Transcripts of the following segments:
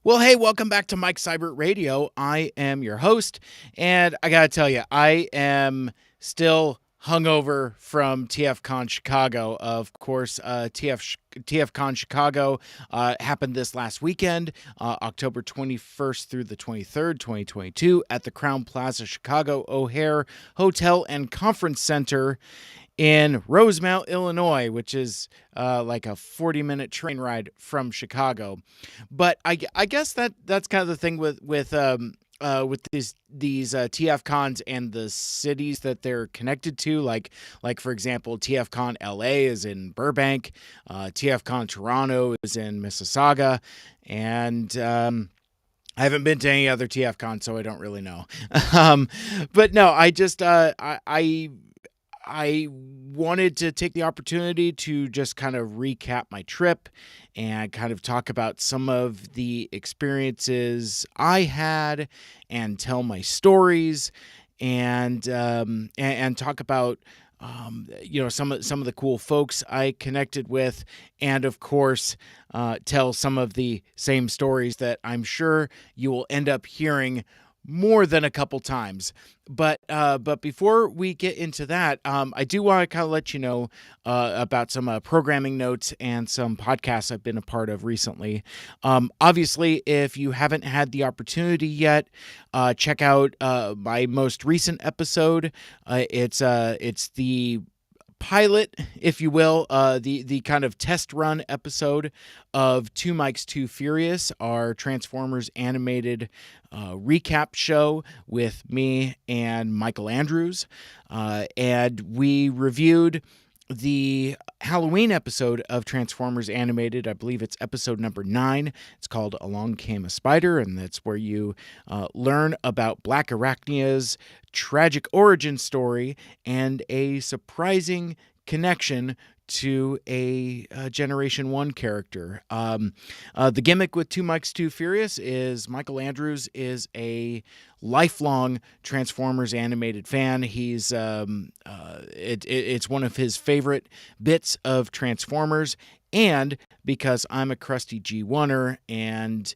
Well, hey, welcome back to Mike Seibert Radio. I am your host, and I gotta tell you, I am still hungover from TFCon Chicago. Of course, TFCon Chicago happened this last weekend, October 21st through the 23rd, 2022, at the Crown Plaza Chicago O'Hare Hotel and Conference Center in Rosemount, Illinois, which is like a 40-minute train ride from Chicago. But I guess that's kind of the thing with these TF cons and the cities that they're connected to. Like for example, TFCon LA is in Burbank, TFCon Toronto is in Mississauga, and I haven't been to any other TFCon, so I don't really know. um, but no, I just I wanted to take the opportunity to just kind of recap my trip and kind of talk about some of the experiences I had and tell my stories and talk about some of the cool folks I connected with, and of course tell some of the same stories that I'm sure you will end up hearing more than a couple times. But before we get into that, I do want to kind of let you know about some programming notes and some podcasts I've been a part of recently. Obviously, if you haven't had the opportunity yet, check out my most recent episode. It's the pilot, if you will, the kind of test run episode of Two Mikes Too Furious, our Transformers animated recap show with me and Michael Andrews, and we reviewed the Halloween episode of Transformers Animated. I believe it's episode number 9. It's called Along Came a Spider, and that's where you learn about Black Arachnia's tragic origin story and a surprising connection to a Generation 1 character. The gimmick with Two Mikes Too Furious is Michael Andrews is a lifelong Transformers animated fan. He's it's one of his favorite bits of Transformers. And because I'm a crusty G1er and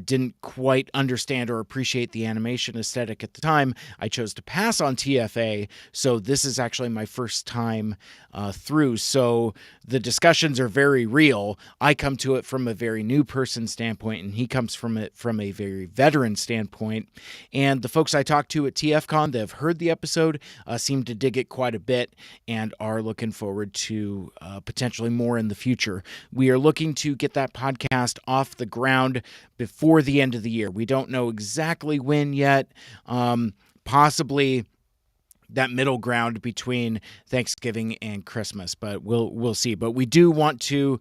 didn't quite understand or appreciate the animation aesthetic at the time, I chose to pass on TFA. So this is actually my first time through. So the discussions are very real. I come to it from a very new person standpoint, and he comes from it from a very veteran standpoint. And the folks I talked to at TFCon that have heard the episode seem to dig it quite a bit and are looking forward to potentially more in the future. We are looking to get that podcast off the ground before the end of the year. We don't know exactly when yet. Possibly that middle ground between Thanksgiving and Christmas, but we'll see. But we do want to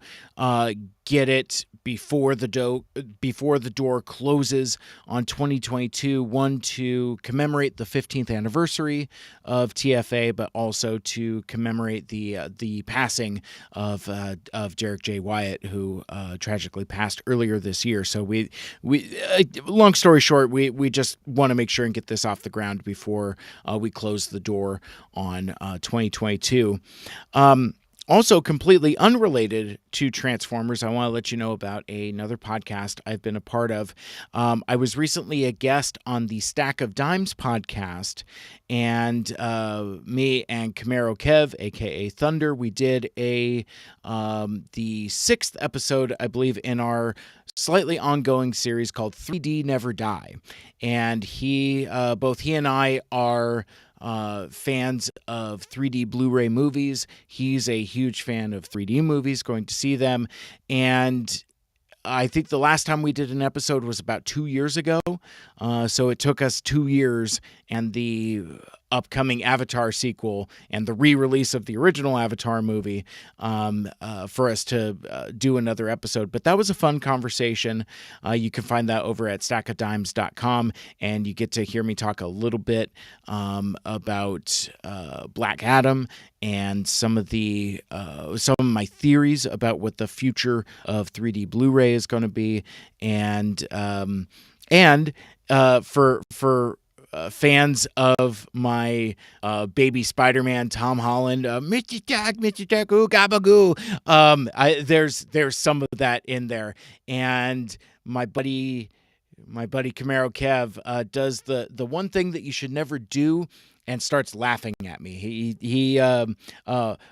get it before the door closes on 2022. One, to commemorate the 15th anniversary of TFA, but also to commemorate the passing of Derek J. Wyatt, who tragically passed earlier this year. So we long story short, we just want to make sure and get this off the ground before we close the door on 2022. Also, completely unrelated to Transformers, I want to let you know about another podcast I've been a part of. I was recently a guest on the Stack of Dimes podcast, and me and Camaro Kev, aka Thunder, we did the 6th episode, I believe, in our slightly ongoing series called 3D Never Die. And both he and I are fans of 3D Blu-ray movies. He's a huge fan of 3D movies, going to see them. And I think the last time we did an episode was about 2 years ago. So it took us 2 years and the upcoming Avatar sequel and the re-release of the original Avatar movie for us to do another episode. But that was a fun conversation. You can find that over at stackofdimes.com, and you get to hear me talk a little bit about Black Adam and some of my theories about what the future of 3D Blu-ray is going to be, and for fans of my baby Spider-Man, Tom Holland, Mr. Duck, ooh, gabagoo. There's some of that in there, and my buddy Camaro Kev does the one thing that you should never do, and starts laughing at me. He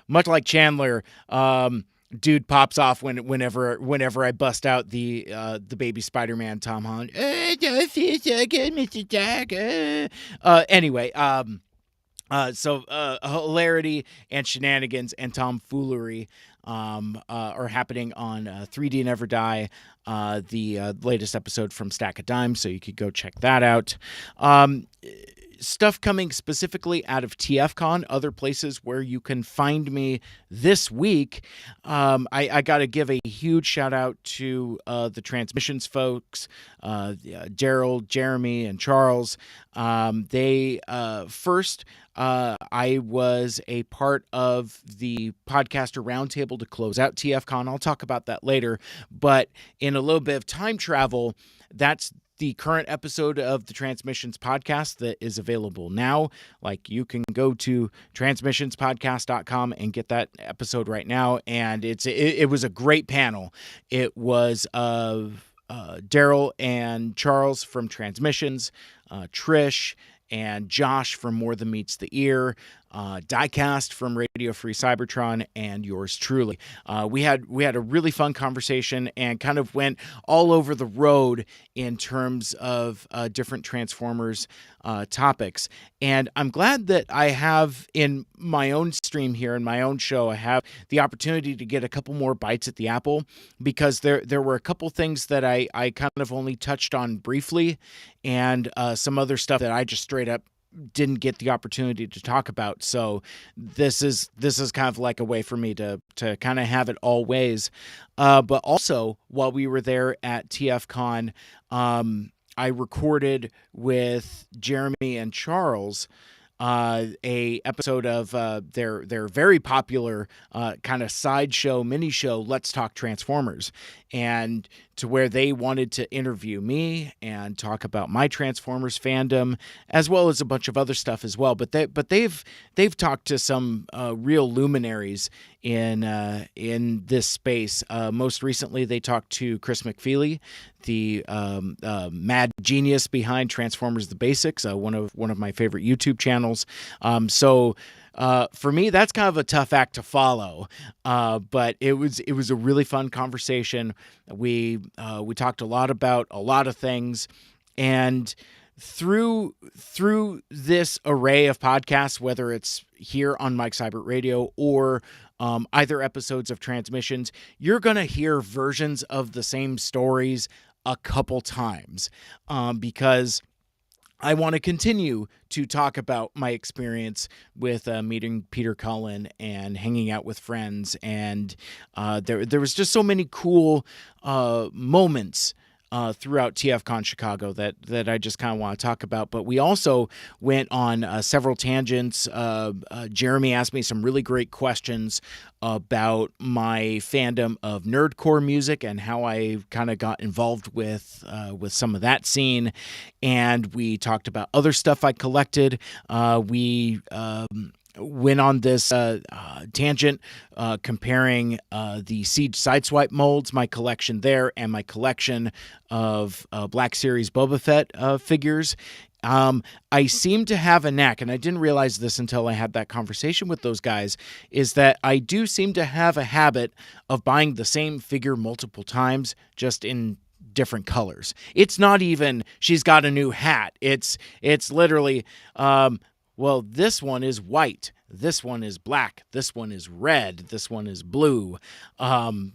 much like Chandler. Dude pops off whenever I bust out the baby Spider-Man Tom Holland. Don't feel so good, Mr. Jack. Anyway, so hilarity and shenanigans and tomfoolery are happening on 3D Never Die, the latest episode from Stack of Dimes, so you could go check that out. Stuff coming specifically out of TFCon, other places where you can find me this week. I got to give a huge shout out to the Transmissions folks, Daryl, Jeremy, and Charles. I was a part of the podcaster roundtable to close out TFCon. I'll talk about that later, but in a little bit of time travel, that's the current episode of the Transmissions podcast that is available now. Like, you can go to transmissionspodcast.com and get that episode right now. And it was a great panel. It was Daryl and Charles from Transmissions, Trish and Josh from More Than Meets the Ear, Diecast from Radio Free Cybertron, and yours truly. We had a really fun conversation and kind of went all over the road in terms of different Transformers topics. And I'm glad that I have in my own stream here, in my own show, I have the opportunity to get a couple more bites at the apple, because there were a couple things that I kind of only touched on briefly, and some other stuff that I just straight up didn't get the opportunity to talk about. So this is kind of like a way for me to kind of have it all ways. But also, while we were there at TFCon, I recorded with Jeremy and Charles a episode of their very popular kind of sideshow mini show, Let's Talk Transformers, and to where they wanted to interview me and talk about my Transformers fandom, as well as a bunch of other stuff as well. But they've talked to some real luminaries in this space. Most recently, they talked to Chris McFeely, the mad genius behind Transformers: The Basics, one of my favorite YouTube channels. So for me, that's kind of a tough act to follow, but it was a really fun conversation. We talked a lot about a lot of things, and through this array of podcasts, whether it's here on Mike Seibert Radio or either episodes of Transmissions, you're gonna hear versions of the same stories a couple times, because I want to continue to talk about my experience with meeting Peter Cullen and hanging out with friends. And there was just so many cool moments throughout TFCon Chicago that I just kind of want to talk about. But we also went on several tangents. Jeremy asked me some really great questions about my fandom of nerdcore music and how I kind of got involved with some of that scene. And we talked about other stuff I collected. We went on this tangent comparing the Siege Sideswipe molds, my collection there, and my collection of Black Series Boba Fett figures. I seem to have a knack, and I didn't realize this until I had that conversation with those guys, is that I do seem to have a habit of buying the same figure multiple times, just in different colors. It's not even, she's got a new hat. It's literally, well, this one is white, this one is black, this one is red, this one is blue, and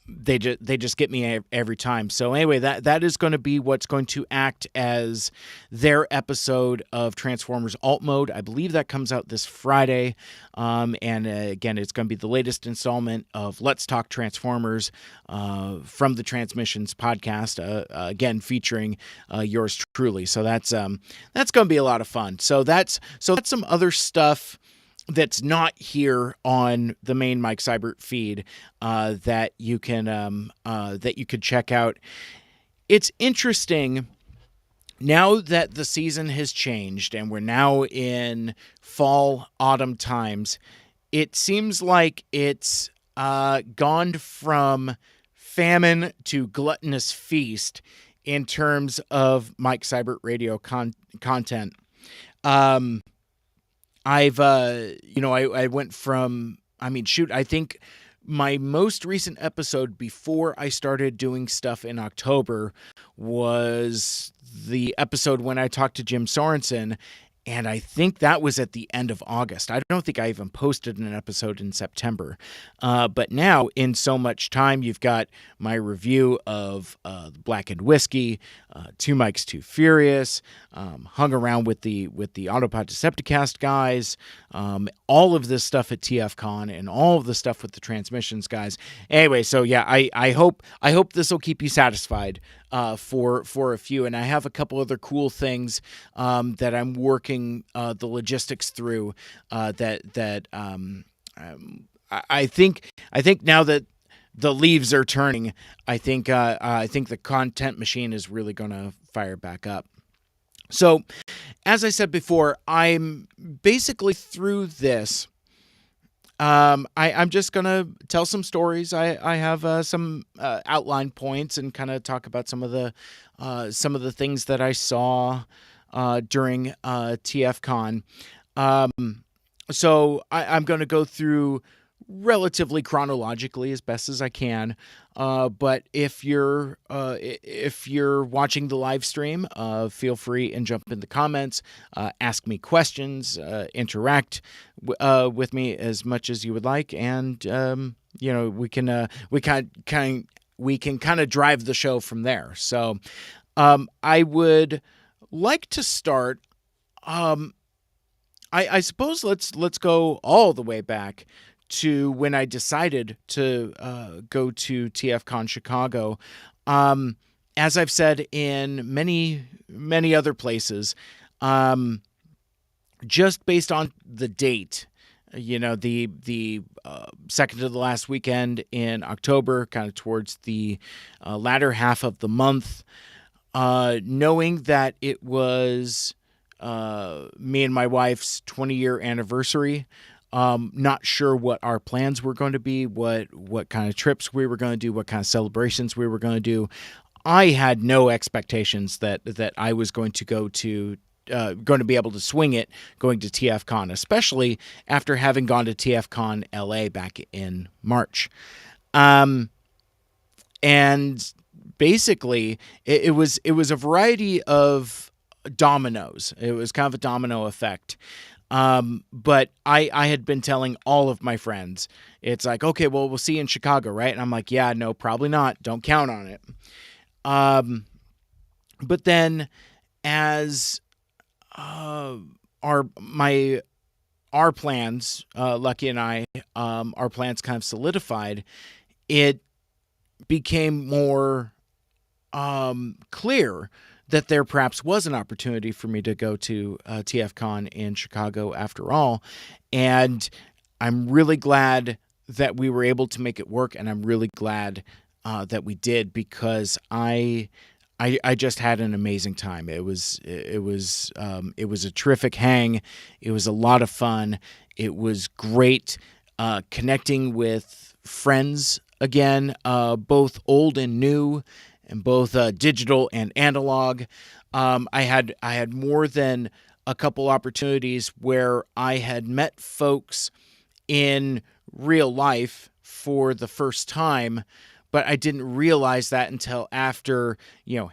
they just get me every time. So anyway, that is going to be what's going to act as their episode of Transformers Alt Mode. I believe that comes out this Friday, and again, it's going to be the latest installment of Let's Talk Transformers from the Transmissions podcast, again featuring yours truly. So that's going to be a lot of fun. So that's some other stuff that's not here on the main Mike Seibert feed that you can check out. It's interesting now that the season has changed and we're now in fall, autumn times, it seems like it's gone from famine to gluttonous feast in terms of Mike Seibert radio content. Um, I went from, I mean, shoot, I think my most recent episode before I started doing stuff in October was the episode when I talked to Jim Sorensen. And I think that was at the end of August. I don't think I even posted an episode in September. But now, in so much time, you've got my review of Blackened Whiskey, Two Mikes Too Furious, hung around with the Autopod Decepticast guys, all of this stuff at TFCon, and all of the stuff with the Transmissions guys. Anyway, so yeah, I hope this will keep you satisfied for a few, and I have a couple other cool things that I'm working the logistics through. I think now that the leaves are turning, I think the content machine is really going to fire back up. So, as I said before, I'm basically through this. I'm just going to tell some stories. I have some outline points and kind of talk about some of the things that I saw during TFCon. So I'm going to go through relatively chronologically as best as I can. But if you're watching the live stream, feel free and jump in the comments, ask me questions, interact with me as much as you would like, and we can kind of drive the show from there. So I would like to start. I suppose let's go all the way back to when I decided to go to TFCon Chicago. As I've said in many other places, just based on the date, the second to the last weekend in October, kind of towards the latter half of the month, knowing that it was me and my wife's 20-year anniversary. Not sure what our plans were going to be, what kind of trips we were going to do, what kind of celebrations we were going to do. I had no expectations that I was going to going to be able to swing it going to TFCon, especially after having gone to TFCon LA back in March. And basically it was a variety of dominoes. It was kind of a domino effect. But I had been telling all of my friends, it's like, okay, well, we'll see you in Chicago, right? And I'm like, yeah, no, probably not. Don't count on it. But then as our plans, Lucky and I, our plans kind of solidified, it became more clear that there perhaps was an opportunity for me to go to TFCon in Chicago after all. And I'm really glad that we were able to make it work, and I'm really glad that we did, because I just had an amazing time. It was a terrific hang. It was a lot of fun. It was great connecting with friends again, both old and new, and both digital and analog. I had more than a couple opportunities where I had met folks in real life for the first time, but I didn't realize that until after,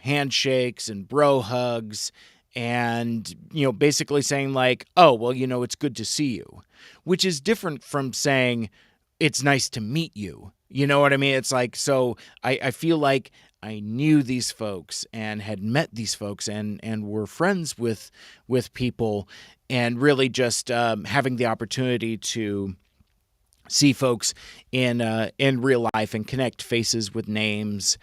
handshakes and bro hugs and, basically saying like, oh, well, it's good to see you, which is different from saying it's nice to meet you. You know what I mean? It's like, so I feel like I knew these folks and had met these folks and were friends with people, and really just having the opportunity to see folks in real life and connect faces with names.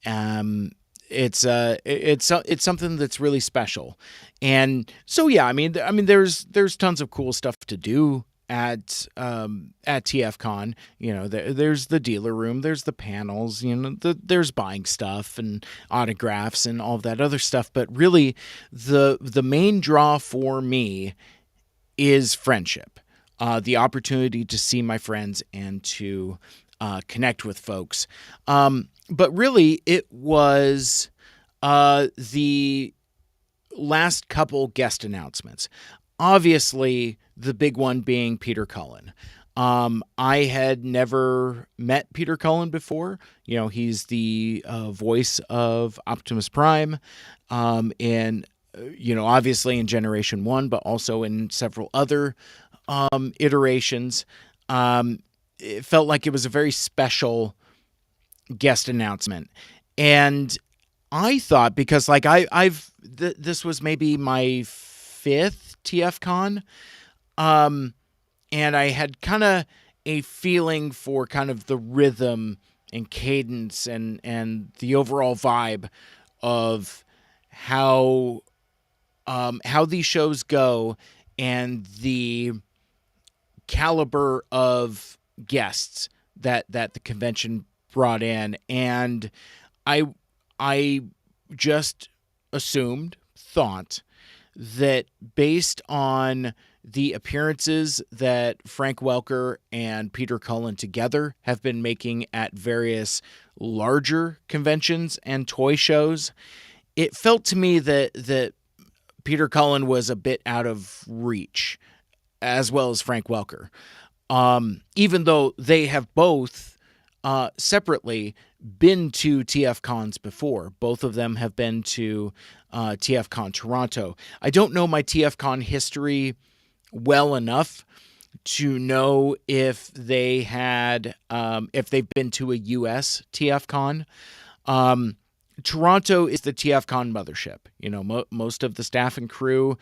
It's something that's really special. And so, yeah, I mean, there's tons of cool stuff to do at TFCon. There's the dealer room, there's the panels, there's buying stuff and autographs and all of that other stuff. But really, the main draw for me is friendship, the opportunity to see my friends and to connect with folks. But really, it was the last couple guest announcements. Obviously, the big one being Peter Cullen. I had never met Peter Cullen before. He's the voice of Optimus Prime, and obviously in Generation 1, but also in several other iterations. It felt like it was a very special guest announcement. And I thought, because like this was maybe my fifth TFCon, and I had kind of a feeling for kind of the rhythm and cadence and the overall vibe of how these shows go and the caliber of guests that the convention brought in. And I just thought that based on the appearances that Frank Welker and Peter Cullen together have been making at various larger conventions and toy shows, it felt to me that Peter Cullen was a bit out of reach, as well as Frank Welker. Even though they have both separately been to TFCons before. Both of them have been to TFCon Toronto. I don't know my TFCon history well enough to know if they had if they've been to a US TFCon. Toronto is the TFCon mothership. Most of the staff and crew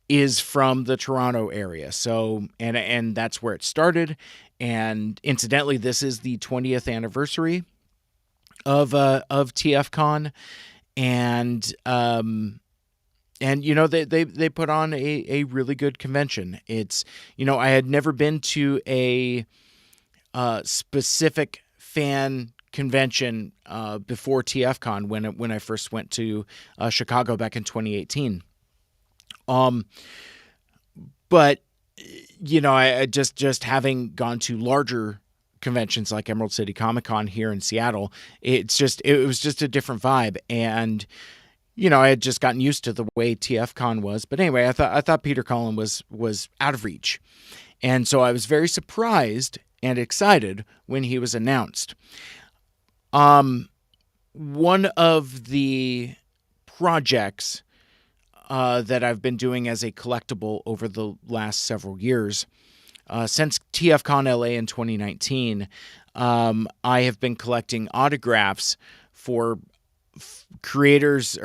is from the Toronto area. So, and that's where it started. And incidentally, this is the 20th anniversary of TFCon. And they put on a really good convention. It's, I had never been to a specific fan convention before TFCon when I first went to Chicago back in 2018. But I just having gone to larger conventions like Emerald City Comic Con here in Seattle, it was just a different vibe. And I had just gotten used to the way TFCon was. But anyway, I thought Peter Cullen was out of reach, and so I was very surprised and excited when he was announced. One of the projects that I've been doing as a collectible over the last several years, since TFCon LA in 2019, I have been collecting autographs for creators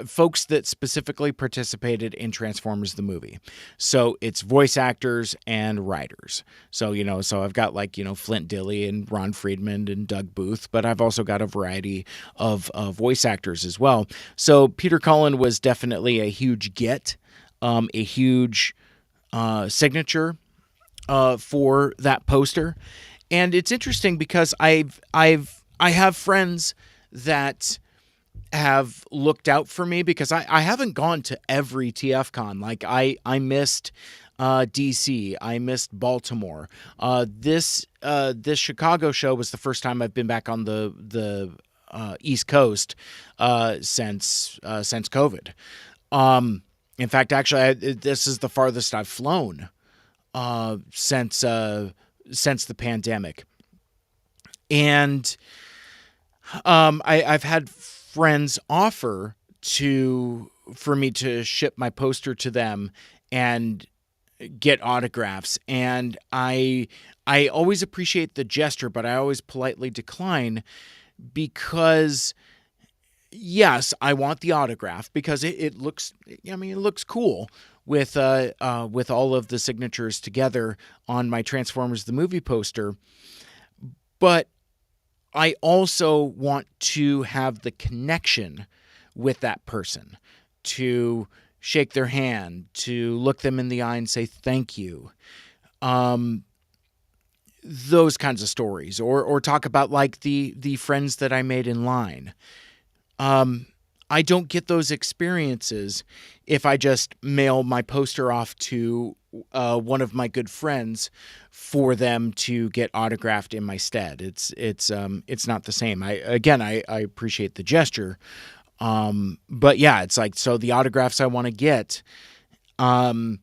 folks that specifically participated in Transformers the movie. So it's voice actors and writers. So I've got Flint Dille and Ron Friedman and Doug Booth, but I've also got a variety of voice actors as well. So Peter Cullen was definitely a huge get, a huge signature for that poster. And it's interesting because I have friends that have looked out for me, because I haven't gone to every TFCon. Like I missed DC, I missed Baltimore. This Chicago show was the first time I've been back on the East Coast since COVID. In fact, actually, this is the farthest I've flown since the pandemic. And I've had friends offer for me to ship my poster to them and get autographs, and I always appreciate the gesture, but I always politely decline, because yes, I want the autograph because it looks cool with all of the signatures together on my Transformers the movie poster, but I also want to have the connection with that person, to shake their hand, to look them in the eye and say thank you. those kinds of stories, or talk about like the friends that I made in line. I don't get those experiences if I just mail my poster off to one of my good friends for them to get autographed in my stead. It's not the same. I appreciate the gesture, but yeah, it's like, so the autographs I want to get, I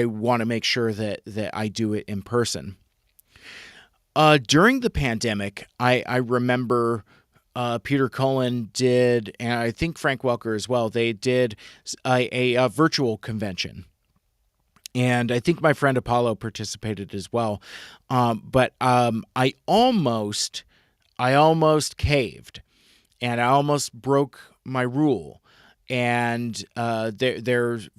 want to make sure that I do it in person. During the pandemic, I remember Peter Cullen did, and I think Frank Welker as well. They did a virtual convention, and I think my friend Apollo participated as well. I almost caved, and I almost broke my rule. And there's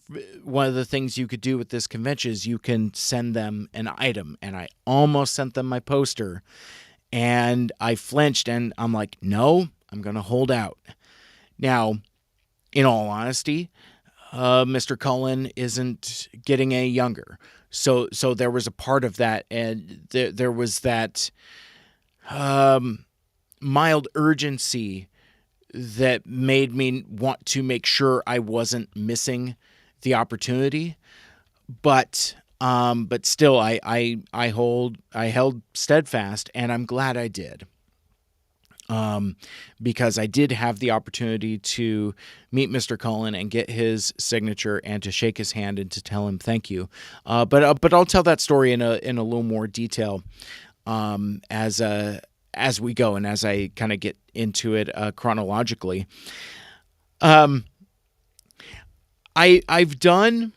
one of the things you could do with this convention is you can send them an item, and I almost sent them my poster, and I flinched, and I'm like, no, I'm going to hold out. Now, in all honesty, Mr. Cullen isn't getting any younger. So there was a part of that, and there was that mild urgency that made me want to make sure I wasn't missing the opportunity. But still, I held steadfast, and I'm glad I did. Because I did have the opportunity to meet Mr. Cullen and get his signature and to shake his hand and to tell him thank you. But I'll tell that story in a little more detail as we go, and as I kind of get into it chronologically. I've done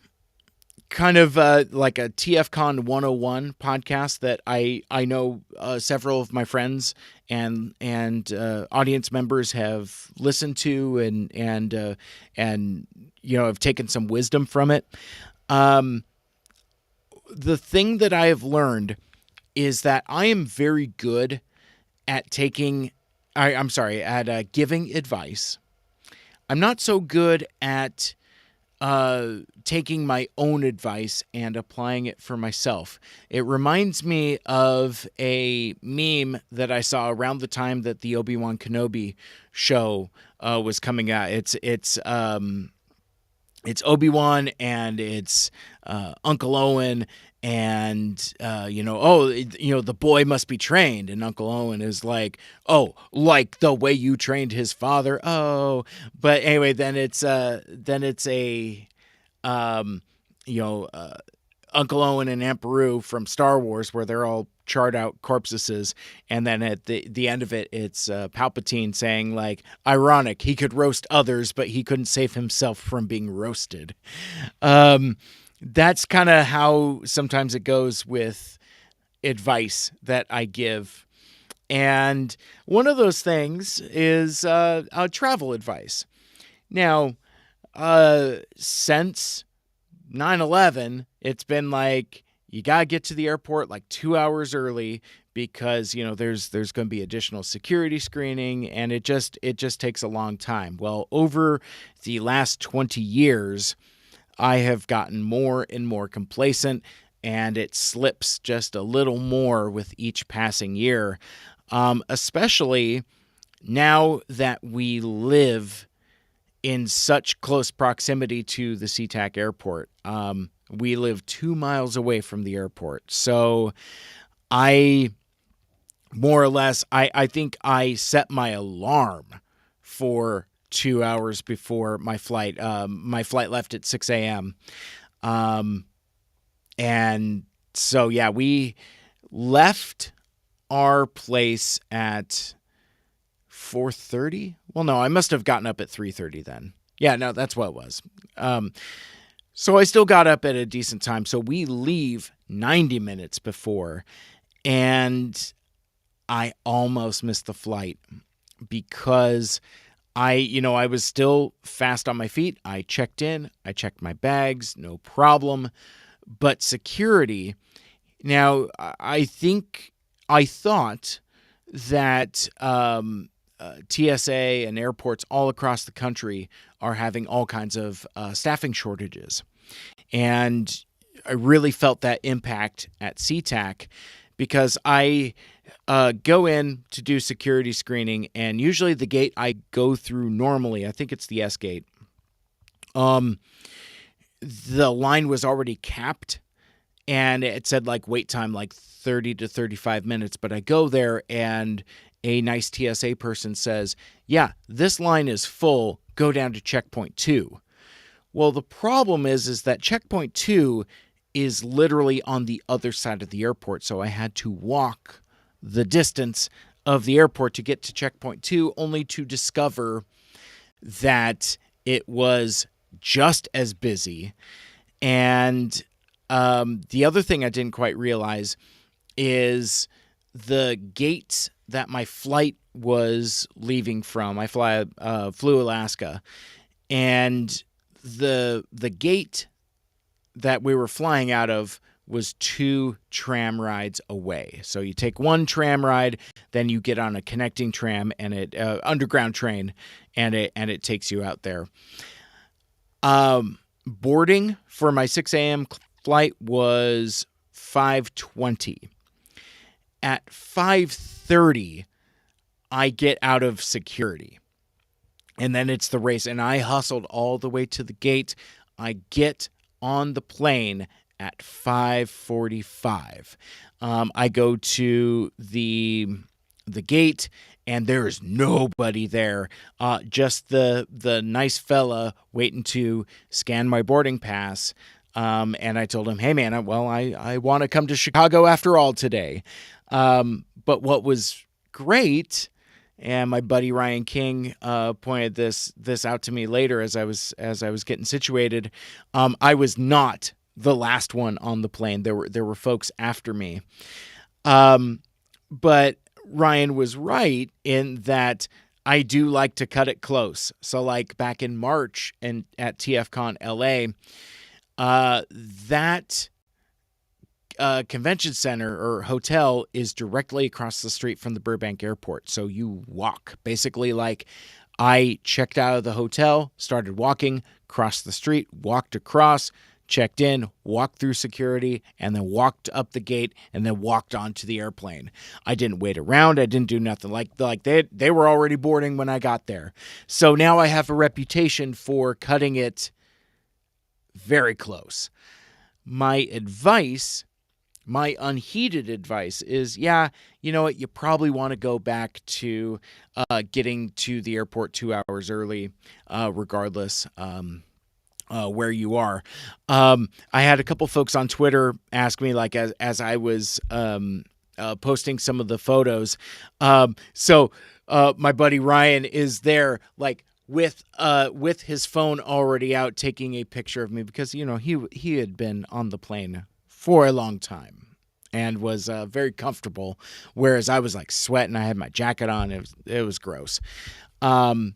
kind of like a TFCon 101 podcast that I know several of my friends and audience members have listened to and have taken some wisdom from it. The thing that I have learned is that I am very good at giving advice. I'm not so good at taking my own advice and applying it for myself. It reminds me of a meme that I saw around the time that the Obi-Wan Kenobi show was coming out. It's Obi-Wan and it's Uncle Owen, and the boy must be trained, and Uncle Owen is like, oh, like the way you trained his father. Oh, but anyway, then it's Uncle Owen and Aunt Beru from Star Wars, where they're all charred out corpses, and then at the end of it, it's Palpatine saying, like, ironic, he could roast others, but he couldn't save himself from being roasted. That's kind of how sometimes it goes with advice that I give. And one of those things is travel advice. Now, since 9/11, it's been like, you got to get to the airport like 2 hours early because, there's going to be additional security screening, and it just takes a long time. Well, over the last 20 years, I have gotten more and more complacent, and it slips just a little more with each passing year, especially now that we live in such close proximity to the SeaTac airport. We live 2 miles away from the airport. So I more or less, I think I set my alarm for 2 hours before my flight. My flight left at 6 a.m. And so, yeah, we left our place at 4:30. Well, no, I must have gotten up at 3:30 then. Yeah, no, that's what it was. So I still got up at a decent time. So we leave 90 minutes before, and I almost missed the flight because I was still fast on my feet. I checked in, I checked my bags, no problem. But security, now I thought that TSA and airports all across the country are having all kinds of staffing shortages. And really felt that impact at SeaTac, because I go in to do security screening, and usually the gate I go through normally, I think it's the S gate, the line was already capped, and it said like wait time like 30 to 35 minutes. But I go there, and a nice TSA person says, yeah, this line is full. Go down to checkpoint 2. Well, the problem is that checkpoint 2 is literally on the other side of the airport. So I had to walk the distance of the airport to get to checkpoint 2, only to discover that it was just as busy. And the other thing I didn't quite realize is the gate that my flight was leaving from. I flew Alaska, and the gate that we were flying out of was 2 tram rides away. So you take one tram ride, then you get on a connecting tram and it underground train, and it takes you out there. Boarding for my 6 a.m. flight was 5:20. At 5:30, I get out of security. And then it's the race. And I hustled all the way to the gate. I get on the plane at 5:45. I go to the gate, and there is nobody there. Just the nice fella waiting to scan my boarding pass. And I told him, hey, man, I want to come to Chicago after all today. But what was great, and my buddy Ryan King pointed this out to me later as I was getting situated, I was not the last one on the plane. There were folks after me. But Ryan was right in that I do like to cut it close. So like back in March and at TFCon LA, that convention center or hotel is directly across the street from the Burbank airport. So you walk. Basically, like, I checked out of the hotel, started walking, crossed the street, walked across, checked in, walked through security, and then walked up the gate, and then walked onto the airplane. I didn't wait around. I didn't do nothing. Like they were already boarding when I got there. So now I have a reputation for cutting it very close. My unheeded advice is, yeah, you know what? You probably want to go back to getting to the airport 2 hours early, regardless where you are. I had a couple folks on Twitter ask me, like, as I was posting some of the photos. So my buddy Ryan is there, like, with his phone already out, taking a picture of me, because he had been on the plane for a long time and was very comfortable, whereas I was like sweating. I had my jacket on. It was gross. I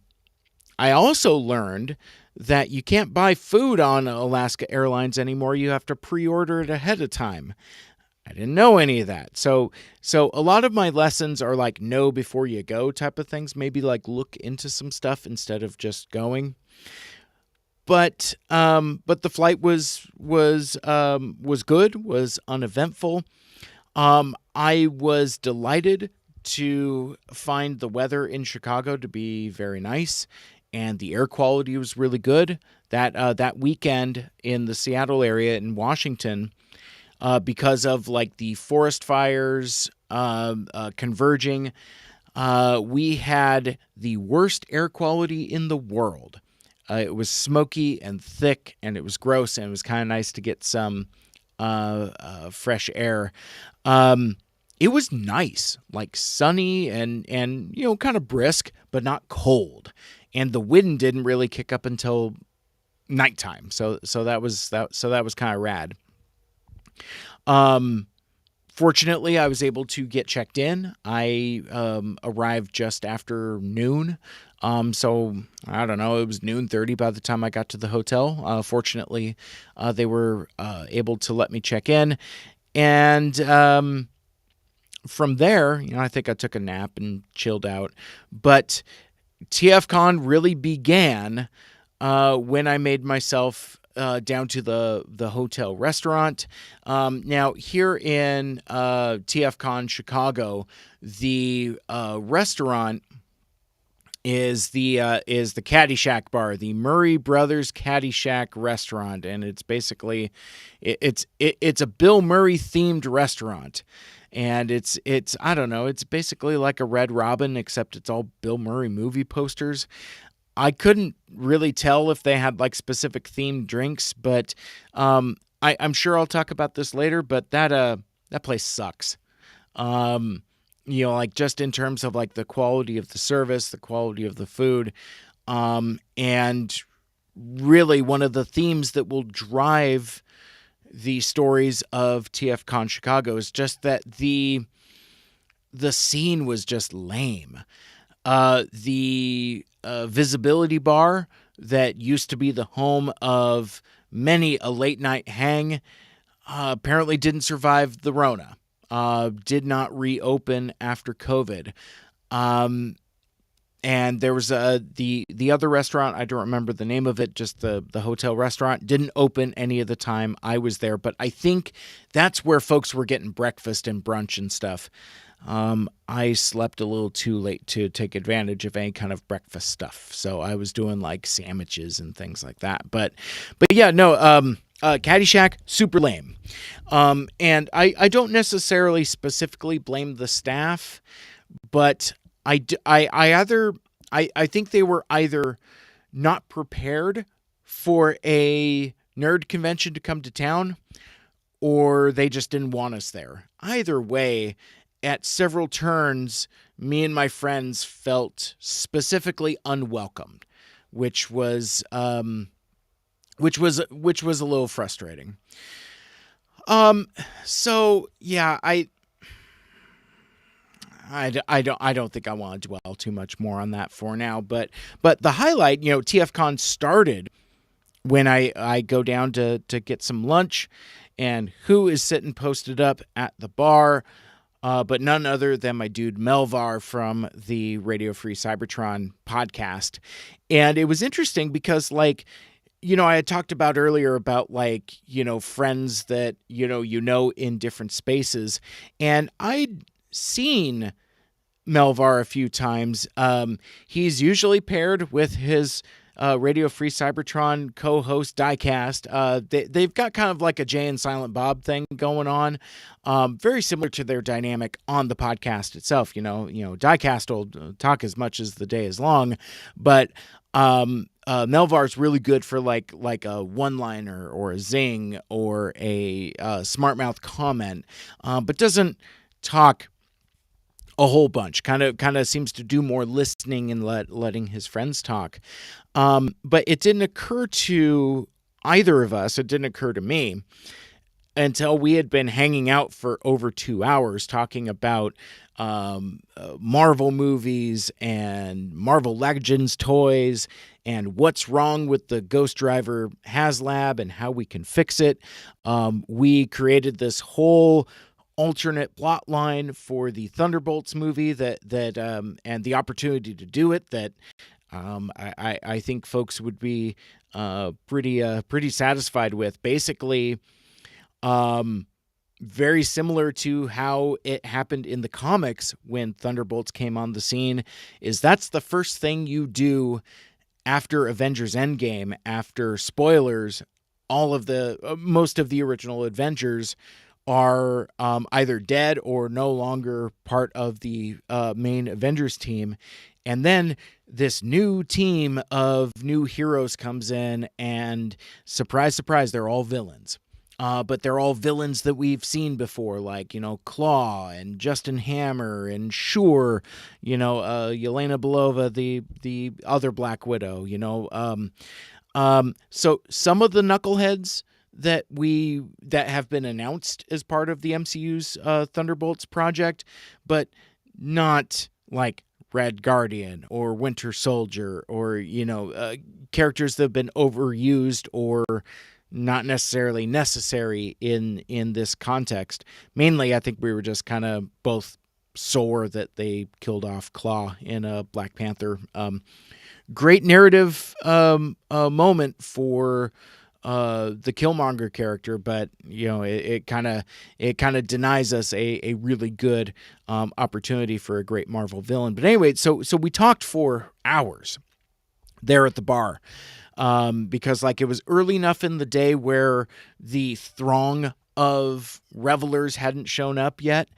also learned that you can't buy food on Alaska Airlines anymore. You have to pre-order it ahead of time. I didn't know any of that. So a lot of my lessons are like know before you go type of things. Maybe like look into some stuff instead of just going. But the flight was good, was uneventful. I was delighted to find the weather in Chicago to be very nice, and the air quality was really good. That weekend in the Seattle area in Washington, because of like the forest fires converging, we had the worst air quality in the world. It was smoky and thick, and it was gross, and it was kind of nice to get some fresh air. It was nice, like sunny and kind of brisk, but not cold. And the wind didn't really kick up until nighttime. So that was kind of rad. Fortunately, I was able to get checked in. I arrived just after noon. So I don't know, it was 12:30 by the time I got to the hotel. Fortunately, they were able to let me check in. And from there, I think I took a nap and chilled out. But TFCon really began when I made myself down to the hotel restaurant. Now here in TFCon Chicago, the restaurant is the Caddyshack bar, the Murray Brothers Caddyshack restaurant, and it's basically it's a Bill Murray themed restaurant, and it's I don't know, it's basically like a Red Robin except it's all Bill Murray movie posters. I couldn't really tell if they had like specific themed drinks, but I'm sure I'll talk about this later. But that place sucks. Um, like just in terms of like the quality of the service, the quality of the food, and really one of the themes that will drive the stories of TFCon Chicago is just that the scene was just lame. The Visibility Bar that used to be the home of many a late night hang apparently didn't survive the Rona. Did not reopen after COVID. And there was the other restaurant, I don't remember the name of it, just the hotel restaurant, didn't open any of the time I was there. But I think that's where folks were getting breakfast and brunch and stuff. I slept a little too late to take advantage of any kind of breakfast stuff. So I was doing like sandwiches and things like that. But yeah, no, Caddyshack, super lame. And I don't necessarily specifically blame the staff, but I think they were either not prepared for a nerd convention to come to town, or they just didn't want us there. Either way, at several turns, me and my friends felt specifically unwelcomed, which was a little frustrating. So yeah, I don't think I want to dwell too much more on that for now, but the highlight, TFCon started when I go down to get some lunch, and who is sitting posted up at the bar? But none other than my dude Melvar from the Radio Free Cybertron podcast. And it was interesting because, like, I had talked about earlier about, like, friends that, in different spaces. And I'd seen Melvar a few times. He's usually paired with his Radio Free Cybertron co-host Diecast. They've got kind of like a Jay and Silent Bob thing going on, very similar to their dynamic on the podcast itself. Diecast will talk as much as the day is long, but Melvar's really good for like a one-liner or a zing or a smart mouth comment, but doesn't talk a whole bunch. Kind of seems to do more listening and letting his friends talk. But it didn't occur to either of us. It didn't occur to me until we had been hanging out for over 2 hours talking about Marvel movies and Marvel Legends toys and what's wrong with the Ghost Driver HasLab and how we can fix it. We created this whole alternate plot line for the Thunderbolts movie that and the opportunity to do it that I think folks would be pretty satisfied with. Basically, very similar to how it happened in the comics when Thunderbolts came on the scene, is that's the first thing you do after Avengers Endgame, after spoilers. All of the most of the original Avengers are either dead or no longer part of the main Avengers team. And then this new team of new heroes comes in, and surprise, surprise, they're all villains. But they're all villains that we've seen before, like, Claw and Justin Hammer and Shure, Yelena Belova, the other Black Widow, So some of the knuckleheads that have been announced as part of the MCU's Thunderbolts project, but not like Red Guardian or Winter Soldier or, characters that have been overused or not necessarily necessary in this context. Mainly, I think we were just kind of both sore that they killed off Claw in a Black Panther. Great narrative moment for the Killmonger character, but it kind of denies us a really good opportunity for a great Marvel villain. But anyway, so we talked for hours there at the bar. Because like it was early enough in the day where the throng of revelers hadn't shown up yet.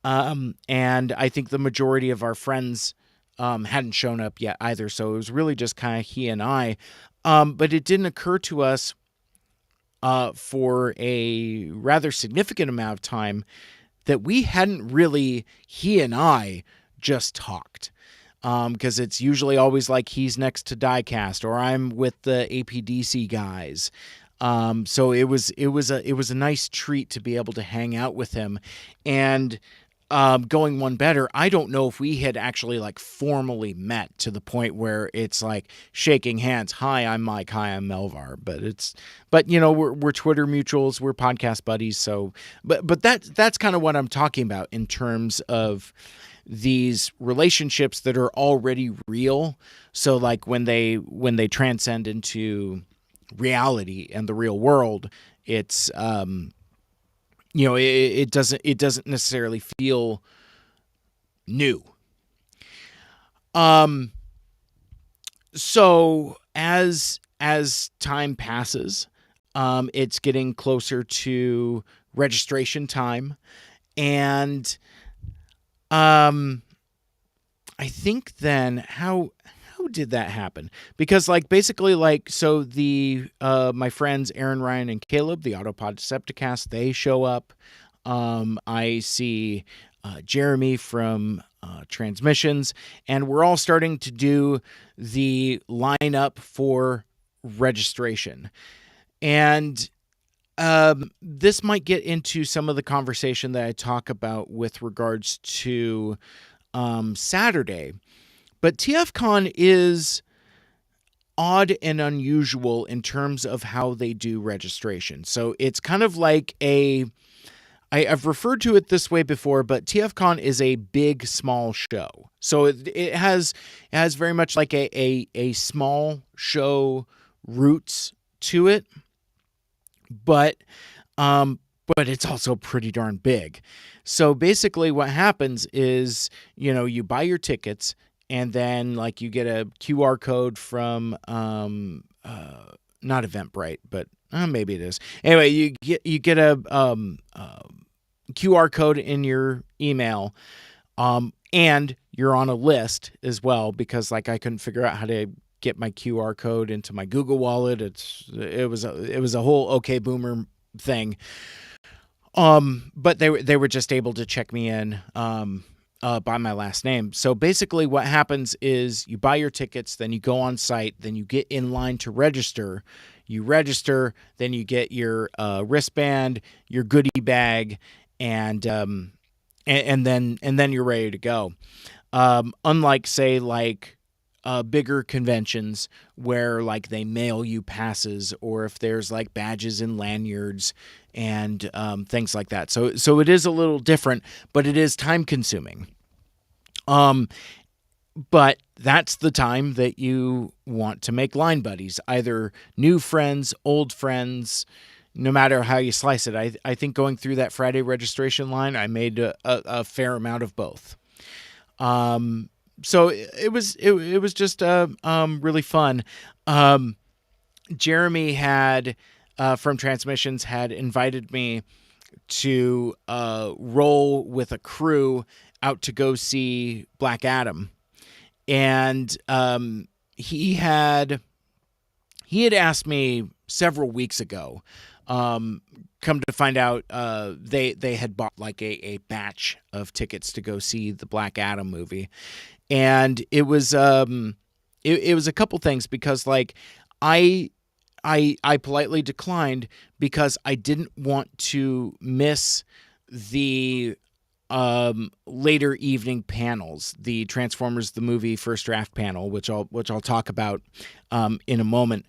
And I think the majority of our friends hadn't shown up yet either. So it was really just kind of he and I. But it didn't occur to us for a rather significant amount of time that we hadn't really, he and I, just talked. Because it's usually always like he's next to Diecast or I'm with the APDC guys. So it was a nice treat to be able to hang out with him. And going one better, I don't know if we had actually like formally met to the point where it's like shaking hands. Hi, I'm Mike. Hi, I'm Melvar. But we're Twitter mutuals. We're podcast buddies. So, but that's kind of what I'm talking about in terms of these relationships that are already real. So like when they transcend into reality and the real world, it's it doesn't necessarily feel new. So as time passes, it's getting closer to registration time, and I think then how did that happen? Because like basically like so the my friends Aaron, Ryan, and Caleb, the Autopod Decepticast, they show up. I see Jeremy from Transmissions, and we're all starting to do the lineup for registration. And this might get into some of the conversation that I talk about with regards to Saturday. But TFCon is odd and unusual in terms of how they do registration. So it's kind of like I've referred to it this way before, but TFCon is a big, small show. So it has very much like a small show roots to it, but it's also pretty darn big. So basically what happens is, you buy your tickets, and then like you get a QR code from not Eventbrite, but maybe it is. Anyway, you get a QR code in your email, and you're on a list as well, because like I couldn't figure out how to get my QR code into my Google Wallet. It was a whole OK Boomer thing. But they were just able to check me in by my last name. So basically what happens is you buy your tickets, then you go on site, then you get in line to register. You register, then you get your wristband, your goodie bag, and then you're ready to go. Unlike say like bigger conventions where like they mail you passes, or if there's like badges and lanyards and things like that. So it is a little different, but it is time consuming. But that's the time that you want to make line buddies, either new friends, old friends, no matter how you slice it. I think going through that Friday registration line, I made a fair amount of both. So it was just really fun. Jeremy had from Transmissions had invited me to roll with a crew out to go see Black Adam, and he had asked me several weeks ago. Come to find out, they had bought like a batch of tickets to go see the Black Adam movie. And it was it was a couple things, because like I politely declined because I didn't want to miss the later evening panels, the Transformers the movie first draft panel, which I'll talk about in a moment.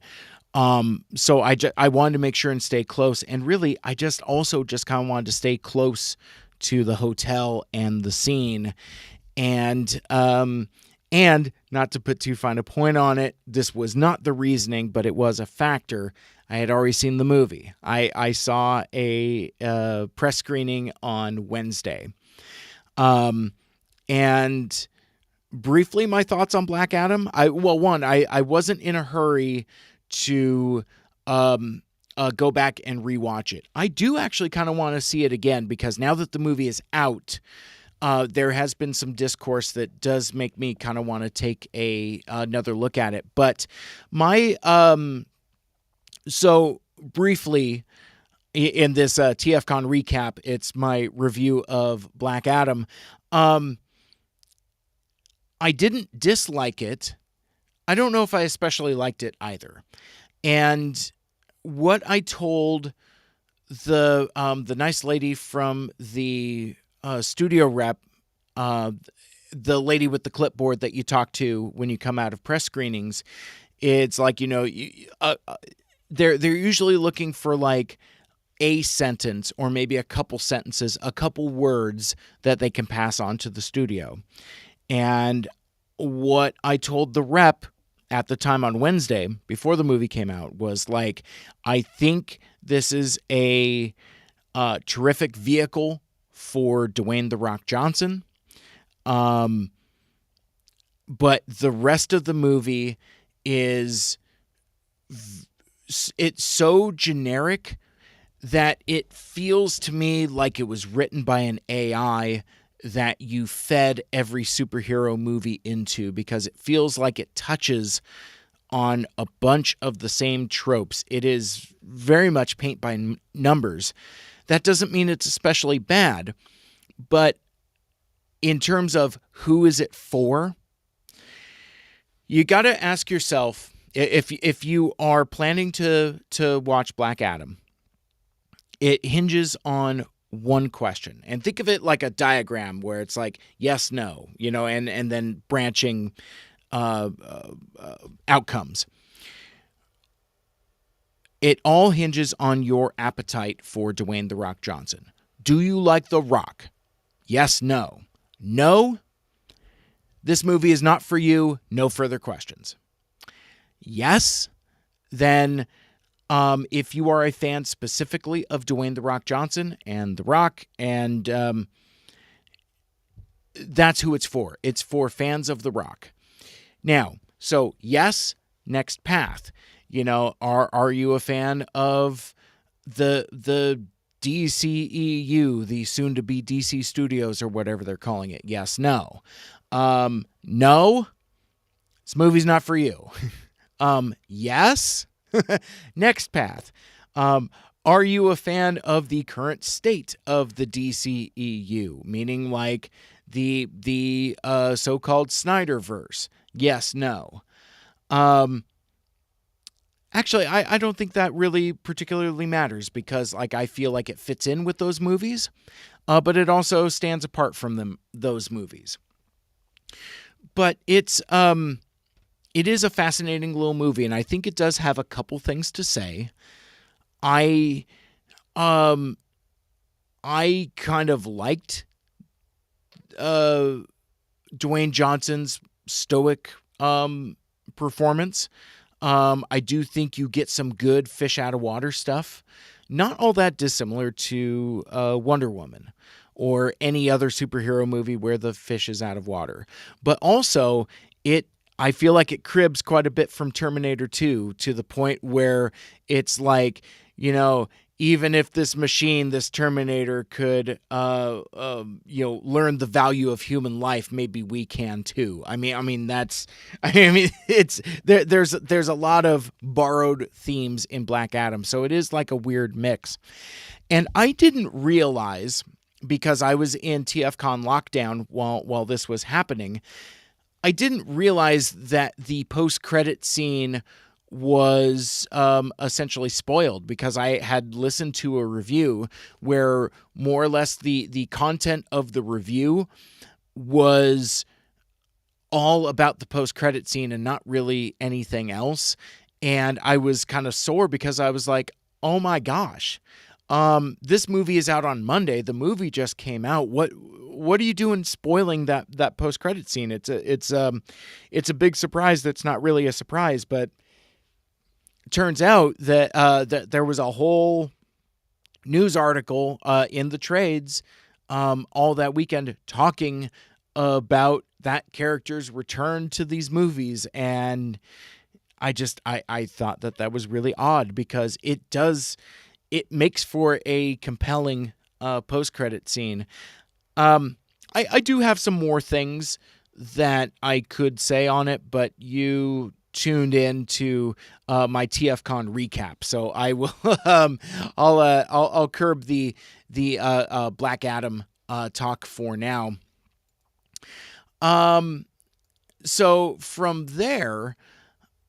So I wanted to make sure and stay close, and really I also kind of wanted to stay close to the hotel and the scene. And not to put too fine a point on it, this was not the reasoning, but it was a factor. I had already seen the movie. I saw a press screening on Wednesday. And briefly, my thoughts on Black Adam. I wasn't in a hurry to go back and rewatch it. I do actually kind of want to see it again because now that the movie is out, there has been some discourse that does make me kind of want to take another look at it. But my so briefly in this TFCon recap, it's my review of Black Adam. I didn't dislike it. I don't know if I especially liked it either. And what I told the nice lady from the studio rep, the lady with the clipboard that you talk to when you come out of press screenings, it's like, they're usually looking for like a sentence or maybe a couple sentences, a couple words that they can pass on to the studio. And what I told the rep at the time on Wednesday, before the movie came out, was like, I think this is a terrific vehicle for Dwayne "The Rock" Johnson. But the rest of the movie it's so generic that it feels to me like it was written by an AI that you fed every superhero movie into, because it feels like it touches on a bunch of the same tropes. It is very much paint by numbers. That doesn't mean it's especially bad, but in terms of who is it for, you got to ask yourself, if you are planning to watch Black Adam, it hinges on one question. And think of it like a diagram where it's like yes, no, and then branching outcomes. It all hinges on your appetite for Dwayne "The Rock" Johnson. Do you like The Rock? Yes, no. No, this movie is not for you. No further questions. Yes, then if you are a fan specifically of Dwayne "The Rock" Johnson and The Rock, and that's who it's for. It's for fans of The Rock. Now, so yes, next path. Are you a fan of the DCEU, the soon-to-be DC Studios, or whatever they're calling it? Yes, no. No, this movie's not for you. Yes. Next path. Are you a fan of the current state of the DCEU, meaning like the so-called Snyderverse? Yes, no. Actually, I don't think that really particularly matters, because like I feel like it fits in with those movies, but it also stands apart from those movies. But it is a fascinating little movie, and I think it does have a couple things to say. I kind of liked Dwayne Johnson's stoic performance. I do think you get some good fish out of water stuff. Not all that dissimilar to Wonder Woman or any other superhero movie where the fish is out of water. But also, I feel like it cribs quite a bit from Terminator 2, to the point where it's like, even if this machine, this Terminator, could, learn the value of human life, maybe we can too. There's a lot of borrowed themes in Black Adam, so it is like a weird mix. And I didn't realize, because I was in TFCon lockdown while this was happening, I didn't realize that the post-credit scene was essentially spoiled, because I had listened to a review where more or less the content of the review was all about the post-credit scene and not really anything else. And I was kind of sore, because I was like, oh my gosh, this movie is out on Monday. The movie just came out. What are you doing spoiling that post-credit scene? It's a big surprise that's not really a surprise. But turns out that that there was a whole news article in the trades all that weekend talking about that character's return to these movies. And I thought that was really odd, because it makes for a compelling post-credit scene. I do have some more things that I could say on it, but you tuned in to my TFCon recap, so I will I'll curb the Black Adam talk for now. So from there,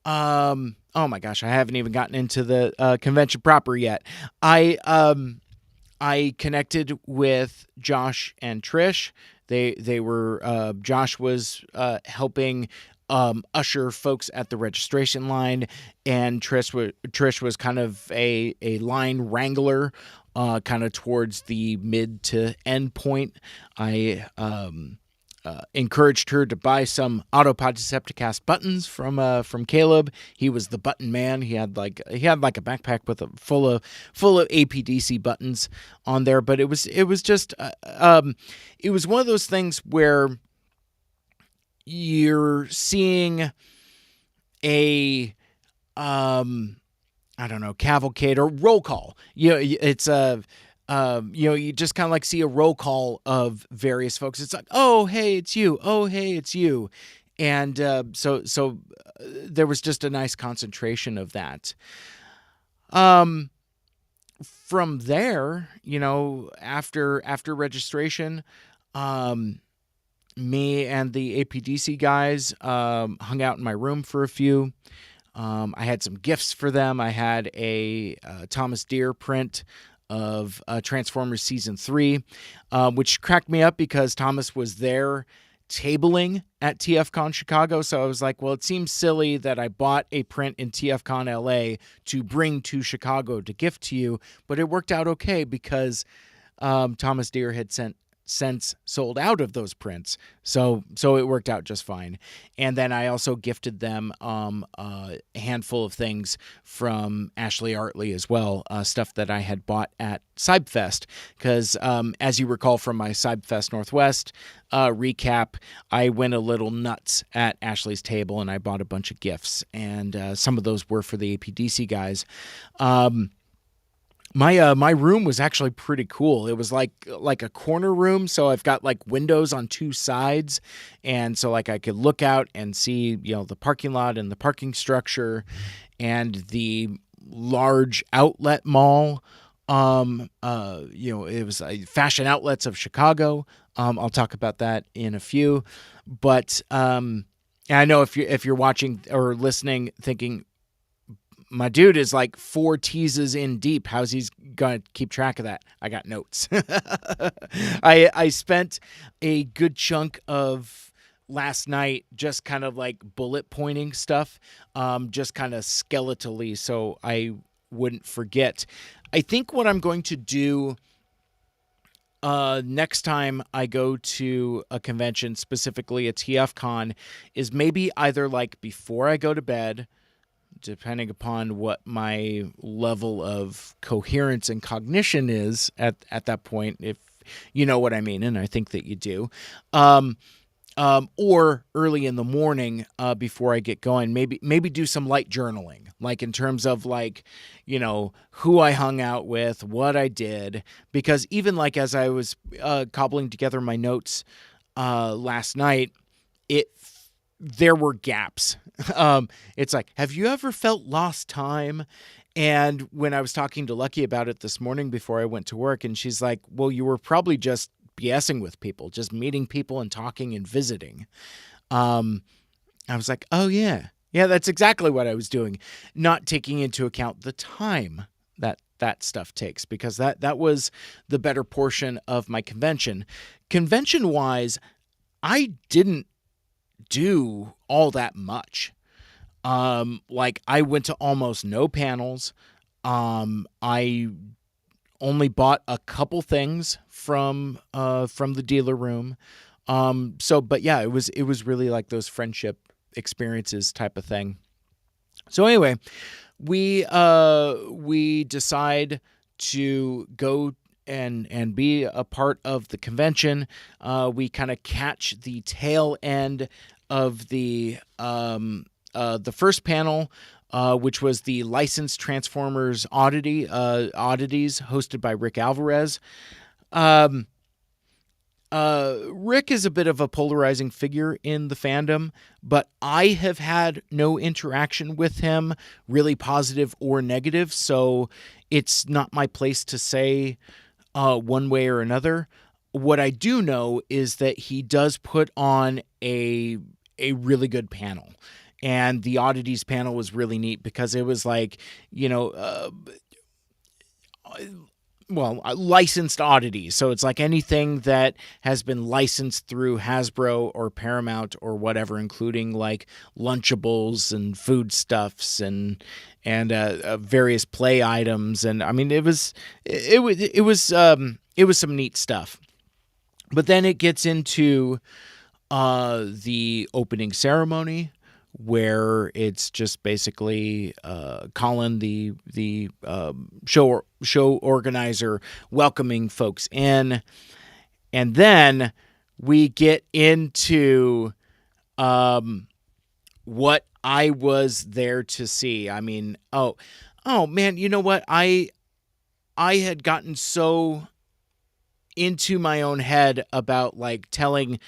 oh my gosh, I haven't even gotten into the convention proper yet. I connected with Josh and Trish. They were Josh was helping usher folks at the registration line, and Trish was kind of a line wrangler, kind of towards the mid to end point. I encouraged her to buy some Autopod Decepticast buttons from Caleb. He was the button man. He had like a backpack with full of APDC buttons on there. But it was just it was one of those things where you're seeing a I don't know, cavalcade or roll call. It's a you just kind of like see a roll call of various folks. It's like, oh, hey, it's you. Oh, hey, it's you. And so there was just a nice concentration of that. From there, after registration, me and the APDC guys hung out in my room for a few. I had some gifts for them. I had a Thomas Deere print of Transformers Season 3, which cracked me up because Thomas was there tabling at TFCon Chicago. So I was like, well, it seems silly that I bought a print in TFCon LA to bring to Chicago to gift to you, but it worked out okay because Thomas Deere had since sold out of those prints, so it worked out just fine. And then I also gifted them a handful of things from Ashley Artley as well, stuff that I had bought at Cybfest, because as you recall from my Cybfest Northwest recap, I went a little nuts at Ashley's table and I bought a bunch of gifts, and some of those were for the APDC guys. My room was actually pretty cool. It was like a corner room, so I've got like windows on two sides, and so like I could look out and see the parking lot and the parking structure, and the large outlet mall. It was Fashion Outlets of Chicago. I'll talk about that in a few, but I know if you're watching or listening, thinking, my dude is like 4 teases in deep. How's he going to keep track of that? I got notes. I spent a good chunk of last night just kind of like bullet pointing stuff, just kind of skeletally, so I wouldn't forget. I think what I'm going to do next time I go to a convention, specifically a TFCon, is maybe either like before I go to bed, depending upon what my level of coherence and cognition is at that point, if you know what I mean, and I think that you do, or early in the morning before I get going, maybe do some light journaling, like in terms of like, who I hung out with, what I did, because even like as I was cobbling together my notes last night, there were gaps. It's like, have you ever felt lost time? And when I was talking to Lucky about it this morning before I went to work, and she's like, well, you were probably just BSing with people, just meeting people and talking and visiting. I was like, oh yeah, that's exactly what I was doing. Not taking into account the time that stuff takes, because that was the better portion of my convention. Convention wise, I didn't do all that much. Like I went to almost no panels. I only bought a couple things from the dealer room. But yeah, it was really like those friendship experiences type of thing. So anyway, we decide to go and be a part of the convention. We kind of catch the tail end of the first panel, which was the licensed Transformers oddities, hosted by Rick Alvarez. Rick is a bit of a polarizing figure in the fandom, but I have had no interaction with him, really positive or negative, so it's not my place to say one way or another. What I do know is that he does put on a really good panel. And the oddities panel was really neat because it was like, licensed oddities. So it's like anything that has been licensed through Hasbro or Paramount or whatever, including like Lunchables and foodstuffs and various play items. And I mean, it was some neat stuff. But then it gets into the opening ceremony, where it's just basically Colin, the show organizer, welcoming folks in, and then we get into what I was there to see. I mean, oh man, you know what? I had gotten so into my own head about like telling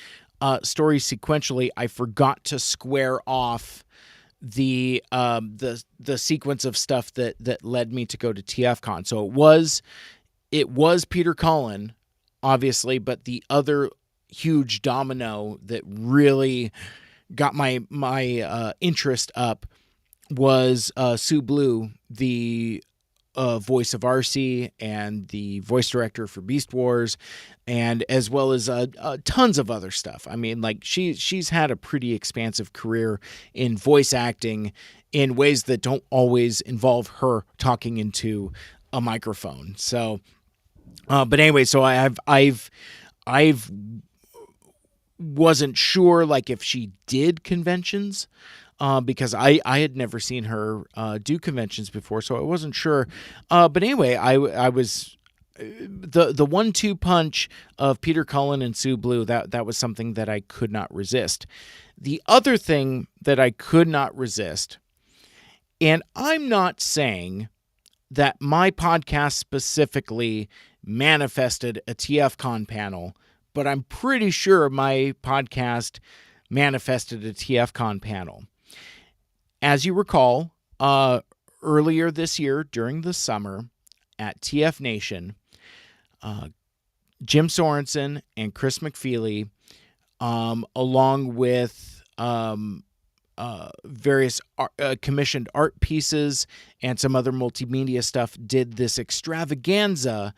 stories sequentially, I forgot to square off the sequence of stuff that led me to go to TFCon. So it was Peter Cullen, obviously, but the other huge domino that really got my interest up was Sue Blue, the voice of Arcee and the voice director for Beast Wars, and as well as tons of other stuff. I mean, like she's had a pretty expansive career in voice acting in ways that don't always involve her talking into a microphone. So, but anyway, so I've wasn't sure like if she did conventions. Because I had never seen her do conventions before, so I wasn't sure. But anyway, I was the 1-2 punch of Peter Cullen and Sue Blue. That was something that I could not resist. The other thing that I could not resist, and I'm not saying that my podcast specifically manifested a TFCon panel, but I'm pretty sure my podcast manifested a TFCon panel. As you recall, earlier this year during the summer at TF Nation, Jim Sorensen and Chris McFeely, along with various commissioned art pieces and some other multimedia stuff, did this extravaganza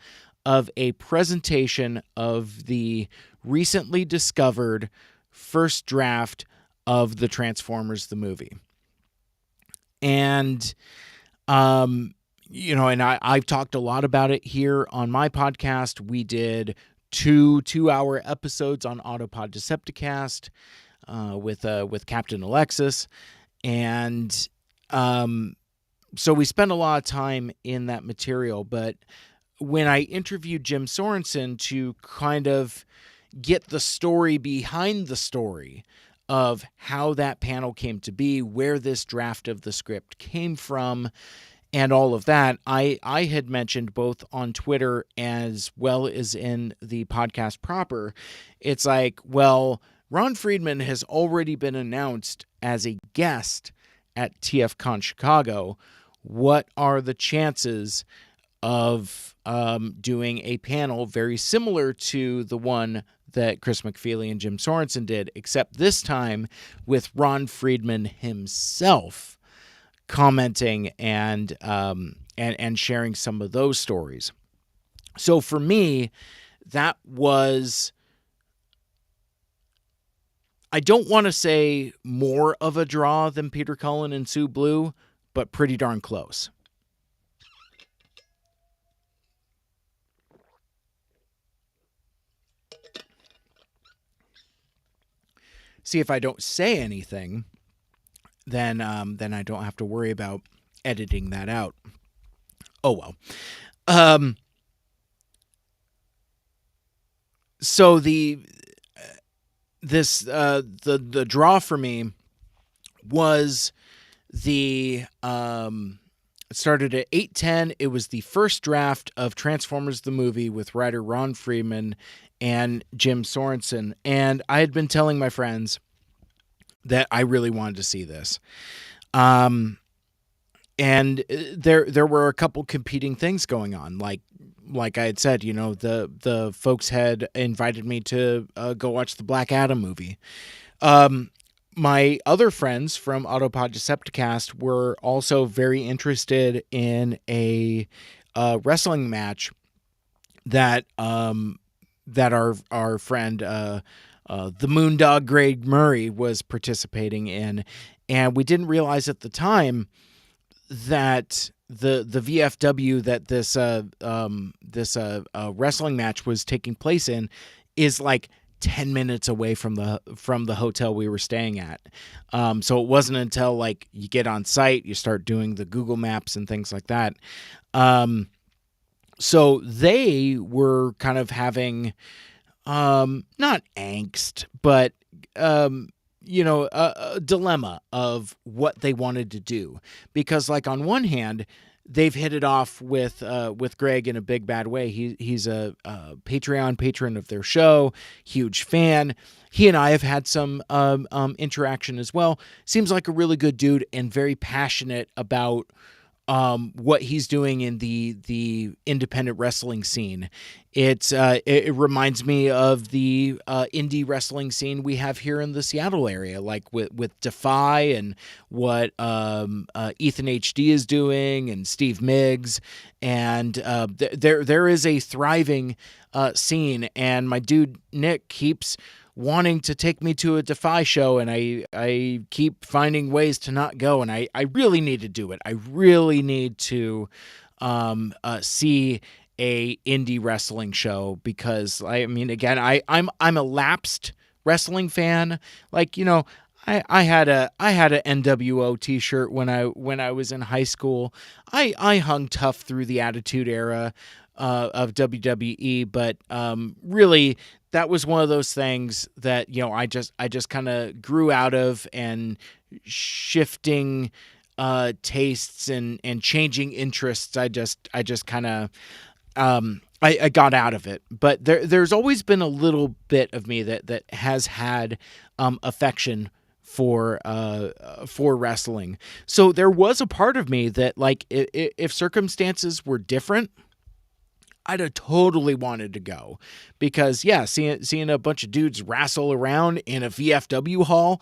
of a presentation of the recently discovered first draft of the Transformers the movie. And, and I've talked a lot about it here on my podcast. We did two-hour episodes on Autopod Decepticast with Captain Alexis. And so we spent a lot of time in that material. But when I interviewed Jim Sorensen to kind of get the story behind the story of how that panel came to be, where this draft of the script came from, and all of that, I had mentioned both on Twitter as well as in the podcast proper. It's like, well, Ron Friedman has already been announced as a guest at TFCon Chicago. What are the chances of doing a panel very similar to the one that Chris McFeely and Jim Sorensen did, except this time with Ron Friedman himself commenting and sharing some of those stories? So for me, that was, I don't want to say more of a draw than Peter Cullen and Sue Blue, but pretty darn close. See, if I don't say anything, then I don't have to worry about editing that out. Oh well. Um, so the draw for me was it started at 8:10. It was the first draft of Transformers the movie with writer Ron Friedman and Jim Sorensen, and I had been telling my friends that I really wanted to see this. And there were a couple competing things going on, like I had said, the folks had invited me to go watch the Black Adam movie. My other friends from Autopod Decepticast were also very interested in a wrestling match that our friend the Moondog Greg Murray was participating in, and we didn't realize at the time that the VFW that this wrestling match was taking place in is like 10 minutes away from the hotel we were staying at. So it wasn't until like you get on site, you start doing the Google Maps and things like that. So they were kind of having not angst, but a dilemma of what they wanted to do, because like on one hand, they've hit it off with Greg in a big bad way. He's a Patreon patron of their show, huge fan. He and I have had some interaction as well. Seems like a really good dude and very passionate about what he's doing in the independent wrestling scene. It reminds me of the indie wrestling scene we have here in the Seattle area, like with Defy and what Ethan HD is doing and Steve Miggs, and there is a thriving scene. And my dude Nick keeps wanting to take me to a Defy show, and I keep finding ways to not go, and I really need to do it. I really need to see a indie wrestling show, because I mean, again, I'm a lapsed wrestling fan. Like, I had a NWO t-shirt when I was in high school. I hung tough through the Attitude Era of WWE, but really that was one of those things that I just kind of grew out of, and shifting tastes and changing interests. I just kind of I got out of it. But there's always been a little bit of me that has had affection for wrestling. So there was a part of me that, like, if circumstances were different, I'd have totally wanted to go, because seeing a bunch of dudes wrestle around in a VFW hall,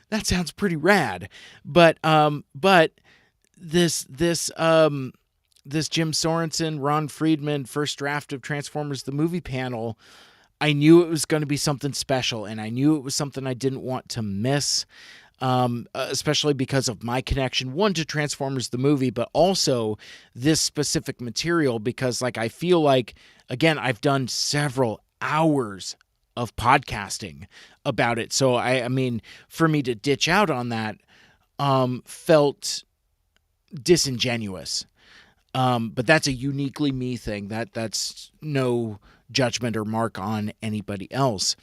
that sounds pretty rad. But this Jim Sorensen, Ron Friedman first draft of Transformers the movie panel, I knew it was going to be something special, and I knew it was something I didn't want to miss. Especially because of my connection, one, to Transformers the movie, but also this specific material, because like I feel like, again, I've done several hours of podcasting about it. So I mean, for me to ditch out on that felt disingenuous. But that's a uniquely me thing. That's no judgment or mark on anybody else.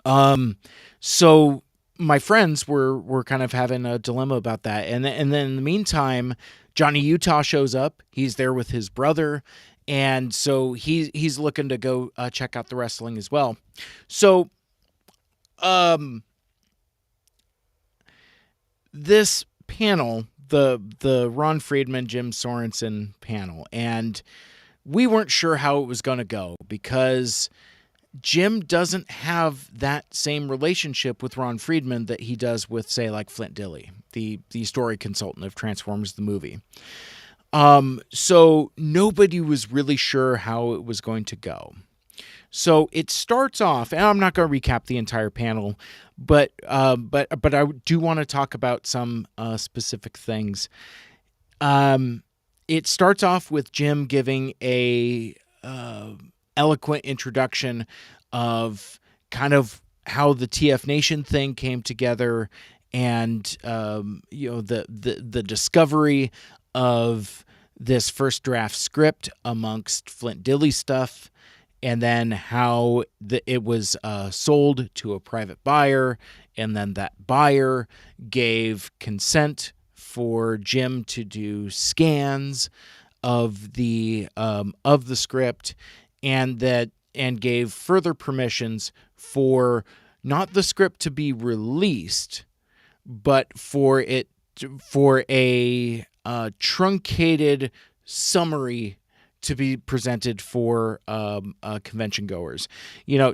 So my friends were kind of having a dilemma about that. And then in the meantime, Johnny Utah shows up. He's there with his brother. And so he's looking to go check out the wrestling as well. So this panel, the Ron Friedman, Jim Sorensen panel, and we weren't sure how it was going to go, because Jim doesn't have that same relationship with Ron Friedman that he does with, say, like Flint Dille, the story consultant of Transformers the movie. So nobody was really sure how it was going to go. So it starts off, and I'm not going to recap the entire panel, but I do want to talk about some specific things. It starts off with Jim giving a eloquent introduction of kind of how the TF Nation thing came together, and the discovery of this first draft script amongst Flint Dille stuff, and then how it was sold to a private buyer, and then that buyer gave consent for Jim to do scans of the script, and gave further permissions for not the script to be released, but for a truncated summary to be presented for convention goers.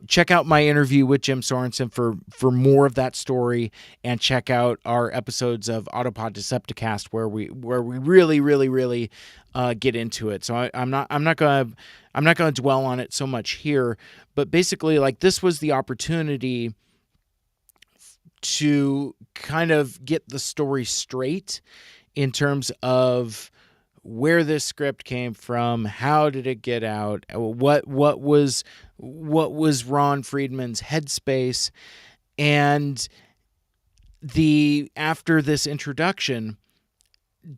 Check out my interview with Jim Sorensen for more of that story, and check out our episodes of Autopod Decepticast where we really get into it. So I'm not gonna dwell on it so much here, but basically, like, this was the opportunity to kind of get the story straight in terms of where this script came from, how did it get out, what was Ron Friedman's headspace, and after this introduction,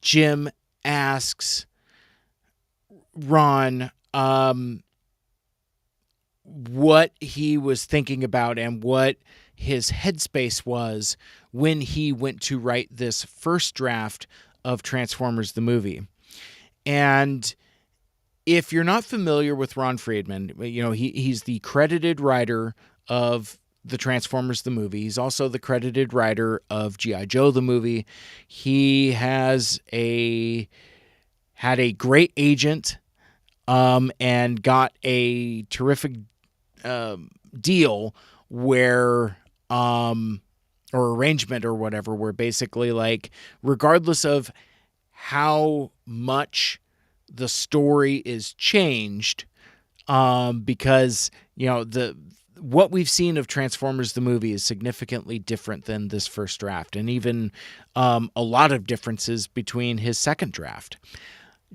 Jim asks Ron what he was thinking about and what his headspace was when he went to write this first draft of Transformers the movie. And if you're not familiar with Ron Friedman, he's the credited writer of the Transformers the movie. He's also the credited writer of G.I. Joe the movie. He had a great agent and got a terrific deal where or arrangement or whatever, where basically, like, regardless of how much the story is changed, because what we've seen of Transformers the movie is significantly different than this first draft, and even a lot of differences between his second draft.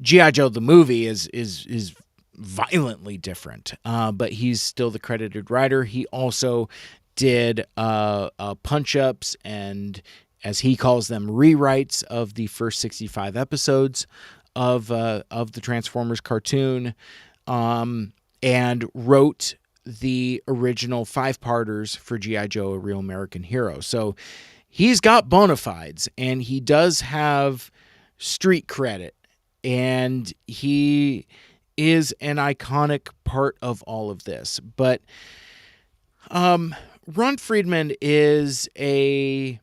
G.I. Joe the movie is violently different, but he's still the credited writer. He also did punch-ups and, as he calls them, rewrites of the first 65 episodes of the Transformers cartoon, and wrote the original 5-parters for G.I. Joe, A Real American Hero. So he's got bona fides, and he does have street credit, and he is an iconic part of all of this. But Ron Friedman is he's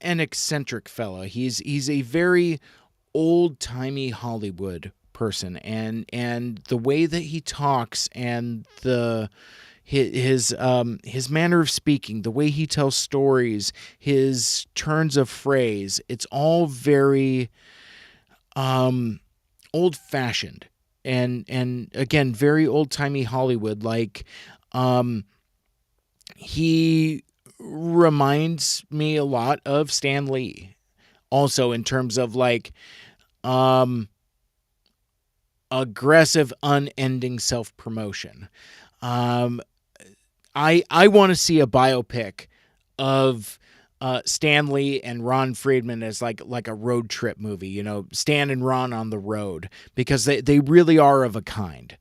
an eccentric fella. He's a very old-timey Hollywood person, and the way that he talks and his manner of speaking, the way he tells stories, his turns of phrase, it's all very old-fashioned and again, very old-timey Hollywood. Like, he reminds me a lot of Stan Lee, also in terms of, like, aggressive, unending self-promotion. I want to see a biopic of Stan Lee and Ron Friedman as like a road trip movie, Stan and Ron on the road, because they really are of a kind.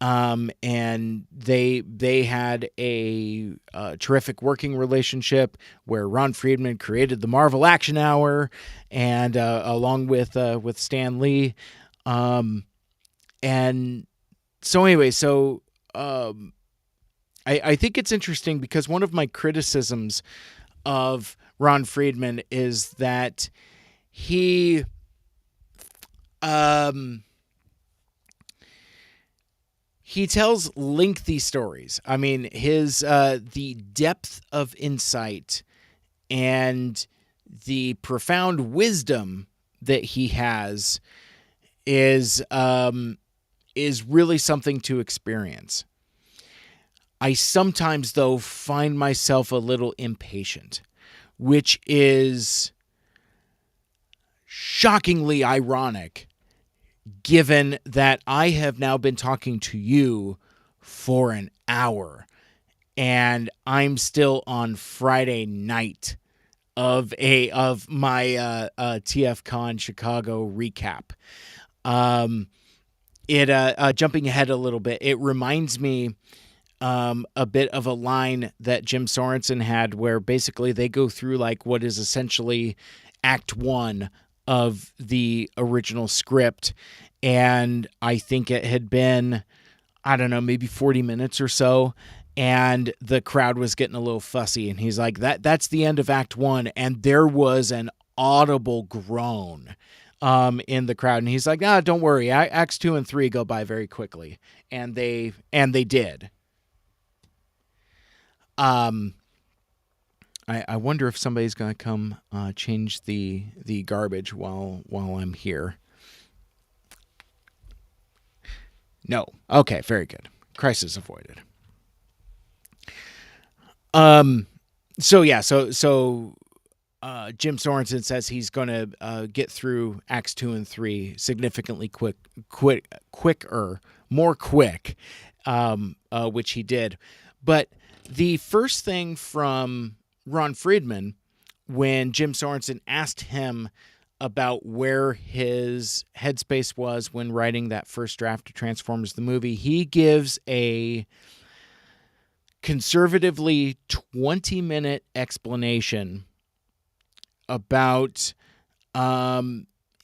And they had a terrific working relationship where Ron Friedman created the Marvel Action Hour, and along with Stan Lee, and so anyway, I think it's interesting because one of my criticisms of Ron Friedman is that he tells lengthy stories. I mean, his the depth of insight and the profound wisdom that he has is really something to experience. I sometimes, though, find myself a little impatient, which is shockingly ironic, given that I have now been talking to you for an hour, and I'm still on Friday night of my TFCon Chicago recap. It jumping ahead a little bit, it reminds me a bit of a line that Jim Sorensen had, where basically they go through like what is essentially Act 1 of the original script, and I think it had been, I don't know, maybe 40 minutes or so, and the crowd was getting a little fussy, and he's like, that's the end of Act 1, and there was an audible groan in the crowd, and he's like, don't worry, Acts 2 and 3 go by very quickly, and they did. I wonder if somebody's gonna come change the garbage while I'm here. No. Okay, very good. Crisis avoided. So yeah, so Jim Sorensen says he's going to get through Acts 2 and 3 significantly quicker, more quick, which he did. But the first thing from Ron Friedman, when Jim Sorensen asked him about where his headspace was when writing that first draft of Transformers the movie, he gives a conservatively 20-minute explanation about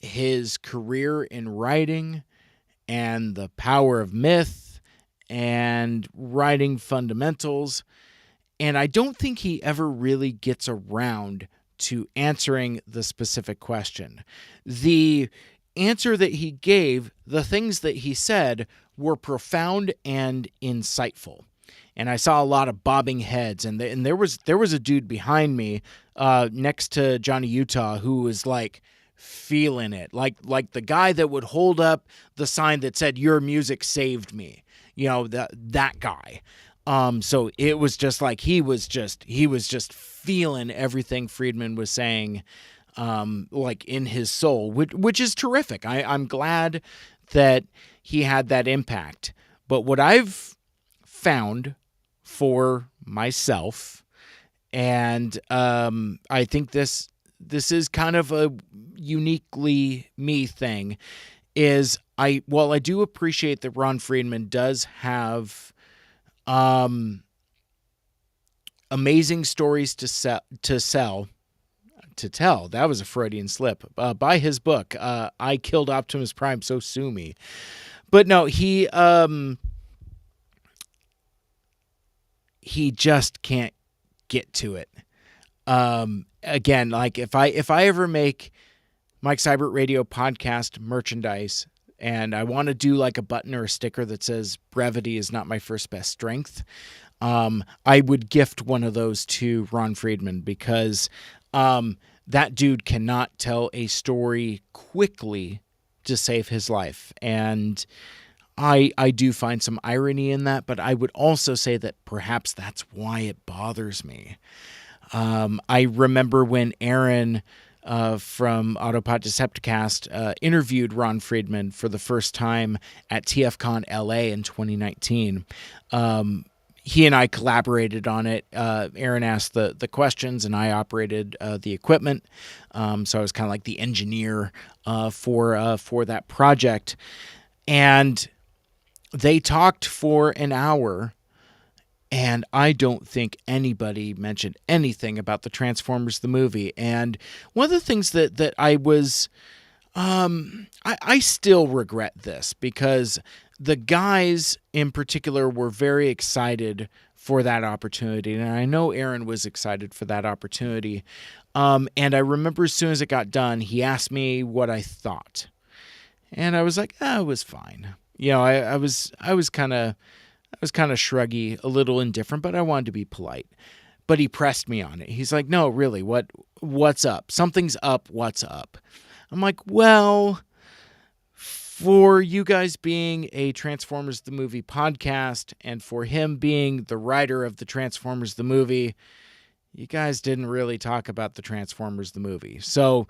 his career in writing and the power of myth and writing fundamentals. And I don't think he ever really gets around to answering the specific question. The answer that he gave, the things that he said, were profound and insightful. And I saw a lot of bobbing heads, and there was a dude behind me, next to Johnny Utah, who was like feeling it, like the guy that would hold up the sign that said "Your music saved me," that guy. So it was just like he was just feeling everything Friedman was saying, like in his soul, which is terrific. I'm glad that he had that impact. But what I've found for myself, and I think this is kind of a uniquely me thing, is while I do appreciate that Ron Friedman does have amazing stories to tell. That was a Freudian slip. Buy his book, I Killed Optimus Prime, so sue me. But no, he just can't get to it. Again, like if I ever make Mike Seibert Radio podcast merchandise, and I want to do like a button or a sticker that says "Brevity is not my first best strength," I would gift one of those to Ron Friedman, because that dude cannot tell a story quickly to save his life. And I do find some irony in that, but I would also say that perhaps that's why it bothers me. I remember when Aaron from Autopod Decepticast interviewed Ron Friedman for the first time at TFCon LA in 2019. He and I collaborated on it. Aaron asked the questions, and I operated the equipment. So I was kind of like the engineer for that project. And they talked for an hour, and I don't think anybody mentioned anything about the Transformers the movie. And one of the things that I was, I still regret this, because the guys in particular were very excited for that opportunity, and I know Aaron was excited for that opportunity. And I remember as soon as it got done, he asked me what I thought, and I was like, it was fine. I was kind of shruggy, a little indifferent, but I wanted to be polite. But he pressed me on it. He's like, "No, really, what's up? Something's up. What's up?" I'm like, "Well, for you guys being a Transformers the Movie podcast, and for him being the writer of the Transformers the movie, you guys didn't really talk about the Transformers the movie." So,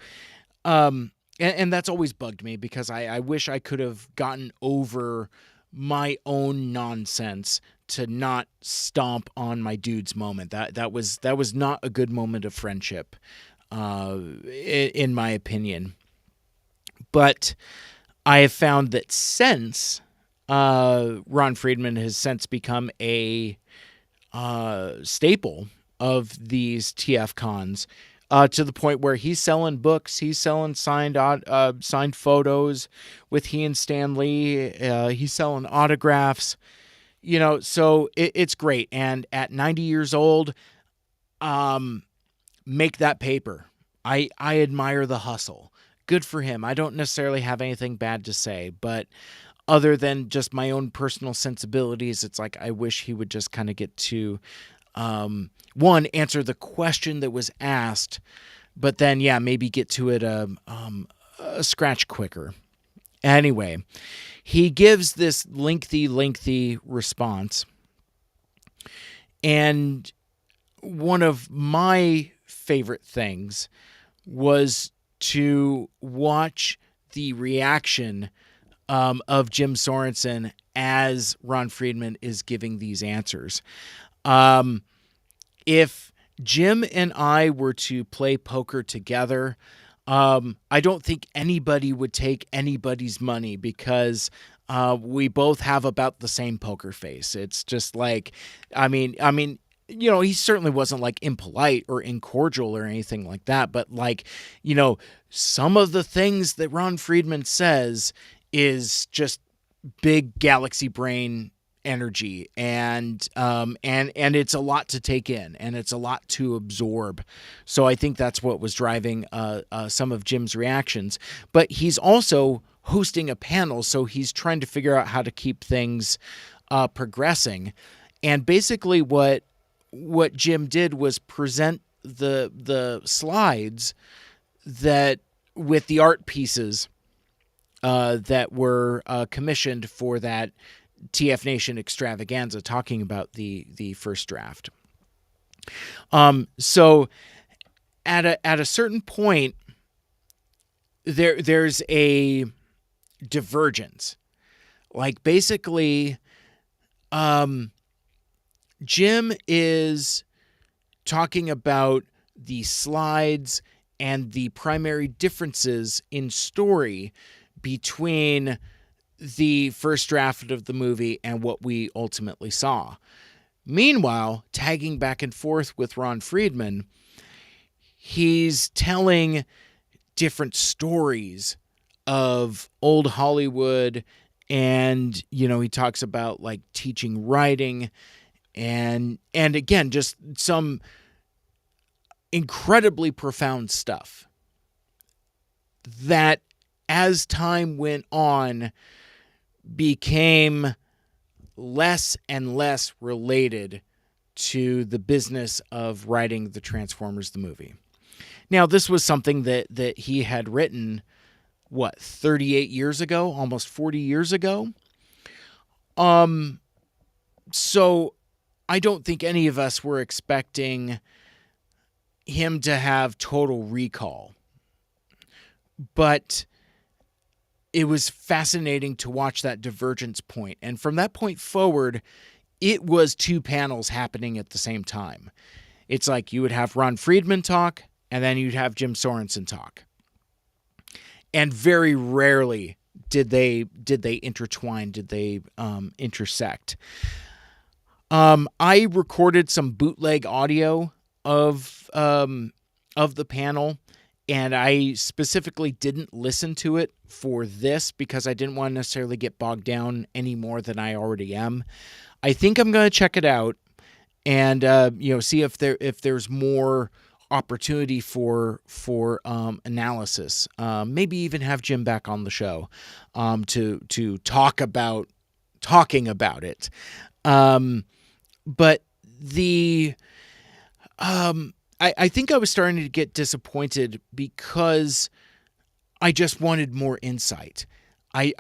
and that's always bugged me, because I wish I could have gotten over my own nonsense to not stomp on my dude's moment. That was not a good moment of friendship, in my opinion. But I have found that since Ron Friedman has since become a staple of these TFCons, to the point where he's selling books, he's selling signed photos with he and Stan Lee. He's selling autographs, so it's great. And at 90 years old, make that paper. I admire the hustle. Good for him. I don't necessarily have anything bad to say, but other than just my own personal sensibilities, it's like I wish he would just kind of get to, one, answer the question that was asked, but then, maybe get to it a scratch quicker. Anyway, he gives this lengthy response, and one of my favorite things was to watch the reaction of Jim Sorensen as Ron Friedman is giving these answers. If Jim and I were to play poker together, I don't think anybody would take anybody's money because we both have about the same poker face. It's just like, I mean, he certainly wasn't like impolite or incordial or anything like that. But like, some of the things that Ron Friedman says is just big galaxy brain energy, and it's a lot to take in, and it's a lot to absorb. So I think that's what was driving some of Jim's reactions. But he's also hosting a panel, so he's trying to figure out how to keep things progressing. And basically what Jim did was present the slides that with the art pieces that were commissioned for that TF Nation extravaganza, talking about the first draft. So at a certain point, there's a divergence. Like basically, Jim is talking about the slides and the primary differences in story between the first draft of the movie and what we ultimately saw. Meanwhile, tagging back and forth with Ron Friedman, he's telling different stories of old Hollywood, and he talks about like teaching writing, and again, just some incredibly profound stuff that as time went on became less and less related to the business of writing the Transformers the movie. Now, this was something that he had written, 38 years ago, almost 40 years ago. So I don't think any of us were expecting him to have total recall. But it was fascinating to watch that divergence point. And from that point forward, it was two panels happening at the same time. It's like you would have Ron Friedman talk, and then you'd have Jim Sorensen talk. And very rarely did they intertwine, did they intersect. I recorded some bootleg audio of the panel, and I specifically didn't listen to it for this because I didn't want to necessarily get bogged down any more than I already am. I think I'm going to check it out and see if there's more opportunity for analysis. Maybe even have Jim back on the show to talking about it. But the I think I was starting to get disappointed because I just wanted more insight. I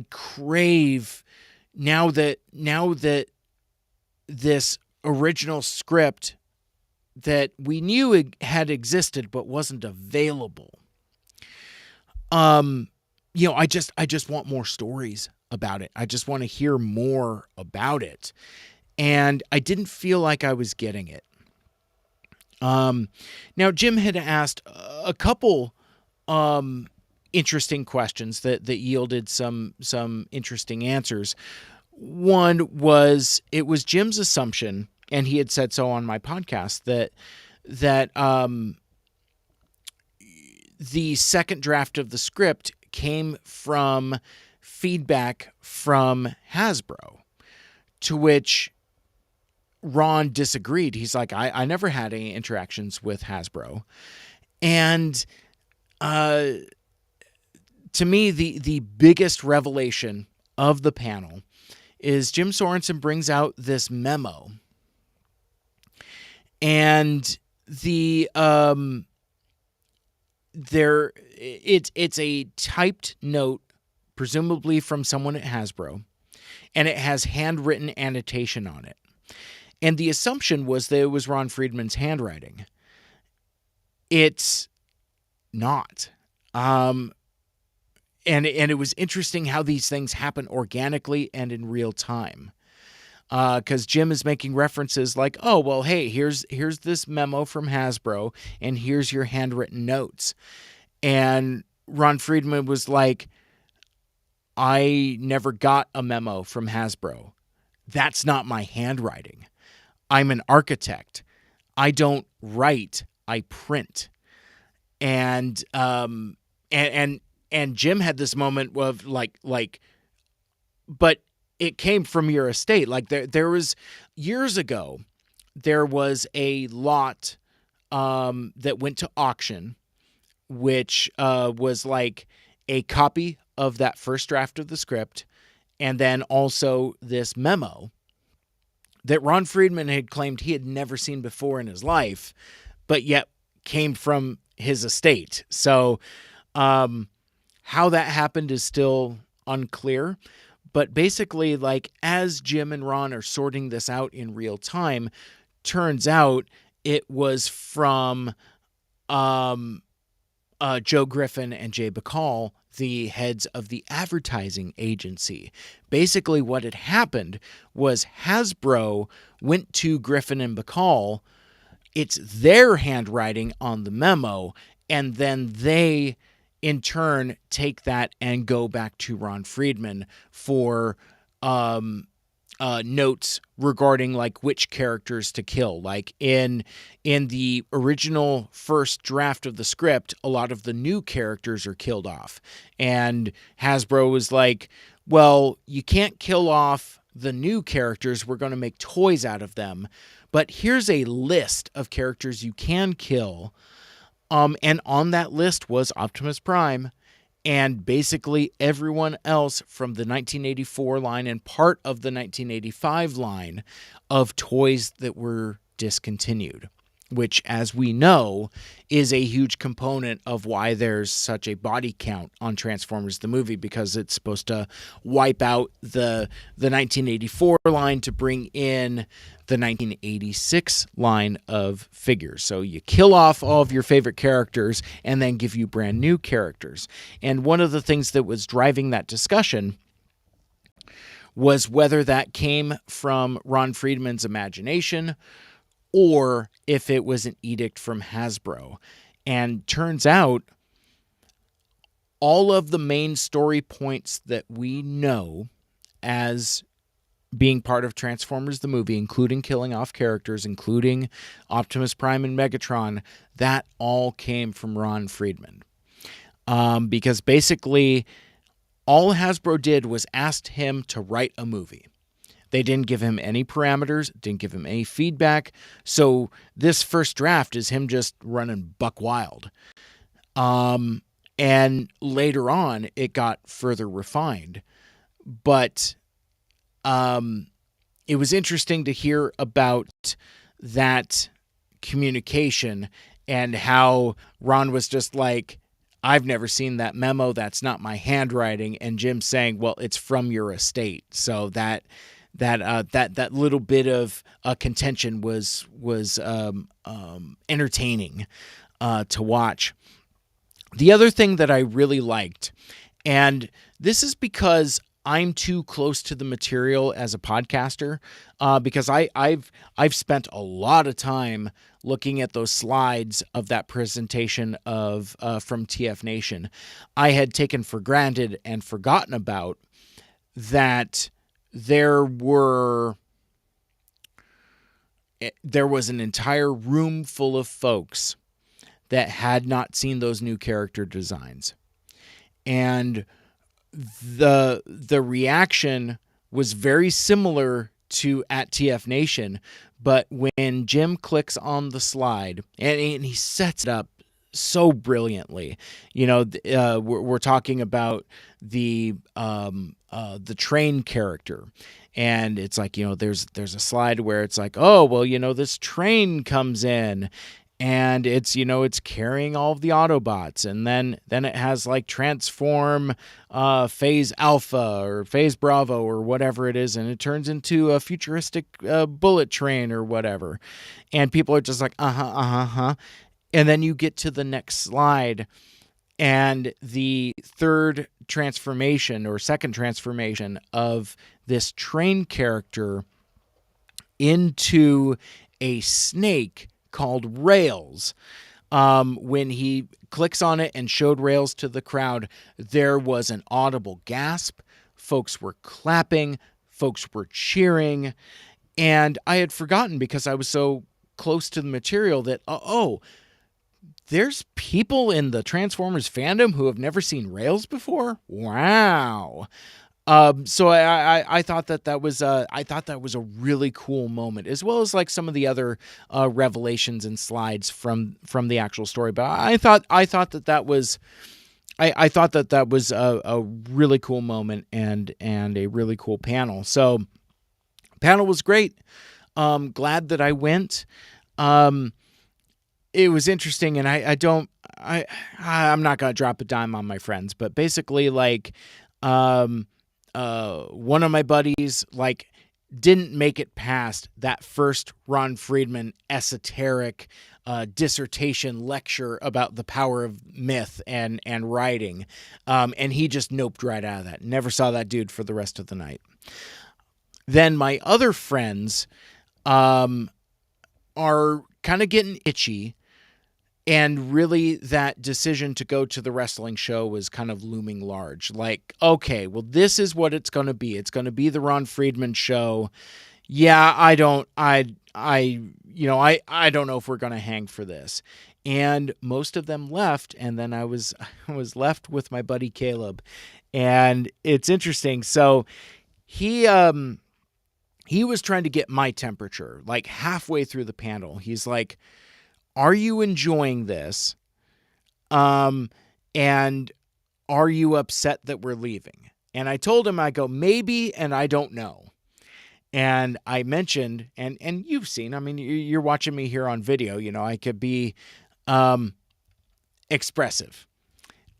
crave now that this original script that we knew had existed but wasn't available. I just want more stories. about it. I just want to hear more about it. And I didn't feel like I was getting it. Now, Jim had asked a couple interesting questions that yielded some interesting answers. One was, it was Jim's assumption, and he had said so on my podcast, that the second draft of the script came from feedback from Hasbro, to which Ron disagreed. He's like, I never had any interactions with Hasbro. And to me, the biggest revelation of the panel is Jim Sorensen brings out this memo. And it's a typed note, presumably from someone at Hasbro, and it has handwritten annotation on it. And the assumption was that it was Ron Friedman's handwriting. It's not. And it was interesting how these things happen organically and in real time. Because Jim is making references like, oh, well, hey, here's this memo from Hasbro, and here's your handwritten notes. And Ron Friedman was like, I never got a memo from Hasbro. That's not my handwriting. I'm an architect. I don't write, I print. And Jim had this moment of like, but it came from your estate. Like there was, years ago, there was a lot that went to auction, which was like a copy of that first draft of the script, and then also this memo that Ron Friedman had claimed he had never seen before in his life, but yet came from his estate. So how that happened is still unclear. But basically, like, as Jim and Ron are sorting this out in real time, turns out it was from Joe Griffin and Jay Bacall, the heads of the advertising agency. Basically, what had happened was Hasbro went to Griffin and Bacall. It's their handwriting on the memo, and then they, in turn, take that and go back to Ron Friedman for notes regarding like which characters to kill. Like in the original first draft of the script, a lot of the new characters are killed off, and Hasbro was like, well, you can't kill off the new characters. We're going to make toys out of them, but here's a list of characters you can kill. And on that list was Optimus Prime, and basically everyone else from the 1984 line and part of the 1985 line of toys that were discontinued, which, as we know, is a huge component of why there's such a body count on Transformers the movie, because it's supposed to wipe out the 1984 line to bring in the 1986 line of figures. So you kill off all of your favorite characters and then give you brand new characters. And one of the things that was driving that discussion was whether that came from Ron Friedman's imagination or if it was an edict from Hasbro. And turns out all of the main story points that we know as being part of Transformers the movie, including killing off characters, including Optimus Prime and Megatron, that all came from Ron Friedman. Because basically all Hasbro did was asked him to write a movie. They didn't give him any parameters, didn't give him any feedback. So this first draft is him just running buck wild. And later on, it got further refined. But it was interesting to hear about that communication and how Ron was just like, I've never seen that memo. That's not my handwriting. And Jim saying, well, it's from your estate. So that little bit of contention was entertaining to watch. The other thing that I really liked, and this is because I'm too close to the material as a podcaster, because I've spent a lot of time looking at those slides of that presentation of from TF Nation. I had taken for granted and forgotten about that there was an entire room full of folks that had not seen those new character designs. And the reaction was very similar to at TF Nation, but when Jim clicks on the slide and he sets it up so brilliantly, we're talking about the train character. And it's like, there's a slide where it's like, oh, well, this train comes in and it's carrying all of the Autobots. And then it has like transform phase Alpha or phase Bravo or whatever it is. And it turns into a futuristic bullet train or whatever. And people are just like, uh-huh. And then you get to the next slide, and the third transformation or second transformation of this train character into a snake called Rails. When he clicks on it and showed Rails to the crowd, there was an audible gasp. Folks were clapping. Folks were cheering. And I had forgotten, because I was so close to the material, that, there's people in the Transformers fandom who have never seen Rails before? Wow. So I thought that was a really cool moment, as well as like some of the other revelations and slides from the actual story. But I thought that was a really cool moment and a really cool panel. So panel was great. Glad that I went. It was interesting, and I'm not gonna drop a dime on my friends, but basically, like, one of my buddies didn't make it past that first Ron Friedman esoteric dissertation lecture about the power of myth and writing, and he just noped right out of that. Never saw that dude for the rest of the night. Then my other friends are kind of getting itchy. And really, that decision to go to the wrestling show was kind of looming large. Like, okay, well, this is what it's going to be. It's going to be the Ron Friedman show. Yeah, I don't know if we're going to hang for this. And most of them left, and then I was left with my buddy Caleb. And it's interesting. So he was trying to get my temperature, like halfway through the panel. He's like, are you enjoying this? And are you upset that we're leaving? And I told him, I go, maybe, and I don't know. And I mentioned, and you've seen, I mean, you're watching me here on video, I could be expressive.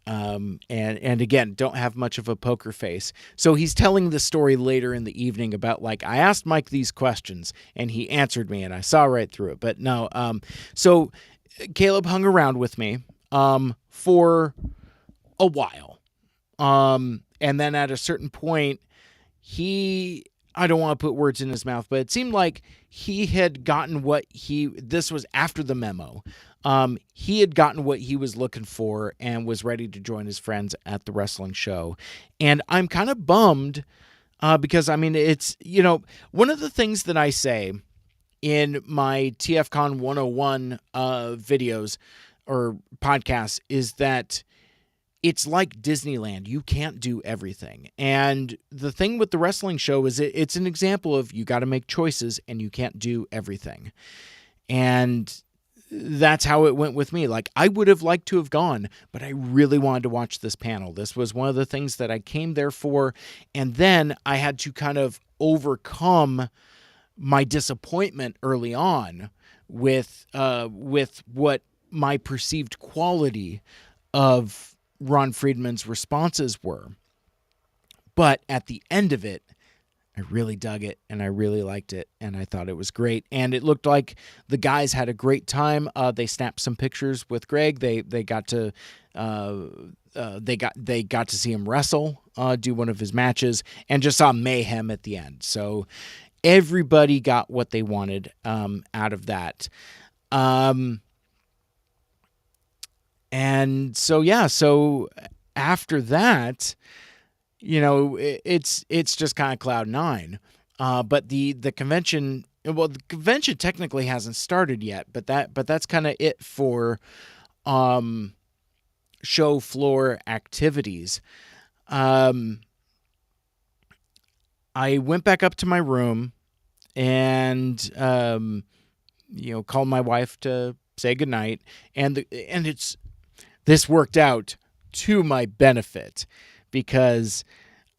And again, don't have much of a poker face. So he's telling the story later in the evening about, like, I asked Mike these questions and he answered me and I saw right through it. But no, so Caleb hung around with me for a while. And then at a certain point, I don't want to put words in his mouth, but it seemed like he had gotten this was after the memo. He had gotten what he was looking for and was ready to join his friends at the wrestling show. And I'm kind of bummed because, I mean, it's, one of the things that I say in my TFCon 101 videos or podcasts is that it's like Disneyland. You can't do everything. And the thing with the wrestling show is it's an example of you got to make choices and you can't do everything. And that's how it went with me. Like, I would have liked to have gone, but I really wanted to watch this panel. This was one of the things that I came there for. And then I had to kind of overcome my disappointment early on with what my perceived quality of Ron Friedman's responses were. But at the end of it, I really dug it and I really liked it and I thought it was great. And it looked like the guys had a great time. They snapped some pictures with Greg. They got to they got to see him wrestle, do one of his matches, and just saw mayhem at the end. So everybody got what they wanted out of that. And so, yeah, so after that, it's just kind of cloud nine. But the convention, well, the convention technically hasn't started yet, but that's kind of it for show floor activities. I went back up to my room and called my wife to say goodnight, and this worked out to my benefit because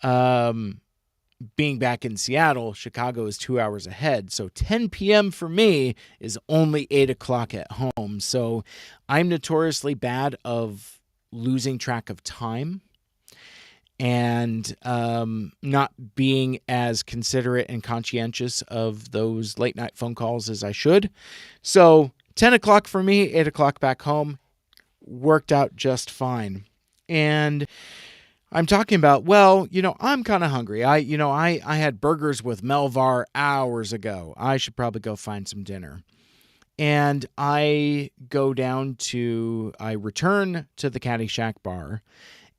being back in Seattle, Chicago is 2 hours ahead. So 10 p.m. for me is only 8 o'clock at home. So I'm notoriously bad of losing track of time and not being as considerate and conscientious of those late night phone calls as I should. So 10 o'clock for me, 8 o'clock back home, worked out just fine. And I'm talking about, well, I'm kind of hungry. I had burgers with Melvar hours ago. I should probably go find some dinner. And I return to the Caddyshack bar,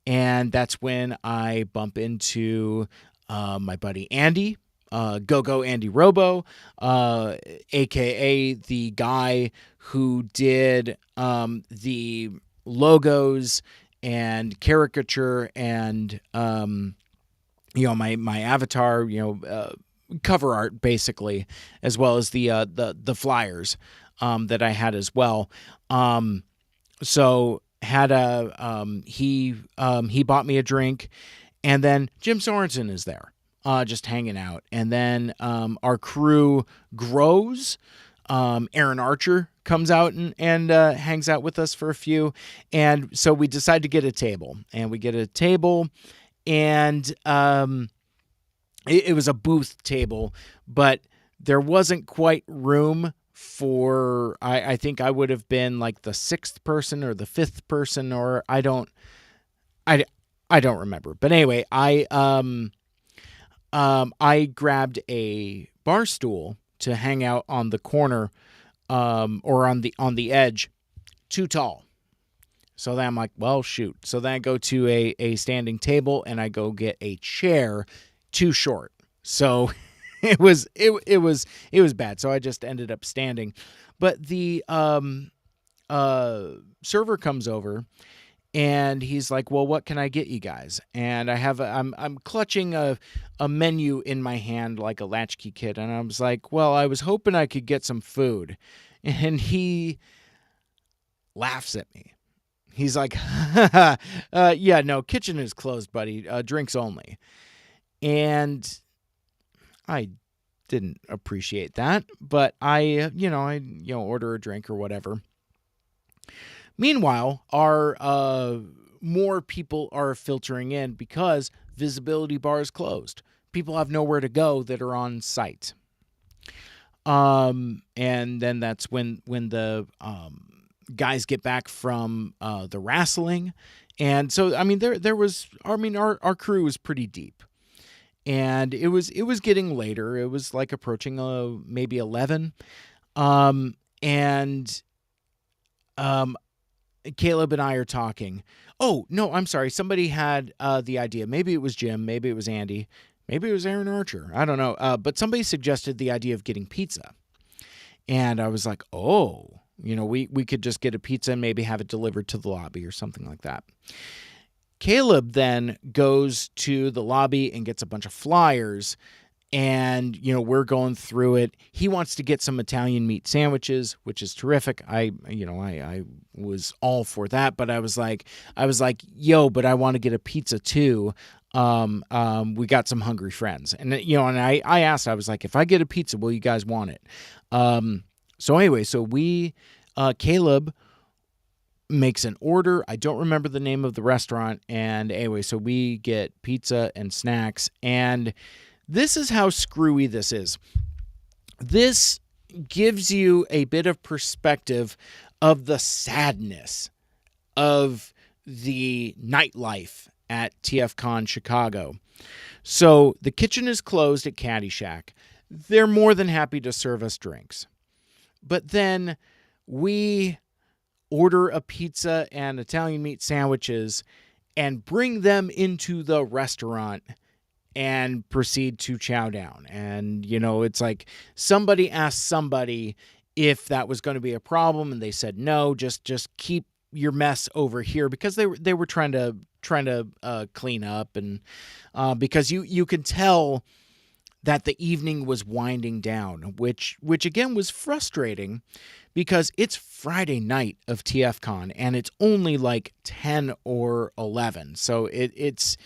and that's when I bump into my buddy Andy, Go Andy Robo, aka the guy who did the logos and caricature and my avatar, cover art basically, as well as the flyers that I had as well. So had he bought me a drink, and then Jim Sorensen is there, just hanging out, and then our crew grows. Aaron Archer comes out and hangs out with us for a few. And so we decide to get a table. And we get a table, and it was a booth table, but there wasn't quite room for, I think I would have been like the sixth person or the fifth person, or I don't remember. But anyway, I grabbed a bar stool to hang out on the corner, or on the edge, too tall. So then I'm like, well, shoot. So then I go to a standing table, and I go get a chair, too short. So it was bad. So I just ended up standing. But the server comes over, and he's like, well, what can I get you guys? And I'm clutching a menu in my hand like a latchkey kid. And I was like, well, I was hoping I could get some food. And he laughs at me. He's like, yeah, no, kitchen is closed, buddy. Drinks only. And I didn't appreciate that, but I order a drink or whatever. Meanwhile, our more people are filtering in because Visibility Bar is closed. People have nowhere to go that are on site. And then that's when the guys get back from the wrestling. And so, I mean, our crew was pretty deep. And it was getting later. It was like approaching maybe 11. Caleb and I are talking. Oh, no, I'm sorry. Somebody had the idea. Maybe it was Jim. Maybe it was Andy. Maybe it was Aaron Archer. I don't know. But somebody suggested the idea of getting pizza. And I was like, oh, we could just get a pizza and maybe have it delivered to the lobby or something like that. Caleb then goes to the lobby and gets a bunch of flyers. And, we're going through it. He wants to get some Italian meat sandwiches, which is terrific. I was all for that, but I was like, yo, but I want to get a pizza too. We got some hungry friends. And, and I asked, I was like, if I get a pizza, will you guys want it? So anyway, Caleb makes an order. I don't remember the name of the restaurant. And anyway, so we get pizza and snacks, and this is how screwy this is. This gives you a bit of perspective of the sadness of the nightlife at TFCon Chicago. So the kitchen is closed at Caddyshack. They're more than happy to serve us drinks. But then we order a pizza and Italian meat sandwiches and bring them into the restaurant and proceed to chow down. And, it's like somebody asked somebody if that was going to be a problem, and they said no, just keep your mess over here, because they were trying to clean up, and because you could tell that the evening was winding down, which again was frustrating, because it's Friday night of TFCon and it's only like 10 or 11. So it's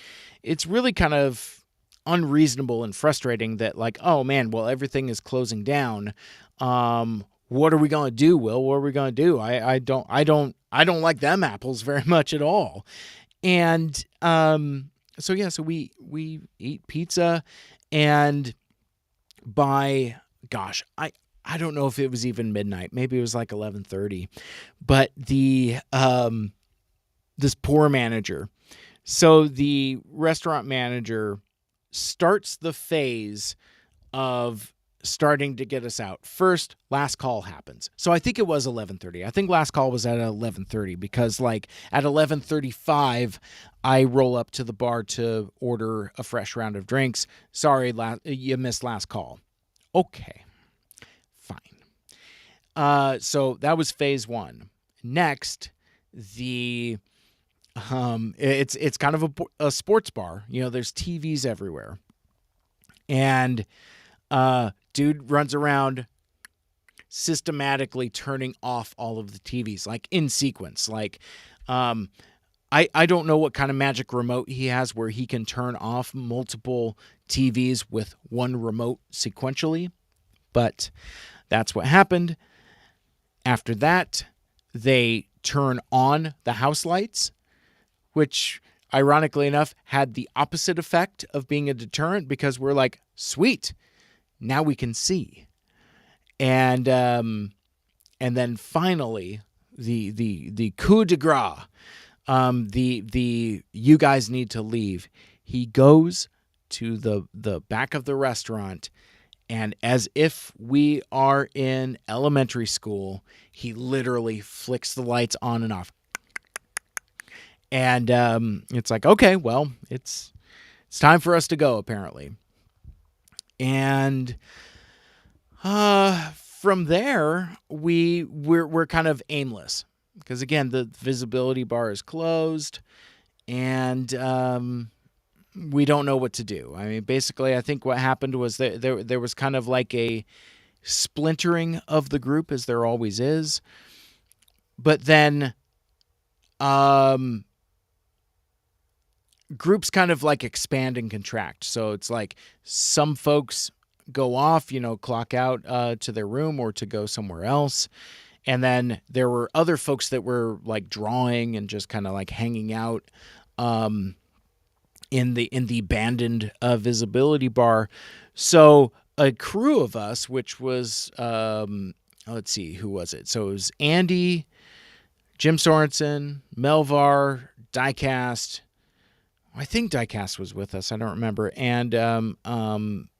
really kind of unreasonable and frustrating that, like, oh man, well, everything is closing down. What are we going to do, Will? What are we going to do? I don't like them apples very much at all. And so we eat pizza, and by, gosh, I don't know if it was even midnight. Maybe it was like 11:30. But the this poor manager. So the restaurant manager starts the phase of starting to get us out. First, last call happens. So I think it was 11:30. I think last call was at 11:30, because like at 11:35, I roll up to the bar to order a fresh round of drinks. Sorry, you missed last call. Okay, fine. So that was phase one. Next, it's kind of a sports bar. There's TVs everywhere, and dude runs around systematically turning off all of the TVs, like in sequence. Like, I don't know what kind of magic remote he has where he can turn off multiple TVs with one remote sequentially, but that's what happened. After that, they turn on the house lights, which ironically enough had the opposite effect of being a deterrent, because we're like, sweet, now we can see. And then finally, the coup de grace, the you guys need to leave. He goes to the back of the restaurant, and as if we are in elementary school, he literally flicks the lights on and off. And it's like, okay, well, it's time for us to go, apparently. And from there, we're kind of aimless, because again, the visibility bar is closed, and we don't know what to do. I mean, basically, I think what happened was that there was kind of like a splintering of the group, as there always is. But then groups kind of like expand and contract. So it's like some folks go off, clock out to their room or to go somewhere else. And then there were other folks that were like drawing and just kind of like hanging out in the abandoned visibility bar. So a crew of us, which was, let's see, who was it? So it was Andy, Jim Sorensen, Melvar, Diecast. I think Diecast was with us. I don't remember. And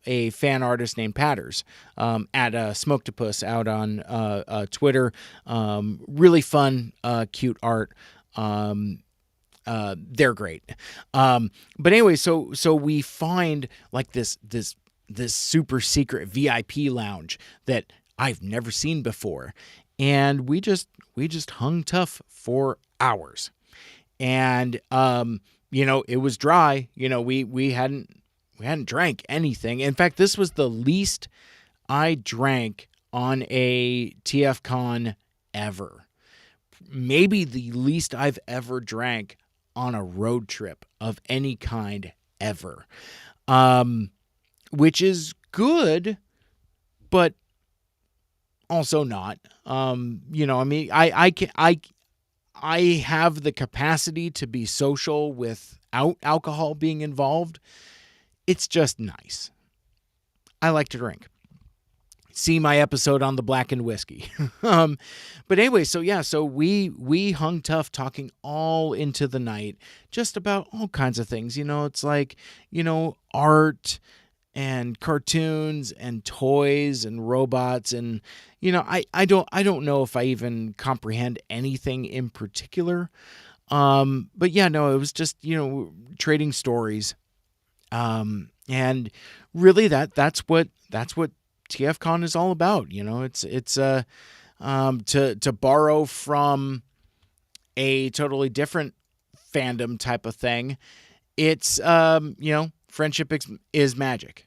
a fan artist named Patters at Smoktopus out on Twitter. Really fun, cute art. They're great. But anyway, so we find like this super secret VIP lounge that I've never seen before, and we just hung tough for hours, and it was dry. We hadn't drank anything. In fact, this was the least I drank on a TFCon ever. Maybe the least I've ever drank on a road trip of any kind ever. Which is good, but also not. I mean, I have the capacity to be social without alcohol being involved. It's just nice. I like to drink. see my episode on the blackened whiskey. But anyway, so we hung tough, talking all into the night, just about all kinds of things. It's like, art and cartoons and toys and robots, and I don't know if I even comprehend anything in particular. But yeah, no, it was just trading stories. And really that's what TFCon is all about. It's to borrow from a totally different fandom type of thing. It's friendship is magic,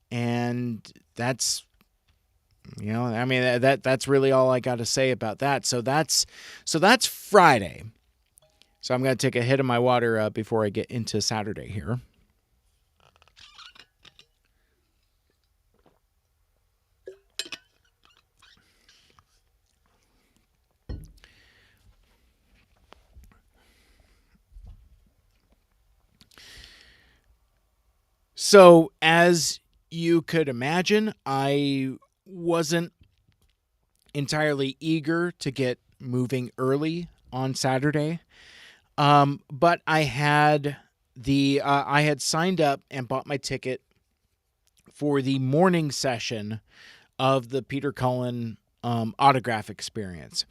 and that's that's really all I got to say about that. So that's Friday. So I'm going to take a hit of my water before I get into Saturday here. So, as you could imagine, I wasn't entirely eager to get moving early on Saturday. But I had I had signed up and bought my ticket for the morning session of the Peter Cullen autograph experience.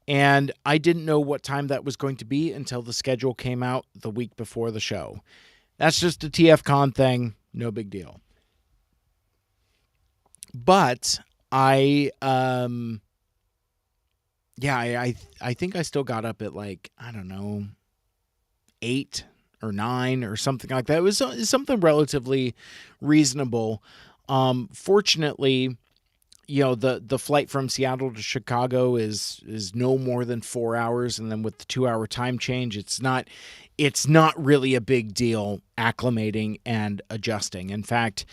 And I didn't know what time that was going to be until the schedule came out the week before the show. That's just a TFCon thing. No big deal. But I think I still got up at like, I don't know, 8 or 9 or something like that. It was something relatively reasonable. Fortunately, the flight from Seattle to Chicago is no more than 4 hours, and then with the 2-hour time change, it's not really a big deal acclimating and adjusting. In fact,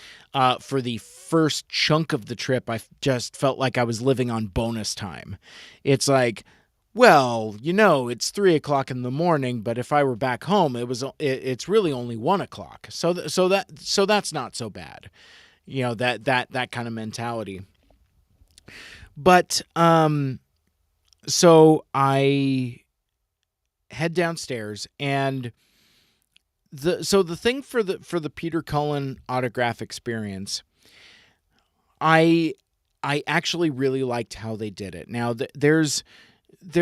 for the first chunk of the trip, I just felt like I was living on bonus time. It's like, well, it's 3:00 in the morning, but if I were back home, it's really only 1:00. So that's not so bad. That kind of mentality. But so I head downstairs, and the thing for the Peter Cullen autograph experience, I actually really liked how they did it. Now there's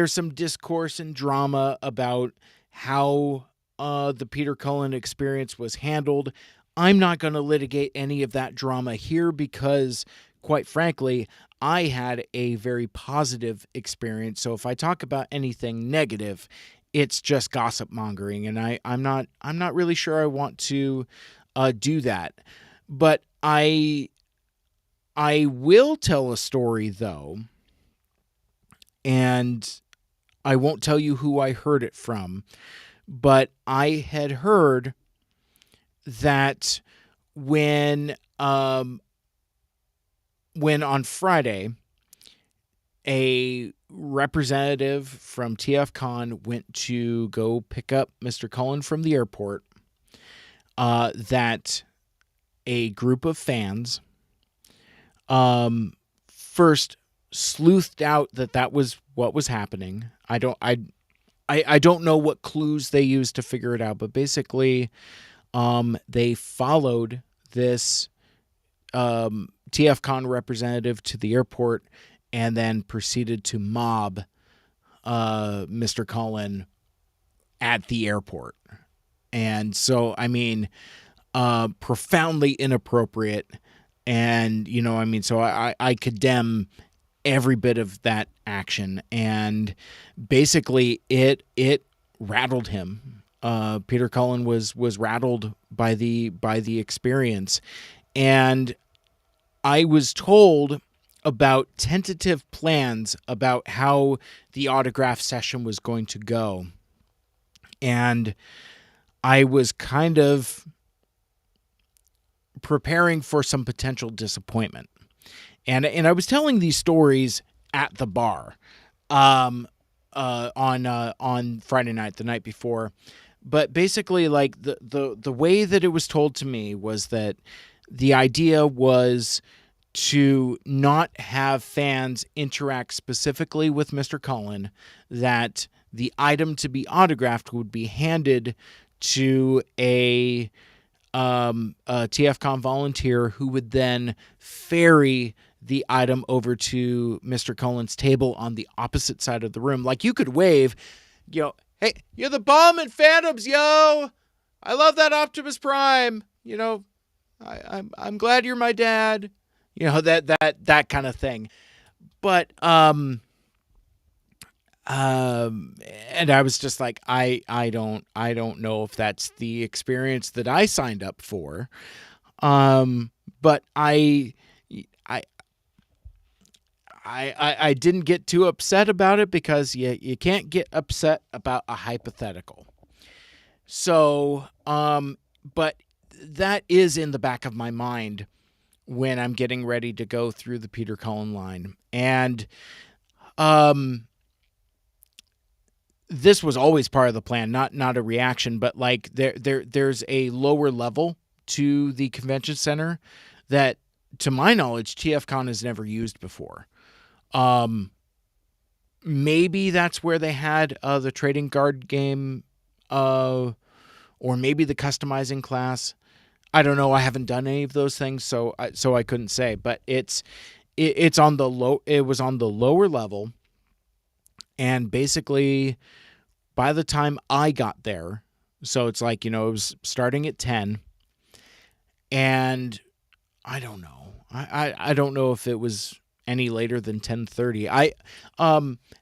some discourse and drama about how the Peter Cullen experience was handled. I'm not going to litigate any of that drama here because, quite frankly, I had a very positive experience. So if I talk about anything negative, it's just gossip mongering, and I'm not really sure I want to do that. But I will tell a story though, and I won't tell you who I heard it from, but I had heard that when on Friday, a representative from TFCon went to go pick up Mr. Cullen from the airport, that a group of fans first sleuthed out that was what was happening. I don't know what clues they used to figure it out, but basically they followed this TFCon representative to the airport and then proceeded to mob Mr. Cullen at the airport. And so, profoundly inappropriate. And, so I condemn every bit of that action. And basically it rattled him. Peter Cullen was rattled by the experience. And I was told about tentative plans about how the autograph session was going to go. And I was kind of preparing for some potential disappointment. And I was telling these stories at the bar on Friday night, the night before. But basically, like the way that it was told to me was that the idea was to not have fans interact specifically with Mr. Cullen, that the item to be autographed would be handed to a TFCon volunteer who would then ferry the item over to Mr. Cullen's table on the opposite side of the room. Like, you could wave, hey, you're the Bomb and Phantoms, yo! I love that Optimus Prime. I'm glad you're my dad. That kind of thing. But and I was just like, I don't know if that's the experience that I signed up for. But I didn't get too upset about it, because you can't get upset about a hypothetical. So, but that is in the back of my mind when I'm getting ready to go through the Peter Cullen line. And this was always part of the plan, not a reaction, but like there's a lower level to the convention center that, to my knowledge, TFCon has never used before. Maybe that's where they had the trading card game, or maybe the customizing class. I don't know. I haven't done any of those things, so I couldn't say. But it's on the low. It was on the lower level, and basically, by the time I got there, so it's like, it was starting at 10, and I don't know. I don't know if it was any later than 10:30.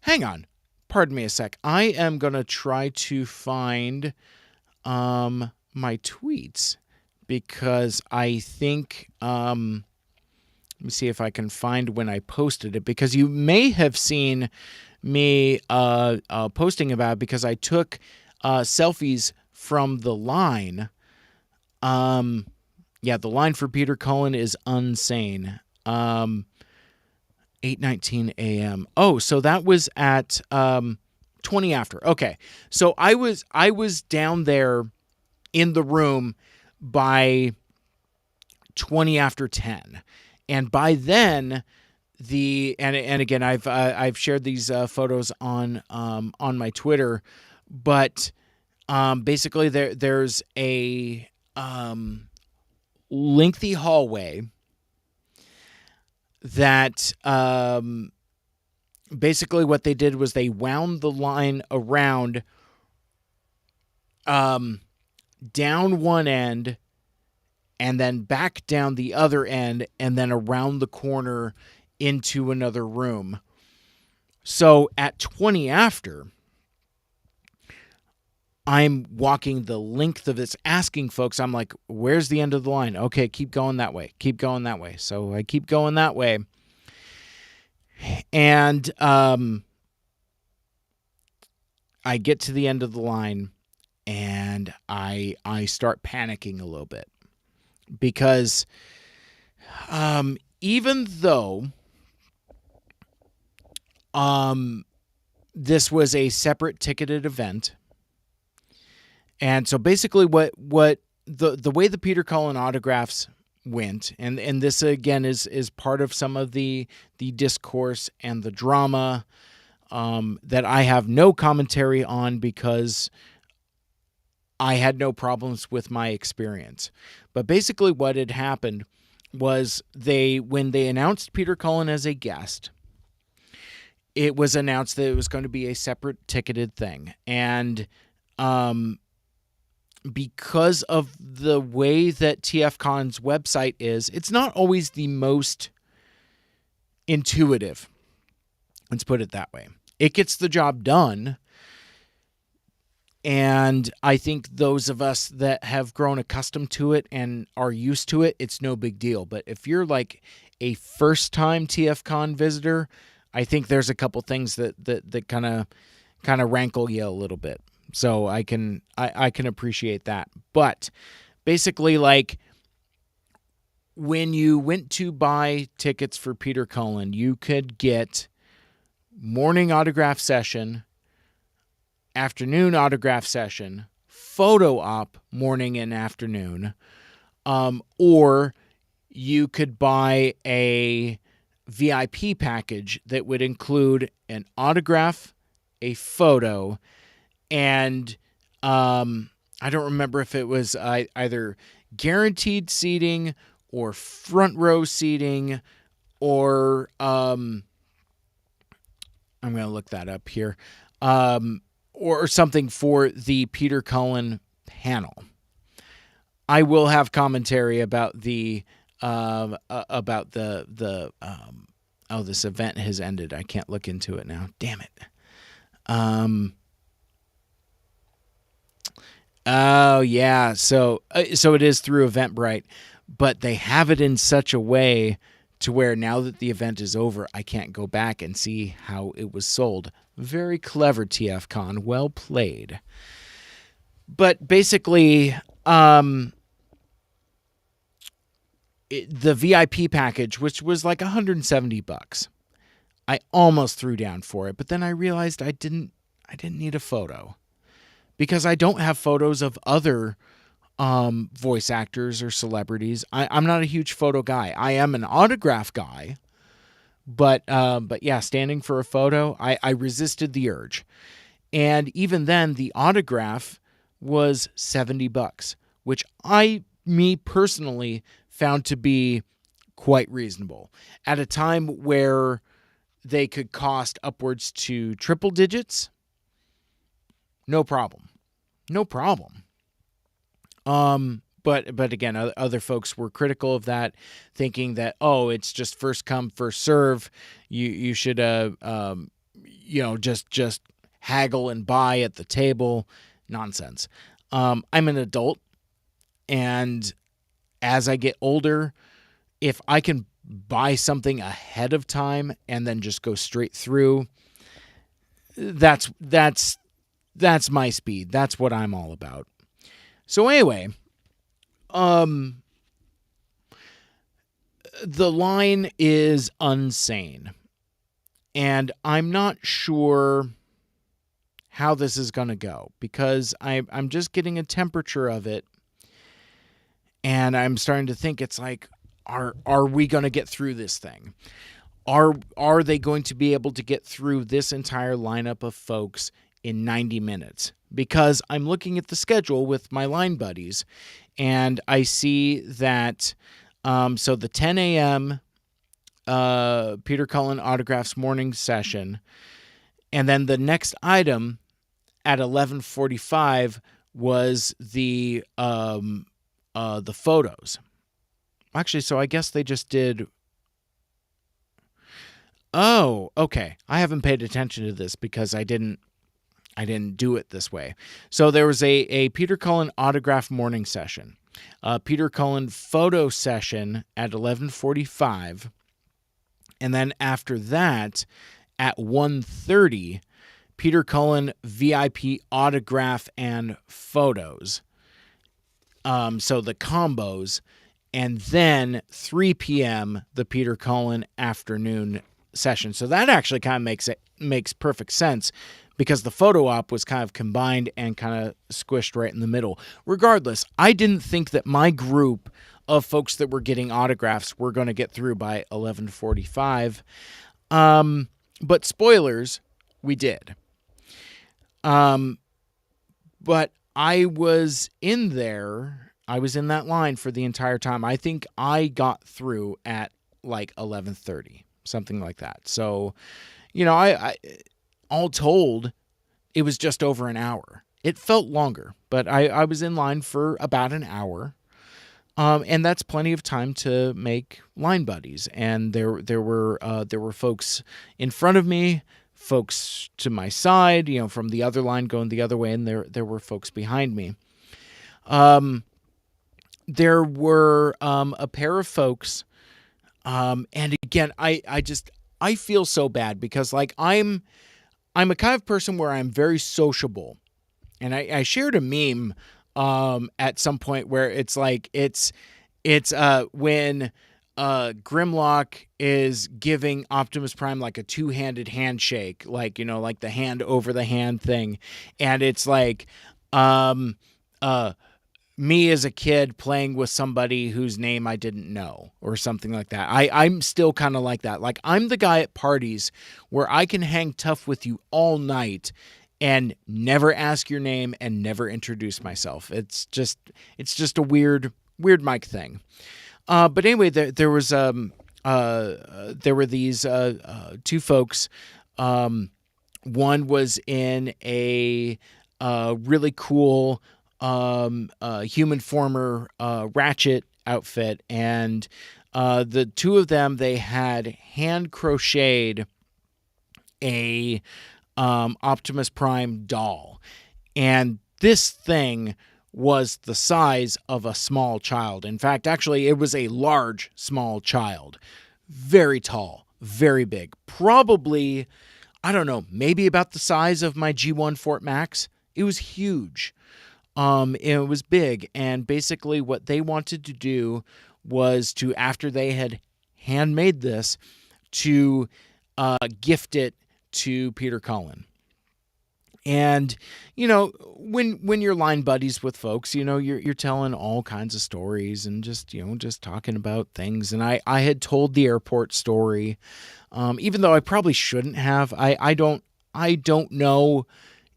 Hang on. Pardon me a sec. I am gonna try to find my tweets, because I think, let me see if I can find when I posted it, because you may have seen me posting about it, because I took selfies from the line. The line for Peter Cullen is insane. 8:19 a.m. Oh, so that was at 20 after. Okay. So I was down there in the room by 20 after 10. And by then, and again, I've shared these photos on my Twitter, but basically there's a lengthy hallway that basically what they did was they wound the line around down one end, and then back down the other end, and then around the corner into another room. So at 20 after, I'm walking the length of this, asking folks, I'm like, where's the end of the line? Okay, keep going that way. Keep going that way. So I keep going that way. And I get to the end of the line, and I start panicking a little bit, because even though this was a separate ticketed event, and so basically what the way the Peter Cullen autographs went, and this again is part of some of the discourse and the drama that I have no commentary on, because I had no problems with my experience. But basically what had happened was when they announced Peter Cullen as a guest, it was announced that it was going to be a separate ticketed thing. And because of the way that TFCon's website is, it's not always the most intuitive. Let's put it that way. It gets the job done. And I think those of us that have grown accustomed to it and are used to it, it's no big deal. But if you're like a first-time TFCon visitor, I think there's a couple things that kind of rankle you a little bit. So I can appreciate that. But basically, like, when you went to buy tickets for Peter Cullen, you could get morning autograph session, afternoon autograph session, photo op morning and afternoon, or you could buy a VIP package that would include an autograph, a photo, and I don't remember if it was either guaranteed seating or front row seating, or I'm going to look that up here, or something for the Peter Cullen panel. I will have commentary about this event has ended. I can't look into it now. Damn it. Oh yeah. So it is through Eventbrite, but they have it in such a way to where now that the event is over, I can't go back and see how it was sold. Very clever, TFCon. Well played. But basically, the VIP package, which was like $170, I almost threw down for it, but then I realized I didn't need a photo, because I don't have photos of other voice actors or celebrities. I'm not a huge photo guy. I am an autograph guy, but yeah, standing for a photo, I resisted the urge. And even then, the autograph was $70, which me personally found to be quite reasonable at a time where they could cost upwards to triple digits. No problem. But again, other folks were critical of that, thinking that, oh, it's just first come, first serve. You should just haggle and buy at the table. Nonsense. I'm an adult, and as I get older, if I can buy something ahead of time and then just go straight through, that's my speed. That's what I'm all about. So anyway, the line is insane, and I'm not sure how this is going to go, because I'm just getting a temperature of it, and I'm starting to think it's like, are we going to get through this thing? Are they going to be able to get through this entire lineup of folks in 90 minutes? Because I'm looking at the schedule with my line buddies, and I see that so the 10 a.m. Peter Cullen Autographs morning session, and then the next item at 11:45 was the photos. Actually, so I guess they just did. Oh, okay. I haven't paid attention to this because I didn't do it this way. So there was a Peter Cullen autograph morning session, Peter Cullen photo session at 11:45, and then after that, at 1:30, Peter Cullen VIP autograph and photos. So the combos, and then 3 p.m. the Peter Cullen afternoon session. So that actually kind of makes perfect sense, because the photo op was kind of combined and kind of squished right in the middle. Regardless, I didn't think that my group of folks that were getting autographs were going to get through by 11:45. But spoilers, we did. But I was in that line for the entire time. I think I got through at like 11:30, something like that. So, I all told, it was just over an hour. It felt longer, but I was in line for about an hour. And that's plenty of time to make line buddies. And there were folks in front of me, folks to my side, from the other line going the other way, and there were folks behind me. There were a pair of folks, and again, I feel so bad, because like I'm a kind of person where I'm very sociable, and I shared a meme at some point where it's like it's when Grimlock is giving Optimus Prime like a two-handed handshake, like like the hand over the hand thing, and it's like me as a kid playing with somebody whose name I didn't know or something like that. I'm still kind of like that. Like, I'm the guy at parties where I can hang tough with you all night and never ask your name and never introduce myself. It's just a weird Mike thing. But anyway, there were these two folks. One was in a really cool human former Ratchet outfit, and the two of them, they had hand crocheted a Optimus Prime doll, and this thing was the size of a small child. In fact, actually, it was a large small child, very tall, very big, probably, I don't know, maybe about the size of my G1 Fort Max. It was huge. It was big, and basically what they wanted to do was to, after they had handmade this, to gift it to Peter Cullen. And, when you're line buddies with folks, you're telling all kinds of stories and just talking about things. And I had told the airport story, even though I probably shouldn't have. I don't know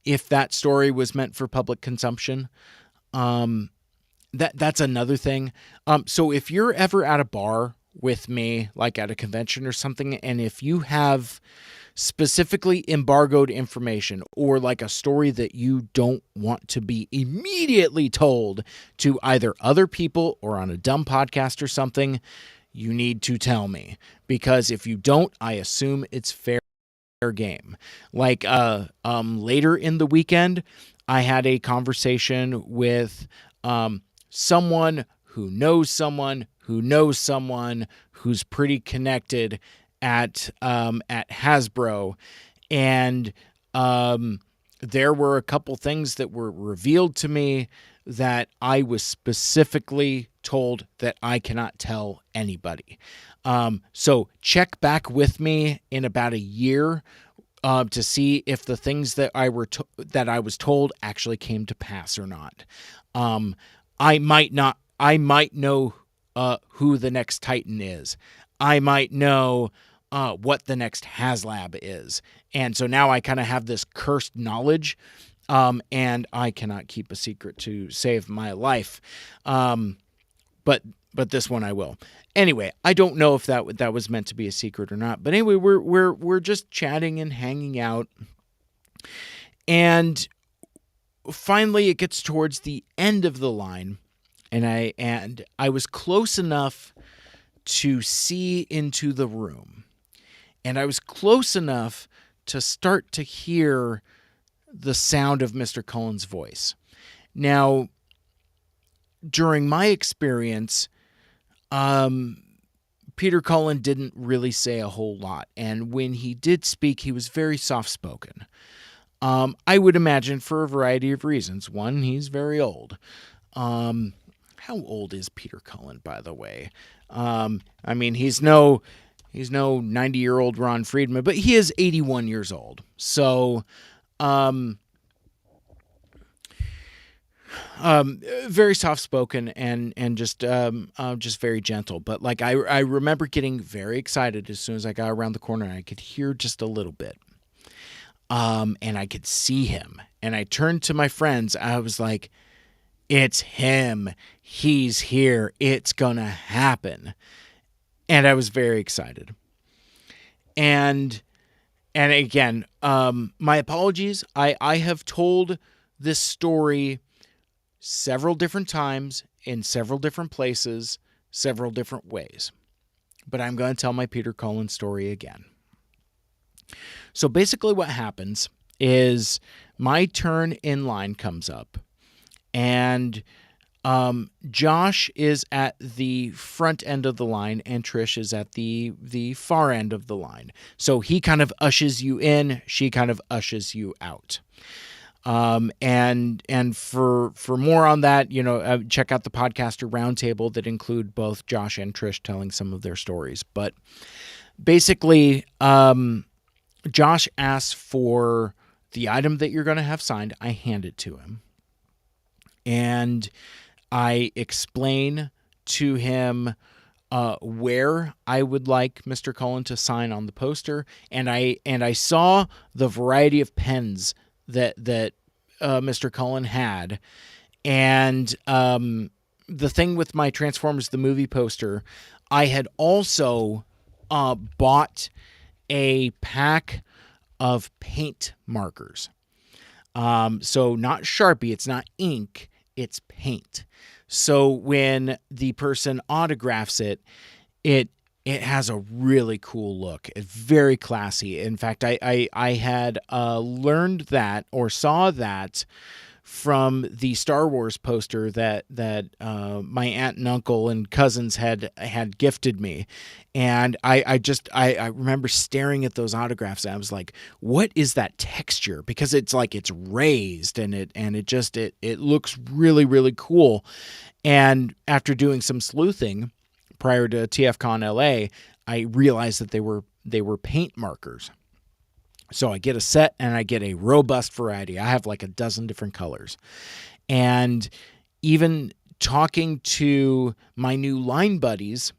if that story was meant for public consumption. That's another thing. So if you're ever at a bar with me, like at a convention or something, and if you have specifically embargoed information or like a story that you don't want to be immediately told to either other people or on a dumb podcast or something, you need to tell me, because if you don't, I assume it's fair game. Like later in the weekend, I had a conversation with someone who knows someone who knows someone who's pretty connected at Hasbro, and there were a couple things that were revealed to me that I was specifically told that I cannot tell anybody. So check back with me in about a year to see if the things that I was told actually came to pass or not. I might not. I might know who the next Titan is. I might know what the next HasLab is. And so now I kind of have this cursed knowledge, and I cannot keep a secret to save my life. But this one I will. Anyway, I don't know if that was meant to be a secret or not. But anyway, we're just chatting and hanging out. And finally it gets towards the end of the line, and I was close enough to see into the room. And I was close enough to start to hear the sound of Mr. Cullen's voice. Now, during my experience, Peter Cullen didn't really say a whole lot. And when he did speak, he was very soft-spoken. I would imagine for a variety of reasons. One, he's very old. How old is Peter Cullen, by the way? I mean, he's no 90-year-old Ron Friedman, but he is 81 years old. So, very soft-spoken and just very gentle. But like I remember getting very excited as soon as I got around the corner and I could hear just a little bit. And I could see him. And I turned to my friends. I was like, it's him. He's here. It's gonna happen. And I was very excited. And again, my apologies. I have told this story several different times in several different places, several different ways. But I'm going to tell my Peter Cullen story again. So basically what happens is my turn in line comes up, and Josh is at the front end of the line and Trish is at the far end of the line. So he kind of ushers you in, she kind of ushers you out. And for more on that, check out the podcaster roundtable that include both Josh and Trish telling some of their stories. But basically, Josh asks for the item that you're going to have signed. I hand it to him. And I explain to him where I would like Mr. Cullen to sign on the poster, and I saw the variety of pens that Mr. Cullen had, and the thing with my Transformers the movie poster, I had also bought a pack of paint markers. So not Sharpie, it's not ink, it's paint. So when the person autographs it, it has a really cool look. It's very classy. In fact, I had learned that or saw that from the Star Wars poster that my aunt and uncle and cousins had gifted me, and I remember staring at those autographs and I was like, what is that texture? Because it's like it's raised and it looks really, really cool. And after doing some sleuthing prior to TFCon LA, I realized that they were paint markers. So I get a set and I get a robust variety. I have like a dozen different colors. And even talking to my new line buddies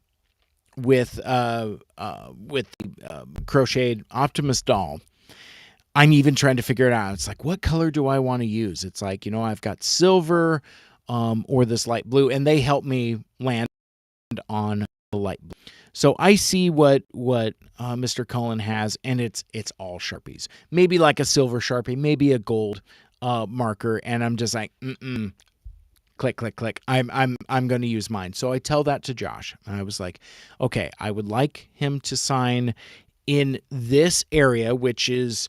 with the crocheted Optimus doll, I'm even trying to figure it out. It's like, what color do I want to use? It's like, I've got silver or this light blue, and they help me land on the light blue. So I see what Mr. Cullen has, and it's all Sharpies. Maybe like a silver Sharpie, maybe a gold marker, and I'm just like, click, click, click. I'm going to use mine. So I tell that to Josh, and I was like, okay, I would like him to sign in this area, which is,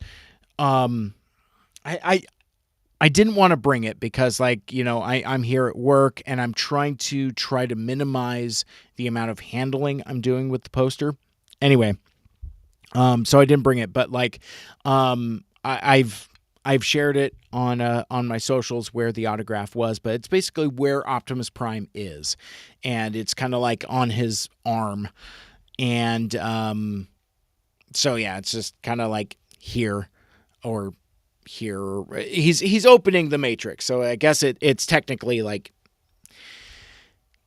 I didn't want to bring it because, I'm here at work and I'm trying to minimize the amount of handling I'm doing with the poster. Anyway, so I didn't bring it, but I've shared it on my socials where the autograph was, but it's basically where Optimus Prime is, and it's kind of like on his arm, and so yeah, it's just kind of like here or here. He's opening the Matrix, so I guess it's technically like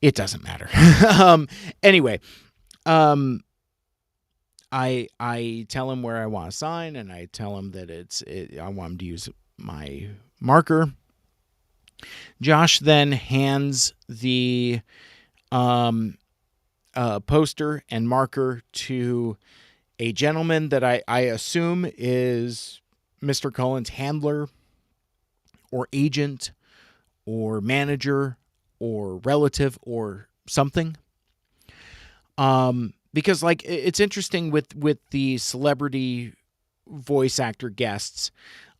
it doesn't matter. Anyway, I tell him where I want to sign, and I tell him that I want him to use my marker. Josh then hands the poster and marker to a gentleman that I assume is Mr. Cullen's handler or agent or manager or relative or something. Because it's interesting with the celebrity voice actor guests,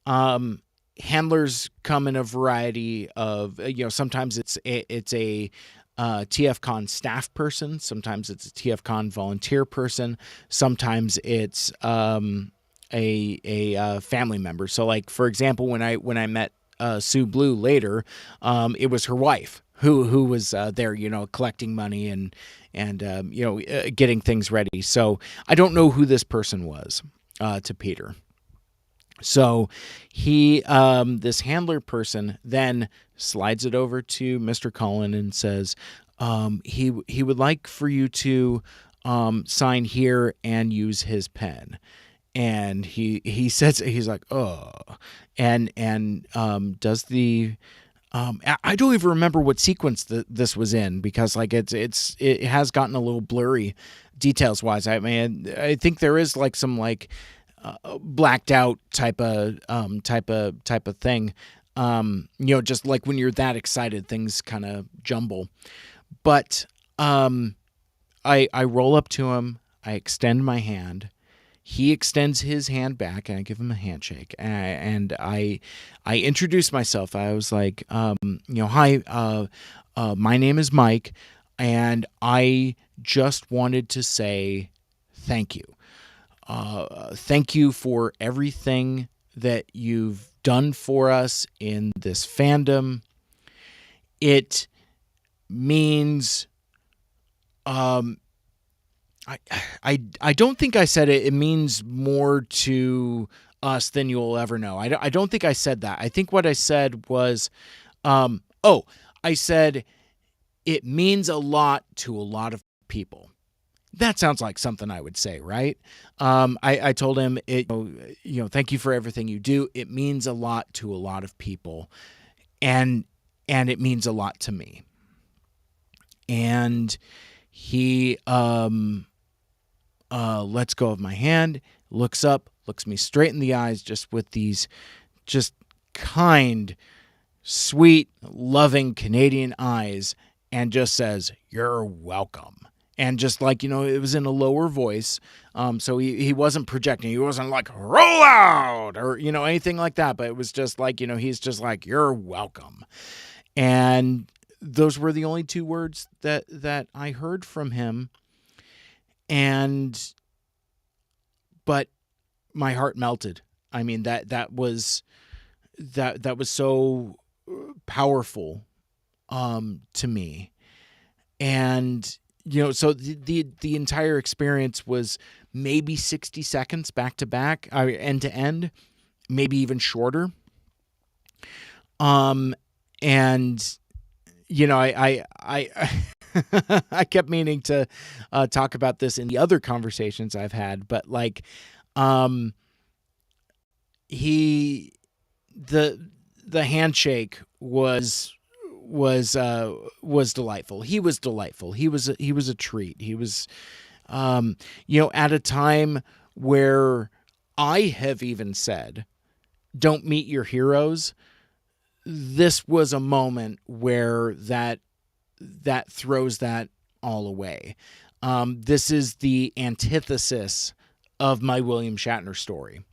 handlers come in a variety of, sometimes it's a TFCon staff person, sometimes it's a TFCon volunteer person, sometimes it's a family member. So for example, when I met Sue Blue later, it was her wife who was there, collecting money and getting things ready. So I don't know who this person was to Peter. So he, this handler person, then slides it over to Mr. Cullen and says, he would like for you to sign here and use his pen. And he says, he's like, oh, and does the, I don't even remember what sequence this was in, because it has gotten a little blurry details wise. I mean, I think there is some blacked out type of thing. Just like when you're that excited, things kind of jumble. But I roll up to him, I extend my hand. He extends his hand back, and I give him a handshake. And I introduce myself. I was like, hi, my name is Mike, and I just wanted to say thank you. Thank you for everything that you've done for us in this fandom. It means, I don't think I said it. It means more to us than you'll ever know. I don't think I said that. I think what I said was, I said it means a lot to a lot of people. That sounds like something I would say, right? I told him, thank you for everything you do. It means a lot to a lot of people, and it means a lot to me. And he lets go of my hand, looks up, looks me straight in the eyes, just with these just kind, sweet, loving Canadian eyes, and just says, "You're welcome." And just like, it was in a lower voice. So he wasn't projecting. He wasn't like, "Roll out," or, anything like that. But it was just like, he's just like, "You're welcome." And those were the only two words that I heard from him. But my heart melted. I mean, that was so powerful to me. And so the entire experience was maybe 60 seconds back to back, end to end, maybe even shorter. And I I kept meaning to talk about this in the other conversations I've had, but like, the handshake was delightful. He was delightful. He was a treat. He was, at a time where I have even said, "Don't meet your heroes." This was a moment where that throws that all away. This is the antithesis of my William Shatner story,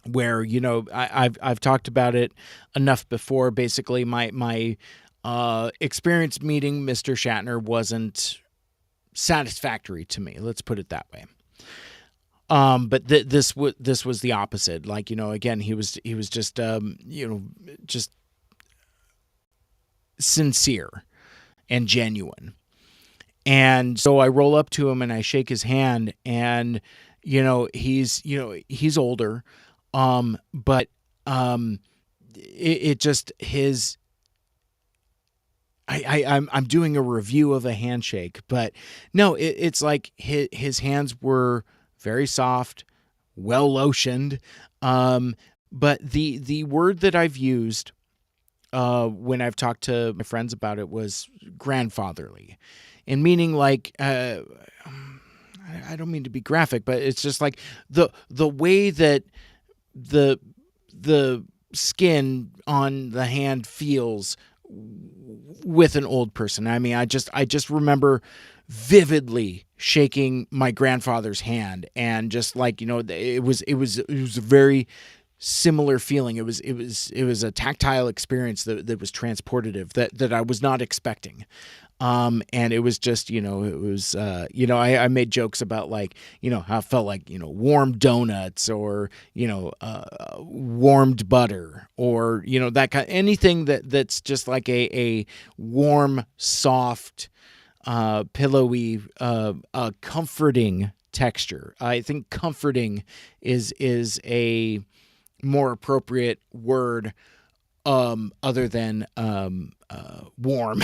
where I've talked about it enough before. Basically, my experience meeting Mr. Shatner wasn't satisfactory to me. Let's put it that way. But this was the opposite. Like, again, he was just just sincere and genuine. And so I roll up to him and I shake his hand, and he's older, but it just his. I'm doing a review of a handshake, but no, it's like his hands were very soft, well lotioned. But the word that I've used when I've talked to my friends about it was grandfatherly, and meaning like, I don't mean to be graphic, but it's just like the way that the skin on the hand feels with an old person. I mean, I just remember vividly shaking my grandfather's hand, and just like, it was a very similar feeling. It was a tactile experience that was transportative, that I was not expecting. And it was just, it was, I made jokes about like, how it felt like, warm donuts, or, warmed butter, or, that kind, anything that's just like a warm, soft, pillowy, comforting texture. I think comforting is a more appropriate word, other than warm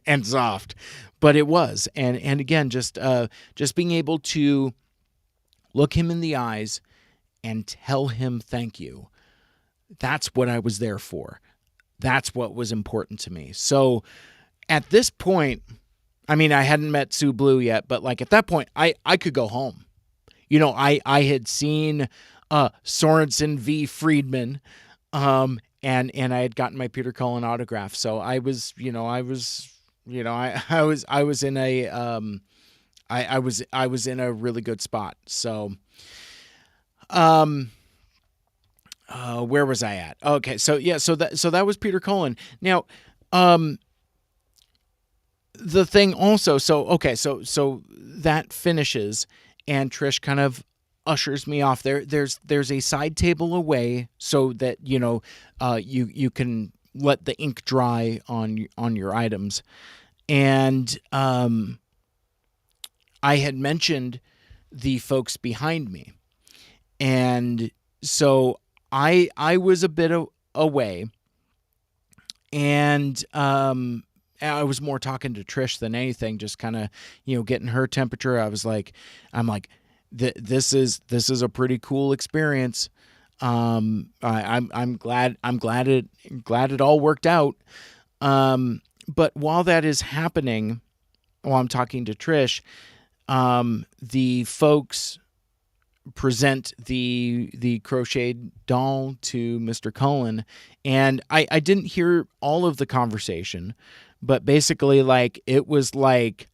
and soft. But it was, and again, just being able to look him in the eyes and tell him thank you. That's what I was there for. That's what was important to me. So at this point, I mean, I hadn't met Sue Blue yet, but like at that point, I could go home. I had seen Sorensen v. Friedman, and I had gotten my Peter Cullen autograph. So I was in a, I was in a really good spot. So, where was I at? Okay. So yeah, so that was Peter Cullen. Now, the thing also, so that finishes, and Trish kind of ushers me off. There's a side table away, so that you can let the ink dry on your items. And I had mentioned the folks behind me, and so I was a bit away, and I was more talking to Trish than anything, just kind of, getting her temperature. I'm like, this is a pretty cool experience. I'm glad it all worked out. But while that is happening, while I'm talking to Trish, the folks present the crocheted doll to Mr. Cullen, and I didn't hear all of the conversation, but basically, like, it was like,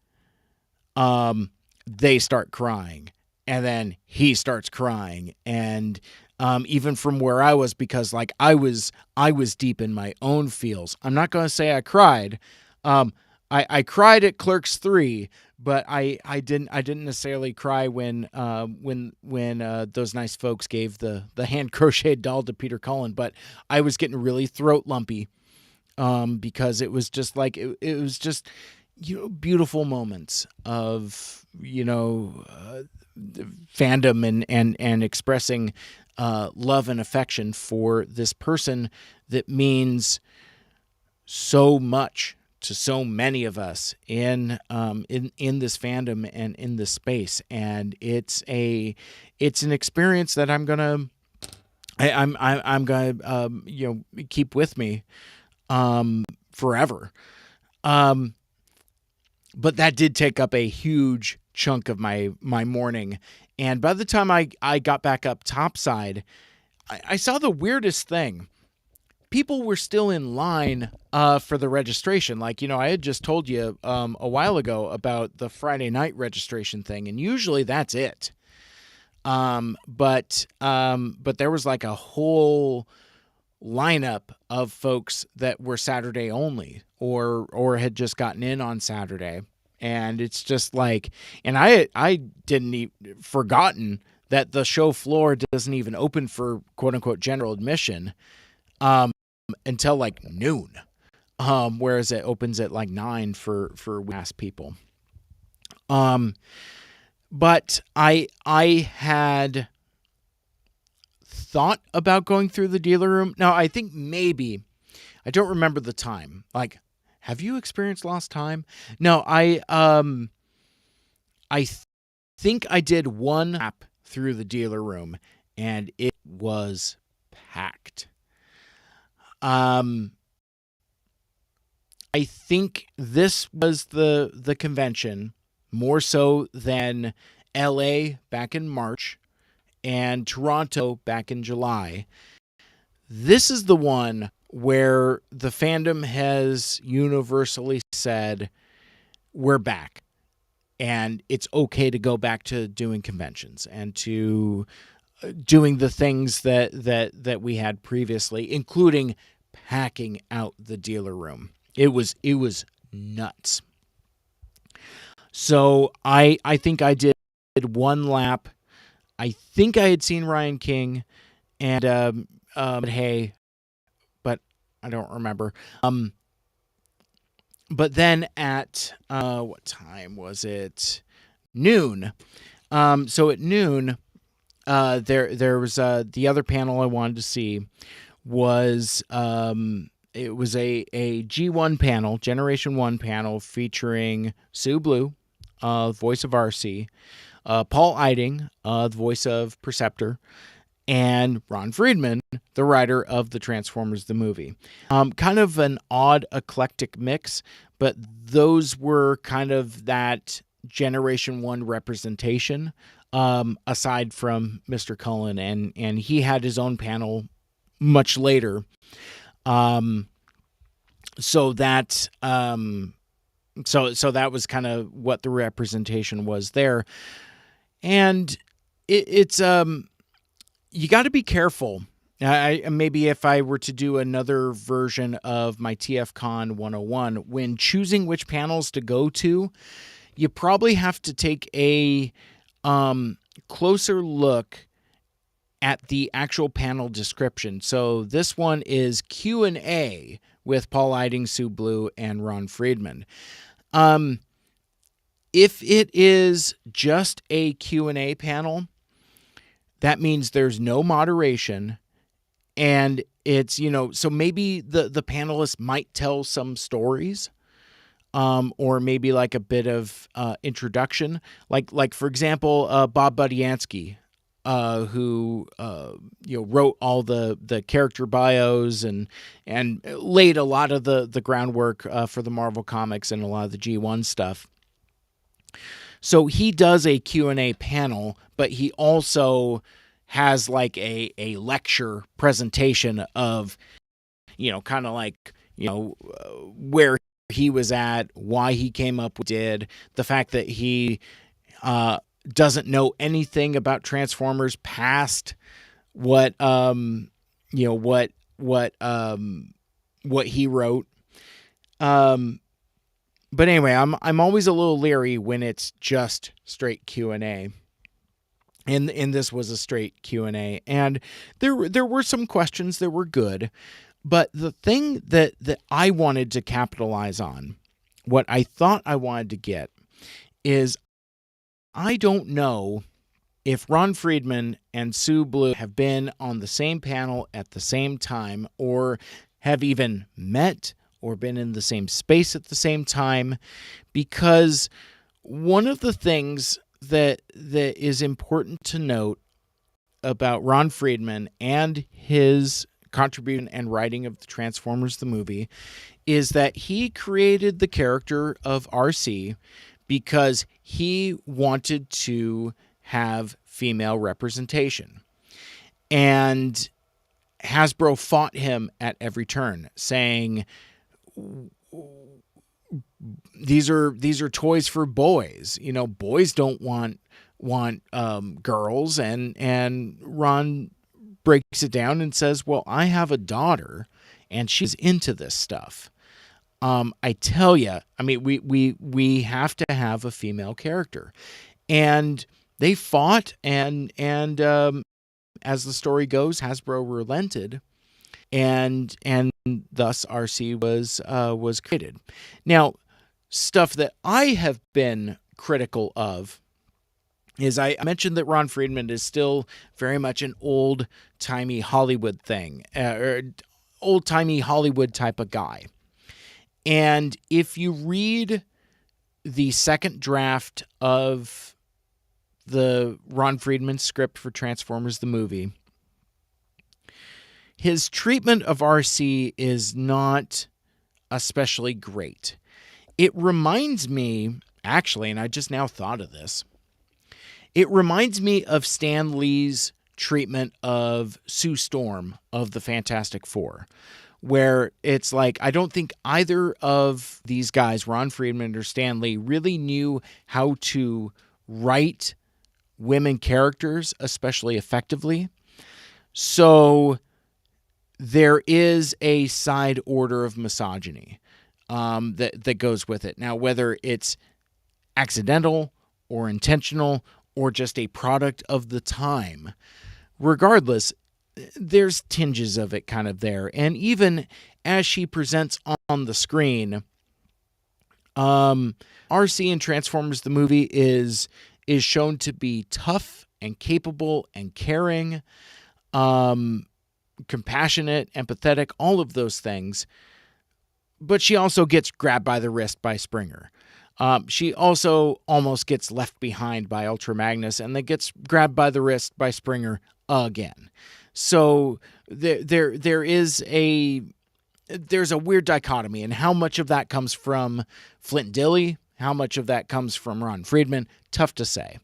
they start crying, and then he starts crying, and even from where I was, because like I was deep in my own feels. I'm not going to say I cried. I cried at Clerks 3, but I didn't necessarily cry when those nice folks gave the hand crocheted doll to Peter Cullen. But I was getting really throat lumpy, because it was just like it was just, beautiful moments of, fandom and expressing love and affection for this person that means so much to so many of us in this fandom and in this space. And it's an experience that I'm gonna keep with me forever. But that did take up a huge chunk of my morning. And by the time I got back up topside, I saw the weirdest thing. People were still in line for the registration. Like, I had just told you a while ago about the Friday night registration thing, and usually that's it. But there was like a whole lineup of folks that were Saturday only, or had just gotten in on Saturday. And it's just like, and I didn't even forgotten that the show floor doesn't even open for quote unquote general admission until like noon, whereas it opens at like 9 for mass people. But I had thought about going through the dealer room. Now, I think maybe, I don't remember the time. Like, have you experienced lost time? No, I think I did one lap through the dealer room, and it was packed. I think this was the convention more so than LA back in March and Toronto back in July. This is the one where the fandom has universally said, we're back. And it's okay to go back to doing conventions and to doing the things that we had previously, including packing out the dealer room. It was nuts. So I think I did one lap. I think I had seen Ryan King and hey, but I don't remember. But then at what time was it? Noon. So at noon, there was the other panel I wanted to see was it was a G1 panel, Generation 1 panel featuring Sue Blue, voice of RC, Paul Eiding, the voice of Perceptor, and Ron Friedman, the writer of the Transformers the movie. Kind of an odd, eclectic mix, but those were kind of that Generation 1 representation, aside from Mr. Cullen, and he had his own panel much later. So that was kind of what the representation was there. And it's you got to be careful. Maybe if I were to do another version of my TFCon 101, when choosing which panels to go to, you probably have to take a closer look at the actual panel description. So this one is Q&A with Paul Eiding, Sue Blue, and Ron Friedman. If it is just a Q&A panel, that means there's no moderation, and it's, so maybe the panelists might tell some stories, or maybe like a bit of introduction, like for example, Bob Budiansky, who wrote all the character bios and laid a lot of the groundwork for the Marvel comics and a lot of the G1 stuff. So he does a Q&A panel, but he also has like a lecture presentation of, kind of like, where he was at, why he came up with did, the fact that he doesn't know anything about Transformers past what what he wrote. But anyway, I'm always a little leery when it's just straight Q&A. And this was a straight Q&A, and there were some questions that were good, but the thing that I wanted to capitalize on, what I thought I wanted to get, is I don't know if Ron Friedman and Sue Blue have been on the same panel at the same time, or have even met or been in the same space at the same time, because one of the things that is important to note about Ron Friedman and his contribution and writing of the Transformers the movie is that he created the character of RC because he wanted to have female representation. And Hasbro fought him at every turn, saying, these are toys for boys. Boys don't want girls. And Ron breaks it down and says, well, I have a daughter and she's into this stuff. I tell you, I mean, we have to have a female character. And they fought, and as the story goes, Hasbro relented, and thus RC was created. Now, stuff that I have been critical of is I mentioned that Ron Friedman is still very much an old-timey Hollywood thing, or old-timey Hollywood type of guy. And if you read the second draft of the Ron Friedman script for Transformers the movie, his treatment of RC is not especially great. It reminds me, actually, and I just now thought of this, it reminds me of Stan Lee's treatment of Sue Storm of the Fantastic Four, where it's like, I don't think either of these guys, Ron Friedman or Stan Lee, really knew how to write women characters especially effectively. So there is a side order of misogyny that goes with it. Now, whether it's accidental or intentional or just a product of the time, regardless, there's tinges of it kind of there. And even as she presents on the screen, RC in Transformers the movie is shown to be tough and capable and caring, compassionate, empathetic, all of those things. But she also gets grabbed by the wrist by Springer. She also almost gets left behind by Ultra Magnus, and then gets grabbed by the wrist by Springer again. So there's a weird dichotomy, and how much of that comes from Flint Dille, how much of that comes from Ron Friedman, tough to say.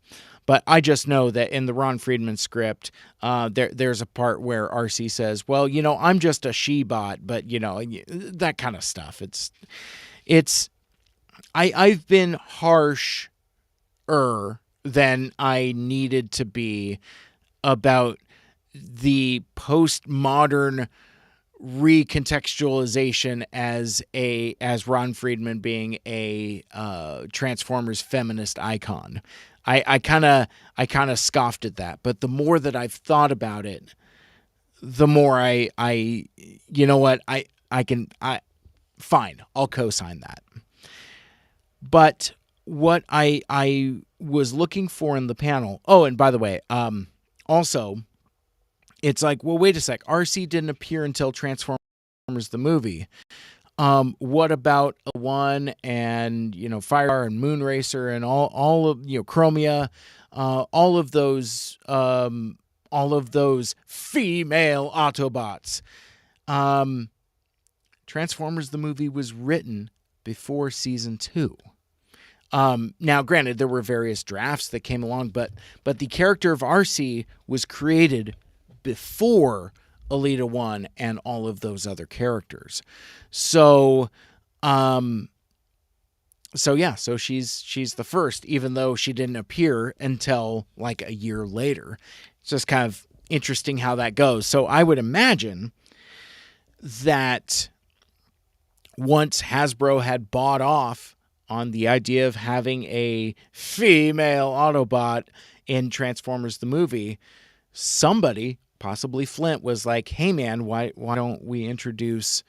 But I just know that in the Ron Friedman script, there's a part where RC says, well, I'm just a she-bot, but, that kind of stuff. I've been harsher than I needed to be about the postmodern recontextualization as Ron Friedman being a Transformers feminist icon. I kind of scoffed at that, but the more that I've thought about it, the more I fine, I'll co-sign that. But what I was looking for in the panel, oh, and by the way, also, it's like, well, wait a sec, RC didn't appear until Transformers the movie. What about one and Fire and Moonracer and all of Chromia, all of those female Autobots. Transformers the movie was written before season 2. Now, granted, there were various drafts that came along, but the character of RC was created before Alita 1 and all of those other characters. So she's the first, even though she didn't appear until like a year later. It's just kind of interesting how that goes. So I would imagine that once Hasbro had bought off on the idea of having a female Autobot in Transformers the movie, somebody, possibly Flint, was like, hey man, why don't we introduce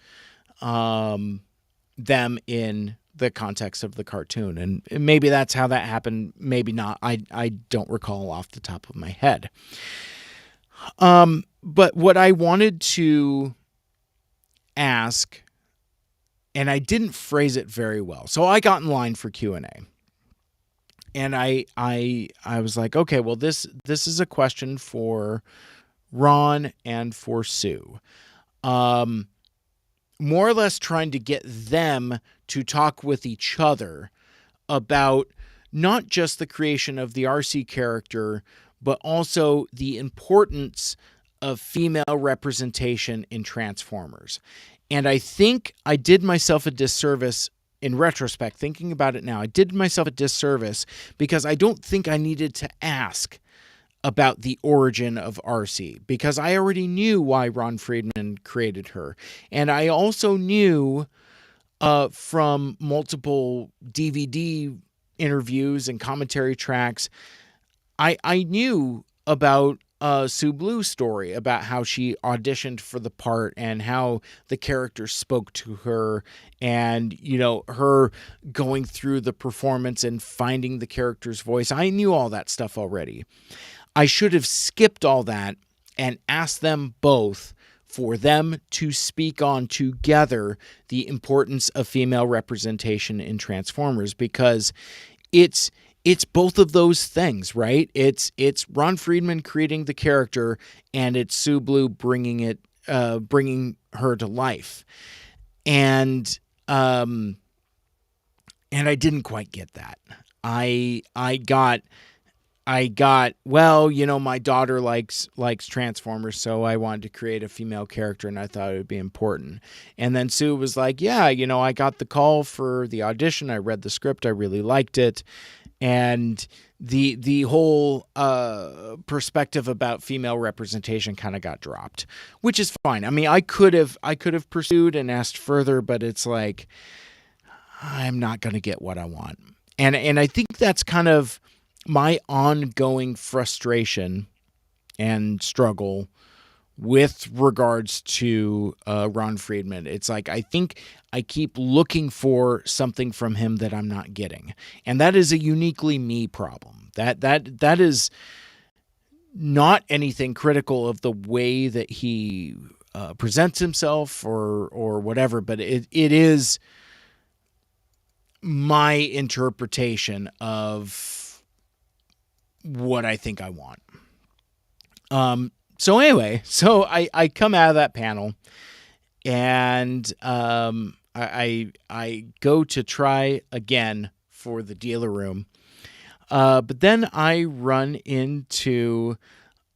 them in the context of the cartoon? And maybe that's how that happened, maybe not. I don't recall off the top of my head. But what I wanted to ask, and I didn't phrase it very well. So I got in line for Q&A. And I was like, okay, well this is a question for Ron and for Sue. More or less trying to get them to talk with each other about not just the creation of the RC character, but also the importance of female representation in Transformers. And I think I did myself a disservice in retrospect, thinking about it now. I did myself a disservice because I don't think I needed to ask about the origin of RC, because I already knew why Ron Friedman created her. And I also knew from multiple DVD interviews and commentary tracks, I knew about Sue Blue's story, about how she auditioned for the part and how the character spoke to her, and her going through the performance and finding the character's voice. I knew all that stuff already. I should have skipped all that and asked them both for them to speak on together the importance of female representation in Transformers, because it's both of those things, right? It's Ron Friedman creating the character, and it's Sue Blue bringing her to life. And I didn't quite get that. I got, well, my daughter likes Transformers, so I wanted to create a female character, and I thought it would be important. And then Sue was like, yeah, I got the call for the audition. I read the script. I really liked it. And the whole perspective about female representation kind of got dropped, which is fine. I mean, I could have pursued and asked further, but it's like, I'm not going to get what I want. And I think that's kind of my ongoing frustration and struggle with regards to Ron Friedman. It's like, I think I keep looking for something from him that I'm not getting. And that is a uniquely me problem. That is not anything critical of the way that he presents himself or whatever, but it is my interpretation of what I think I want. So anyway, I come out of that panel, and I go to try again for the dealer room, but then I run into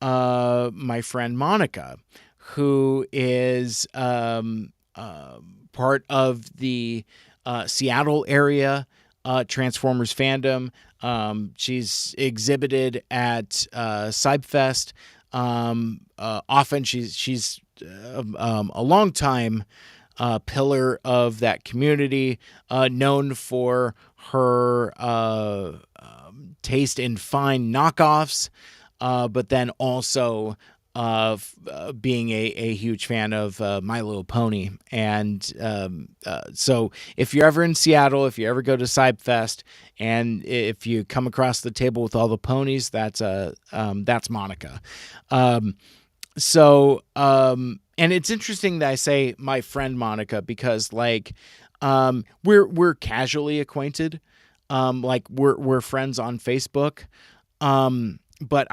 my friend Monica, who is part of the Seattle area Transformers fandom. She's exhibited at Cybfest. Often she's a long time pillar of that community, known for her taste in fine knockoffs, but then also being a huge fan of My Little Pony. And so if you're ever in Seattle, if you ever go to Cybfest, and if you come across the table with all the ponies, that's Monica. So And it's interesting that I say my friend Monica because like we're casually acquainted. Like we're friends on Facebook. But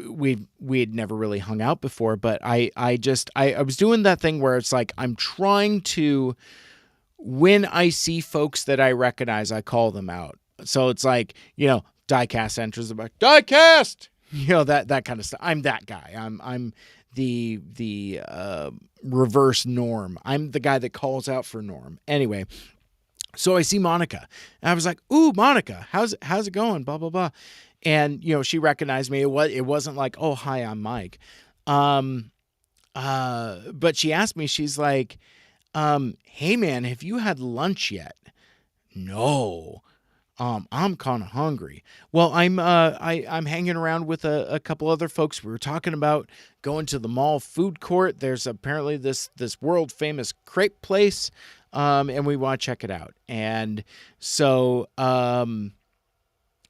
we had never really hung out before, but I was doing that thing where it's like I'm trying to, when I see folks that I recognize, I call them out. So it's like, Diecast enters about Diecast, that kind of stuff. I'm that guy. I'm the reverse Norm. I'm the guy that calls out for Norm. Anyway, so I see Monica, and I was like, "Ooh, Monica, how's it going?" Blah blah blah, and she recognized me. It wasn't like, "Oh, hi, I'm Mike," but she asked me. She's like, "Hey, man, have you had lunch yet?" No. I'm kind of hungry. Well, I'm hanging around with a couple other folks. We were talking about going to the mall food court. There's apparently this world famous crepe place, and we want to check it out. And so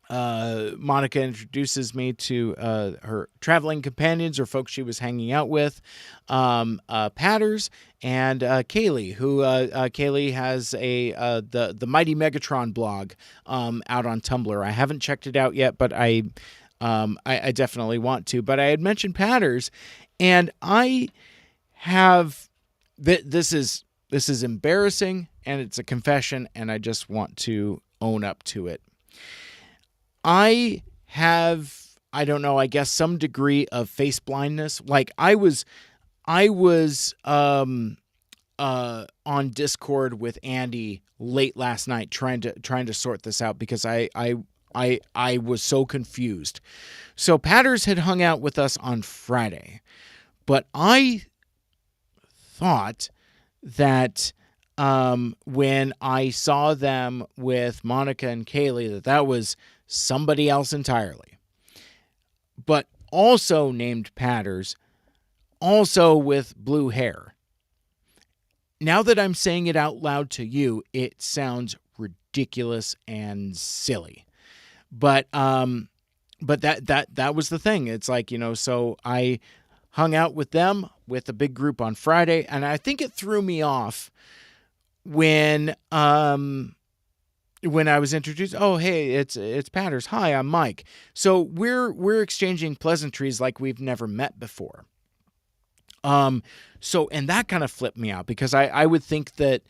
Monica introduces me to her traveling companions or folks she was hanging out with, Patters and Kaylee, who Kaylee has the Mighty Megatron blog out on Tumblr. I haven't checked it out yet, but I definitely want to. But I had mentioned Patters, and I have this is embarrassing, and it's a confession, and I just want to own up to it. I have, I don't know, I guess some degree of face blindness. Like I was on Discord with Andy late last night trying to sort this out because I was so confused. So Patters had hung out with us on Friday, but I thought that when I saw them with Monica and Kaylee that was somebody else entirely, but also named Patters, also with blue hair. Now that I'm saying it out loud to you, it sounds ridiculous and silly. But that was the thing. It's like, so I hung out with them with a big group on Friday, and I think it threw me off when I was introduced. Oh, hey, it's Patters. Hi, I'm Mike. So we're exchanging pleasantries like we've never met before. So, and that kind of flipped me out because I would think that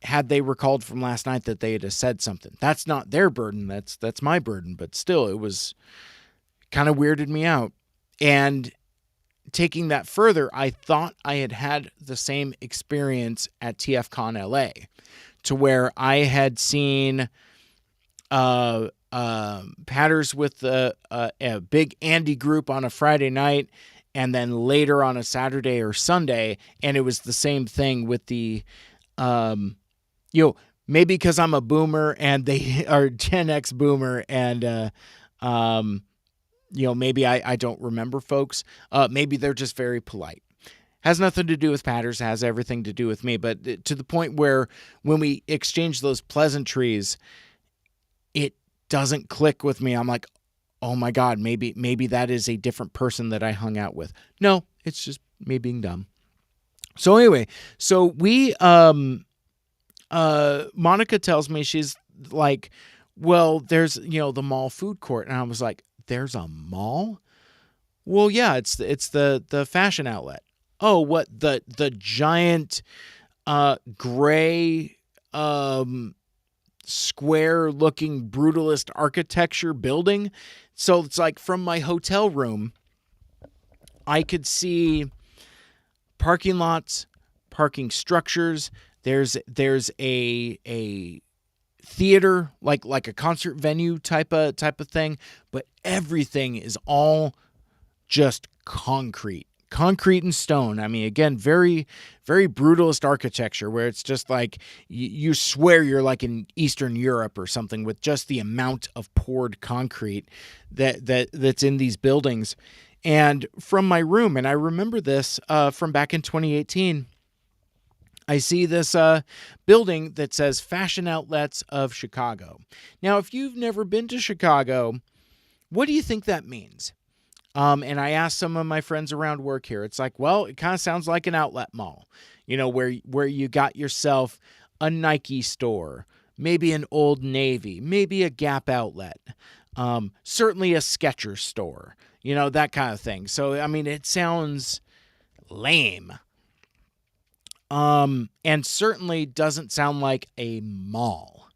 had they recalled from last night that they had said something. That's not their burden. That's my burden. But still, it was kind of weirded me out. And taking that further, I thought I had the same experience at TFCon LA, to where I had seen Patters with a big Andy group on a Friday night, and then later on a Saturday or Sunday, and it was the same thing with the, maybe because I'm a boomer and they are Gen X boomer, and maybe I don't remember folks. Maybe they're just very polite. Has nothing to do with Patters, has everything to do with me. But to the point where when we exchange those pleasantries, it doesn't click with me. I'm like, oh my God, maybe that is a different person that I hung out with. No, it's just me being dumb. So anyway, so we, Monica tells me, she's like, well, there's, the mall food court. And I was like, there's a mall? Well, yeah, it's the fashion outlet. Oh, what, the giant gray square looking brutalist architecture building. So it's like from my hotel room, I could see parking lots, parking structures. There's a theater, like a concert venue type of thing, but everything is all just concrete and stone. I mean, again, very, very brutalist architecture where it's just like you swear you're like in Eastern Europe or something with just the amount of poured concrete that's in these buildings. And from my room, and I remember this from back in 2018, I see this building that says Fashion Outlets of Chicago. Now, if you've never been to Chicago, what do you think that means? And I asked some of my friends around work here. It's like, well, it kind of sounds like an outlet mall, where you got yourself a Nike store, maybe an Old Navy, maybe a Gap outlet, certainly a Skechers store, that kind of thing. So, I mean, it sounds lame. And certainly doesn't sound like a mall.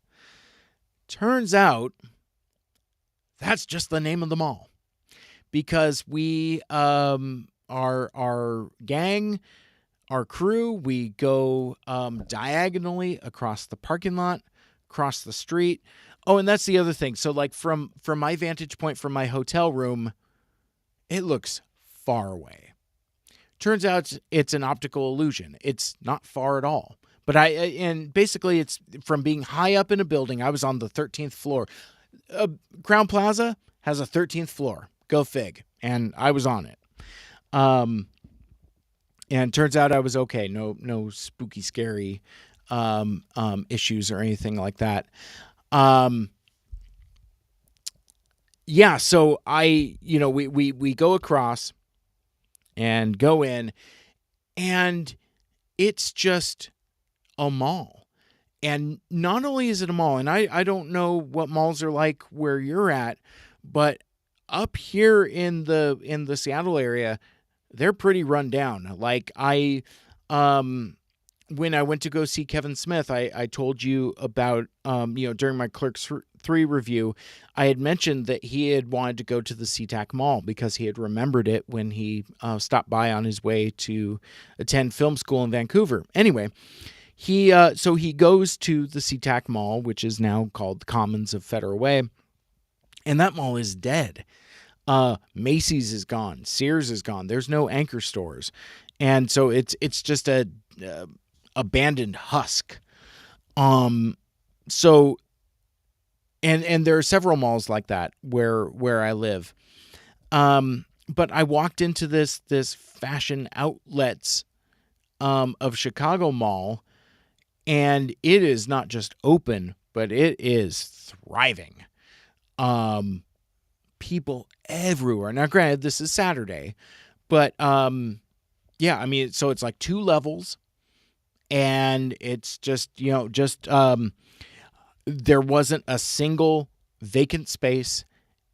Turns out that's just the name of the mall, because we, our gang, our crew, we go diagonally across the parking lot, across the street. Oh, and that's the other thing. So, like, from my vantage point from my hotel room, it looks far away. Turns out it's an optical illusion. It's not far at all. But and basically it's from being high up in a building. I was on the 13th floor. Crown Plaza has a 13th floor. Go fig. And I was on it. And turns out I was okay. No spooky, scary issues or anything like that. Yeah, so we go across and go in, and it's just a mall. And not only is it a mall, and I don't know what malls are like where you're at, but up here in the Seattle area, they're pretty run down. Like, when I went to go see Kevin Smith, I told you about, during my Clerks 3 review, I had mentioned that he had wanted to go to the SeaTac Mall because he had remembered it when he stopped by on his way to attend film school in Vancouver. Anyway, so he goes to the SeaTac Mall, which is now called the Commons of Federal Way, and that mall is dead. Macy's is gone. Sears is gone. There's no anchor stores. And so it's just a abandoned husk. So and there are several malls like that where I live. But I walked into this fashion outlets of Chicago Mall, and it is not just open, but it is thriving. People everywhere. Now, granted, this is Saturday, but yeah, I mean, so it's like 2 levels, and it's just, there wasn't a single vacant space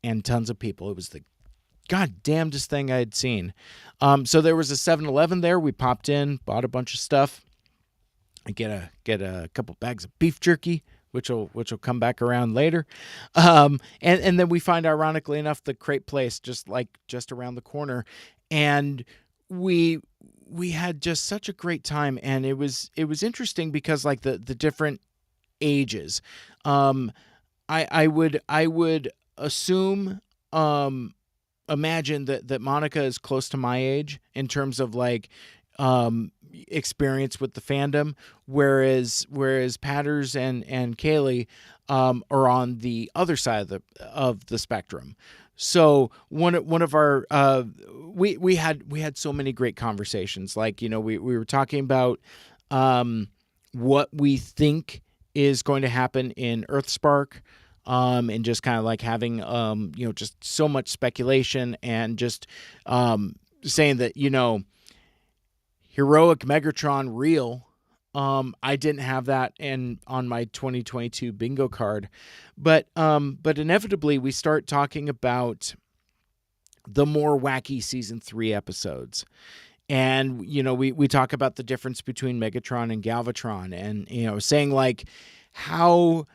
and tons of people. It was the goddamnedest thing I had seen. So there was a 7-Eleven there. We popped in, bought a bunch of stuff. I get a couple bags of beef jerky, which will come back around later. And then we find, ironically enough, the Crepe Place just around the corner, and we had just such a great time. And it was interesting because, like, the different ages, I would assume, imagine that Monica is close to my age in terms of, like, experience with the fandom, whereas Patters and Kaylee are on the other side of the spectrum. So one of our we had so many great conversations. Like, we were talking about what we think is going to happen in Earthspark, and just kind of like having just so much speculation, and just saying that, heroic Megatron real. I didn't have that on my 2022 bingo card, but inevitably we start talking about the more wacky season 3 episodes, and we talk about the difference between Megatron and Galvatron, and saying, like, how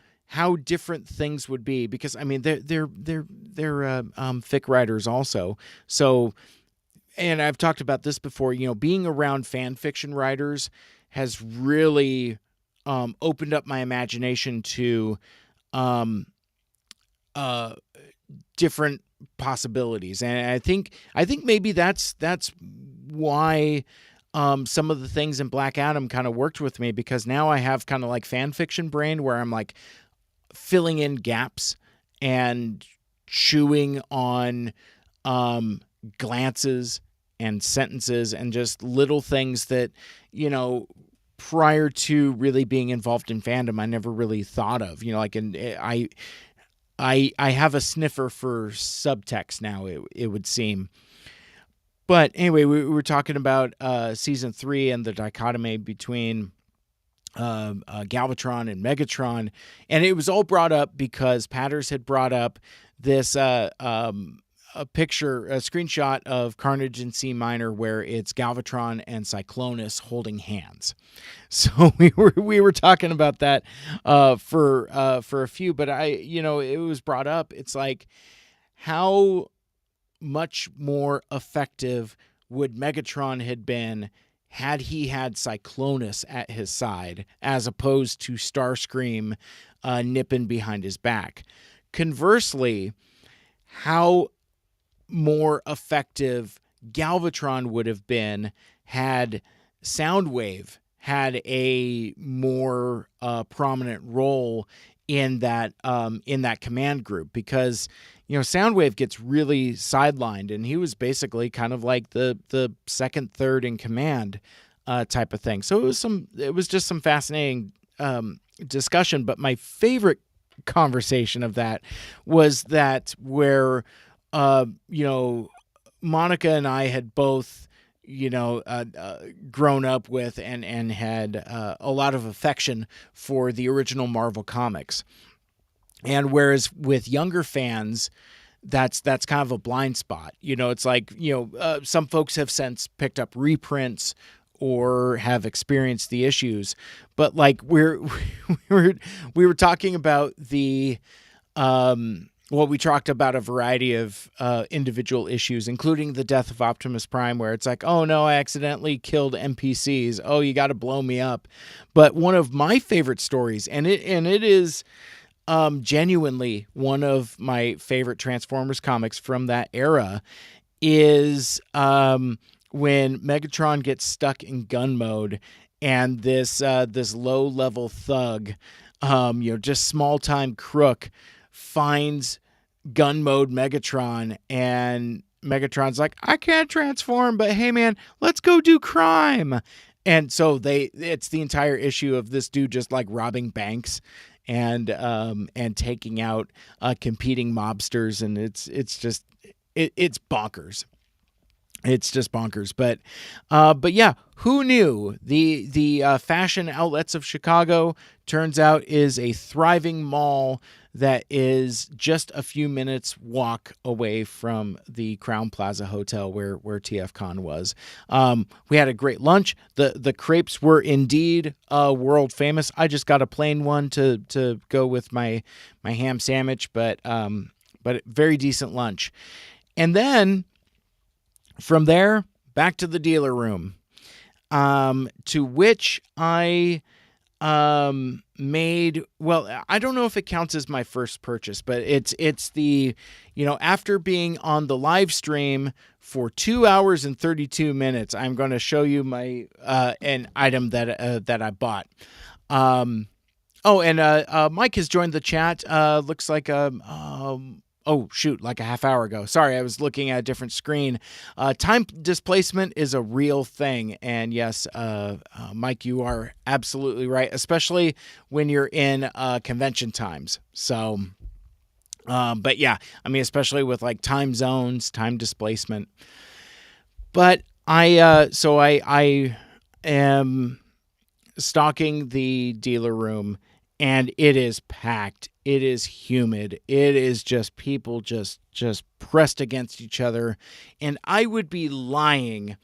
different things would be, because I mean they're fic writers also, so. And I've talked about this before, being around fan fiction writers has really opened up my imagination to different possibilities. And I think maybe that's why some of the things in Black Adam kind of worked with me, because now I have kind of like fan fiction brain where I'm like filling in gaps and chewing on glances and sentences and just little things that, prior to really being involved in fandom, I never really thought of, like, and I have a sniffer for subtext now, it would seem. But anyway, we were talking about season 3 and the dichotomy between Galvatron and Megatron, and it was all brought up because Patters had brought up this a picture, a screenshot of Carnage in C minor where it's Galvatron and Cyclonus holding hands. So we were talking about that for a few, but it was brought up. It's like, how much more effective would Megatron had been had he had Cyclonus at his side, as opposed to Starscream nipping behind his back. Conversely, how more effective Galvatron would have been had Soundwave had a more prominent role in that command group, because Soundwave gets really sidelined, and he was basically kind of like the second, third in command type of thing. So it was just some fascinating discussion. But my favorite conversation of that was that where Monica and I had both grown up with and had a lot of affection for the original Marvel comics. And whereas with younger fans, that's kind of a blind spot. It's like, some folks have since picked up reprints or have experienced the issues. But like we were talking about the we talked about a variety of individual issues, including the death of Optimus Prime, where it's like, oh no, I accidentally killed NPCs. Oh, you got to blow me up. But one of my favorite stories, and it is genuinely one of my favorite Transformers comics from that era, is when Megatron gets stuck in gun mode, and this low level thug, just small time crook, finds gun mode Megatron, and Megatron's like, I can't transform, but hey man, let's go do crime. And so it's the entire issue of this dude just like robbing banks and taking out competing mobsters, and it's bonkers. It's just bonkers. But yeah, who knew? The fashion outlets of Chicago, turns out, is a thriving mall that is just a few minutes walk away from the Crowne Plaza Hotel where TFCon was. We had a great lunch. The crepes were indeed world famous. I just got a plain one to go with my ham sandwich, but very decent lunch. And then from there, back to the dealer room, to which I made, well, I don't know if it counts as my first purchase, but it's the, after being on the live stream for 2 hours and 32 minutes, I'm going to show you my an item that I bought. Mike has joined the chat. Looks like like a half hour ago. Sorry, I was looking at a different screen. Time displacement is a real thing. And yes, Mike, you are absolutely right, especially when you're in convention times. So, but yeah, I mean, especially with like time zones, time displacement. But I am stalking the dealer room, and it is packed. It is humid. It is just people just pressed against each other. And I would be lying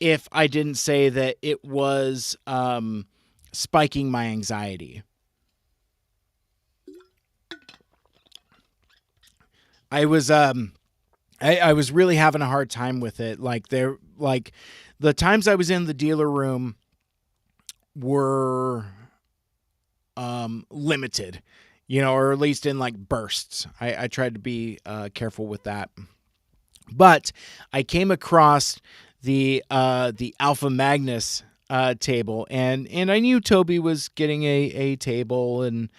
if I didn't say that it was spiking my anxiety. I was really having a hard time with it. The times I was in the dealer room were limited, or at least in like bursts. I tried to be careful with that. But I came across the Alpha Magnus table, and I knew Toby was getting a table and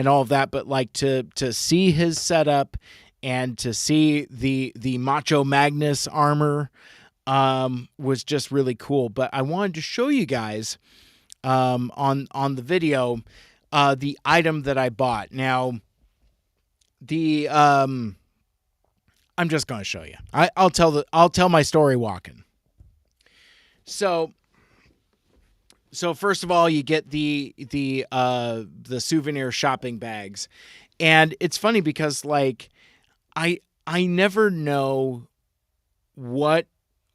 all of that, but like to see his setup and to see the Macho Magnus armor was just really cool. But I wanted to show you guys on the video the item that I bought. Now, the I'm just going to show you. I'll tell my story walking. So first of all, you get the souvenir shopping bags, and it's funny because like I never know what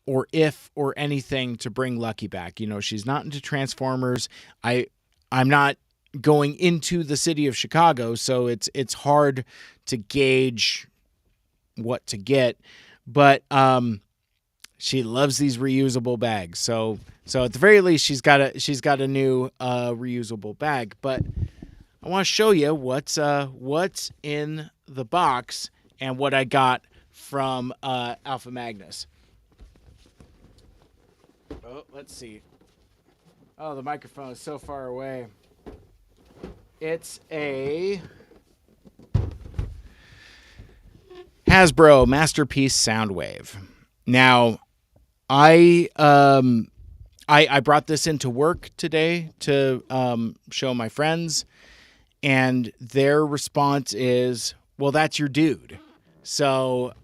or if or anything to bring Lucky back. You know, she's not into Transformers. I'm not going into the city of Chicago, so it's hard to gauge what to get. But she loves these reusable bags. So at the very least, she's got a new reusable bag. But I want to show you what's in the box and what I got from Alpha Magnus. Oh, let's see. Oh, the microphone is so far away. It's a Hasbro Masterpiece Soundwave. Now, I brought this into work today to show my friends, and their response is, "Well, that's your dude." So,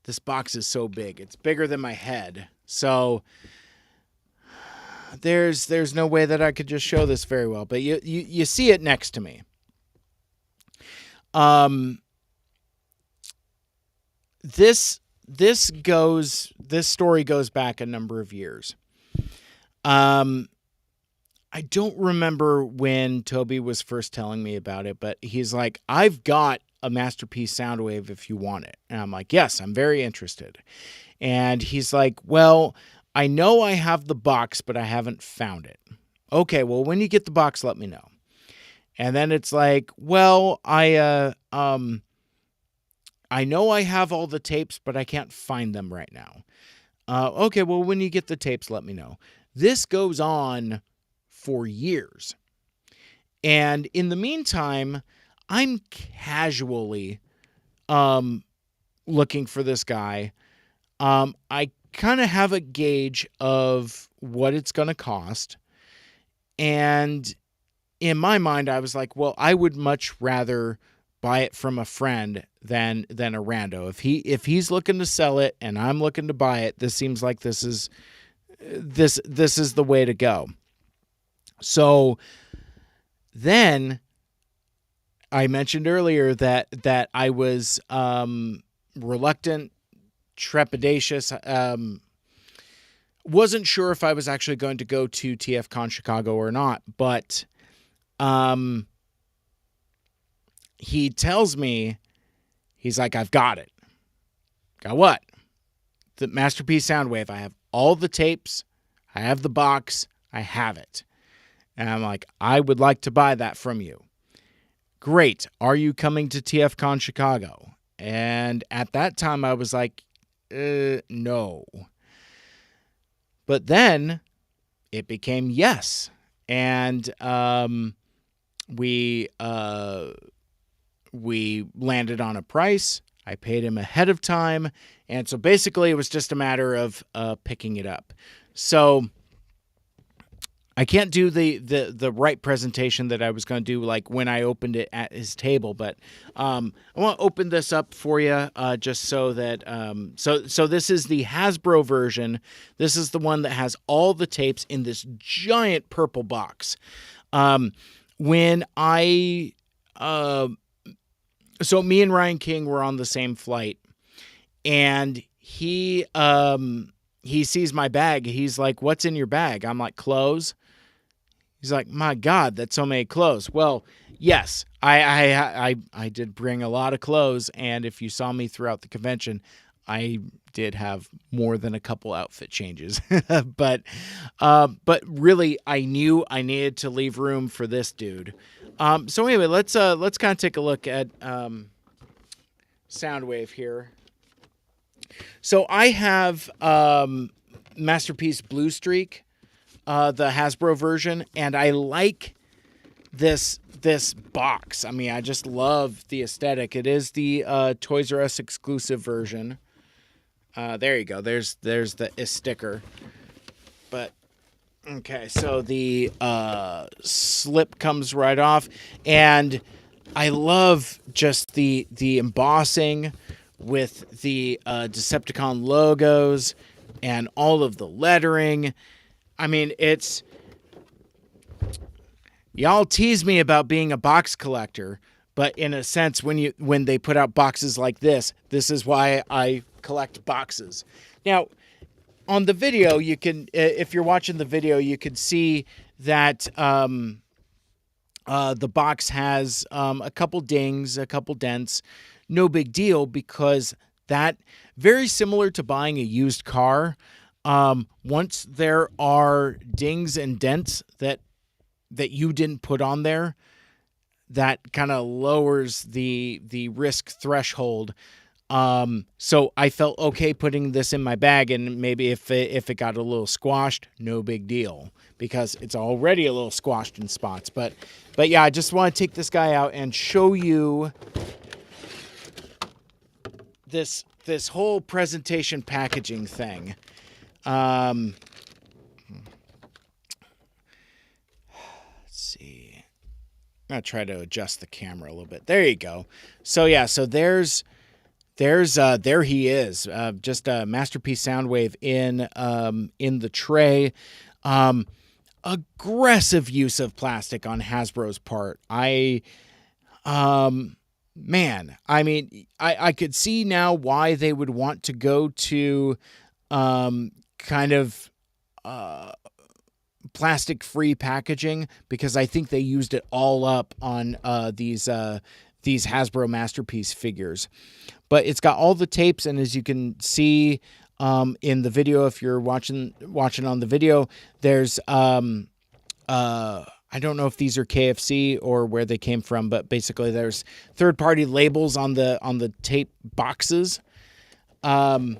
this box is so big; it's bigger than my head. So, there's no way that I could just show this very well. But you see it next to me. This story goes back a number of years. I don't remember when Toby was first telling me about it, but he's like, "I've got a Masterpiece Soundwave if you want it." And I'm like, "Yes, I'm very interested." And he's like, "Well, I know I have the box, but I haven't found it." "Okay, well, when you get the box, let me know." And then it's like, "Well, I know I have all the tapes, but I can't find them right now." "Okay, well, when you get the tapes, let me know." This goes on for years. And in the meantime, I'm casually looking for this guy. I kind of have a gauge of what it's going to cost. And in my mind, I was like, well, I would much rather buy it from a friend than a rando. If he's looking to sell it and I'm looking to buy it, this seems like this is the way to go. So then I mentioned earlier that I was reluctant, trepidatious, wasn't sure if I was actually going to go to TFCon Chicago or not, but he tells me, he's like, "I've got it." "Got what?" "The Masterpiece Soundwave. I have all the tapes. I have the box. I have it." And I'm like, "I would like to buy that from you." "Great. Are you coming to TFCon Chicago?" And at that time, I was like, no. But then it became yes. And we landed on a price. I paid him ahead of time. And so basically, it was just a matter of picking it up. So I can't do the right presentation that I was going to do like when I opened it at his table, but I want to open this up for you just so that so this is the Hasbro version. This is the one that has all the tapes in this giant purple box. When I so me and Ryan King were on the same flight, and he sees my bag. He's like, "What's in your bag?" I'm like, "Clothes." He's like, "My God, that's so many clothes." Well, yes, I did bring a lot of clothes, and if you saw me throughout the convention, I did have more than a couple outfit changes. but really, I knew I needed to leave room for this dude. So anyway, let's kind of take a look at Soundwave here. So I have Masterpiece Blue Streak, the Hasbro version, and I like this box. I mean, I just love the aesthetic. It is the Toys R Us exclusive version. There you go. There's the sticker. But okay, so the slip comes right off, and I love just the embossing with the Decepticon logos and all of the lettering. I mean, it's y'all tease me about being a box collector, but in a sense, when they put out boxes like this is why I collect boxes. Now, on the video, you can, if you're watching the video, you can see that the box has a couple dings, a couple dents. No big deal, because that, very similar to buying a used car. Once there are dings and dents that you didn't put on there, that kind of lowers the risk threshold. So I felt okay putting this in my bag, and maybe if it got a little squashed, no big deal, because it's already a little squashed in spots. But yeah, I just want to take this guy out and show you this whole presentation packaging thing. Let's see. I'm gonna try to adjust the camera a little bit. There you go. So yeah, so there he is, just a Masterpiece Soundwave in the tray. Aggressive use of plastic on Hasbro's part. Man, I mean, I could see now why they would want to go to kind of plastic-free packaging, because I think they used it all up on these Hasbro Masterpiece figures. But it's got all the tapes, and as you can see in the video, if you're watching on the video, there's I don't know if these are KFC or where they came from, but basically there's third-party labels on the tape boxes. I'm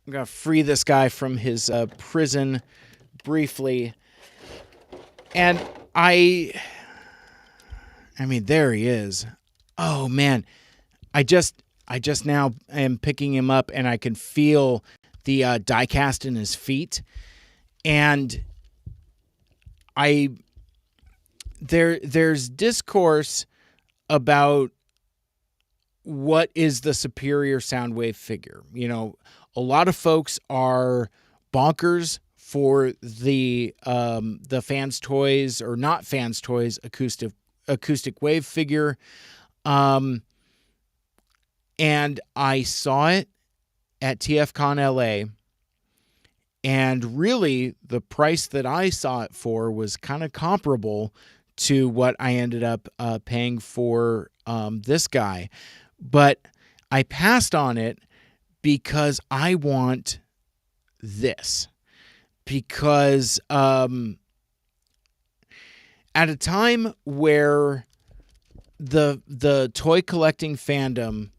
gonna free this guy from his prison briefly, and I mean, there he is. Oh man, I just now am picking him up, and I can feel the die cast in his feet, and there's discourse about what is the superior Soundwave figure. You know, a lot of folks are bonkers for the Fans Toys, or not Fans Toys, acoustic wave figure. And I saw it at TFCon LA, and really the price that I saw it for was kind of comparable to what I ended up paying for this guy. But I passed on it because I want this. Because at a time where the toy collecting fandom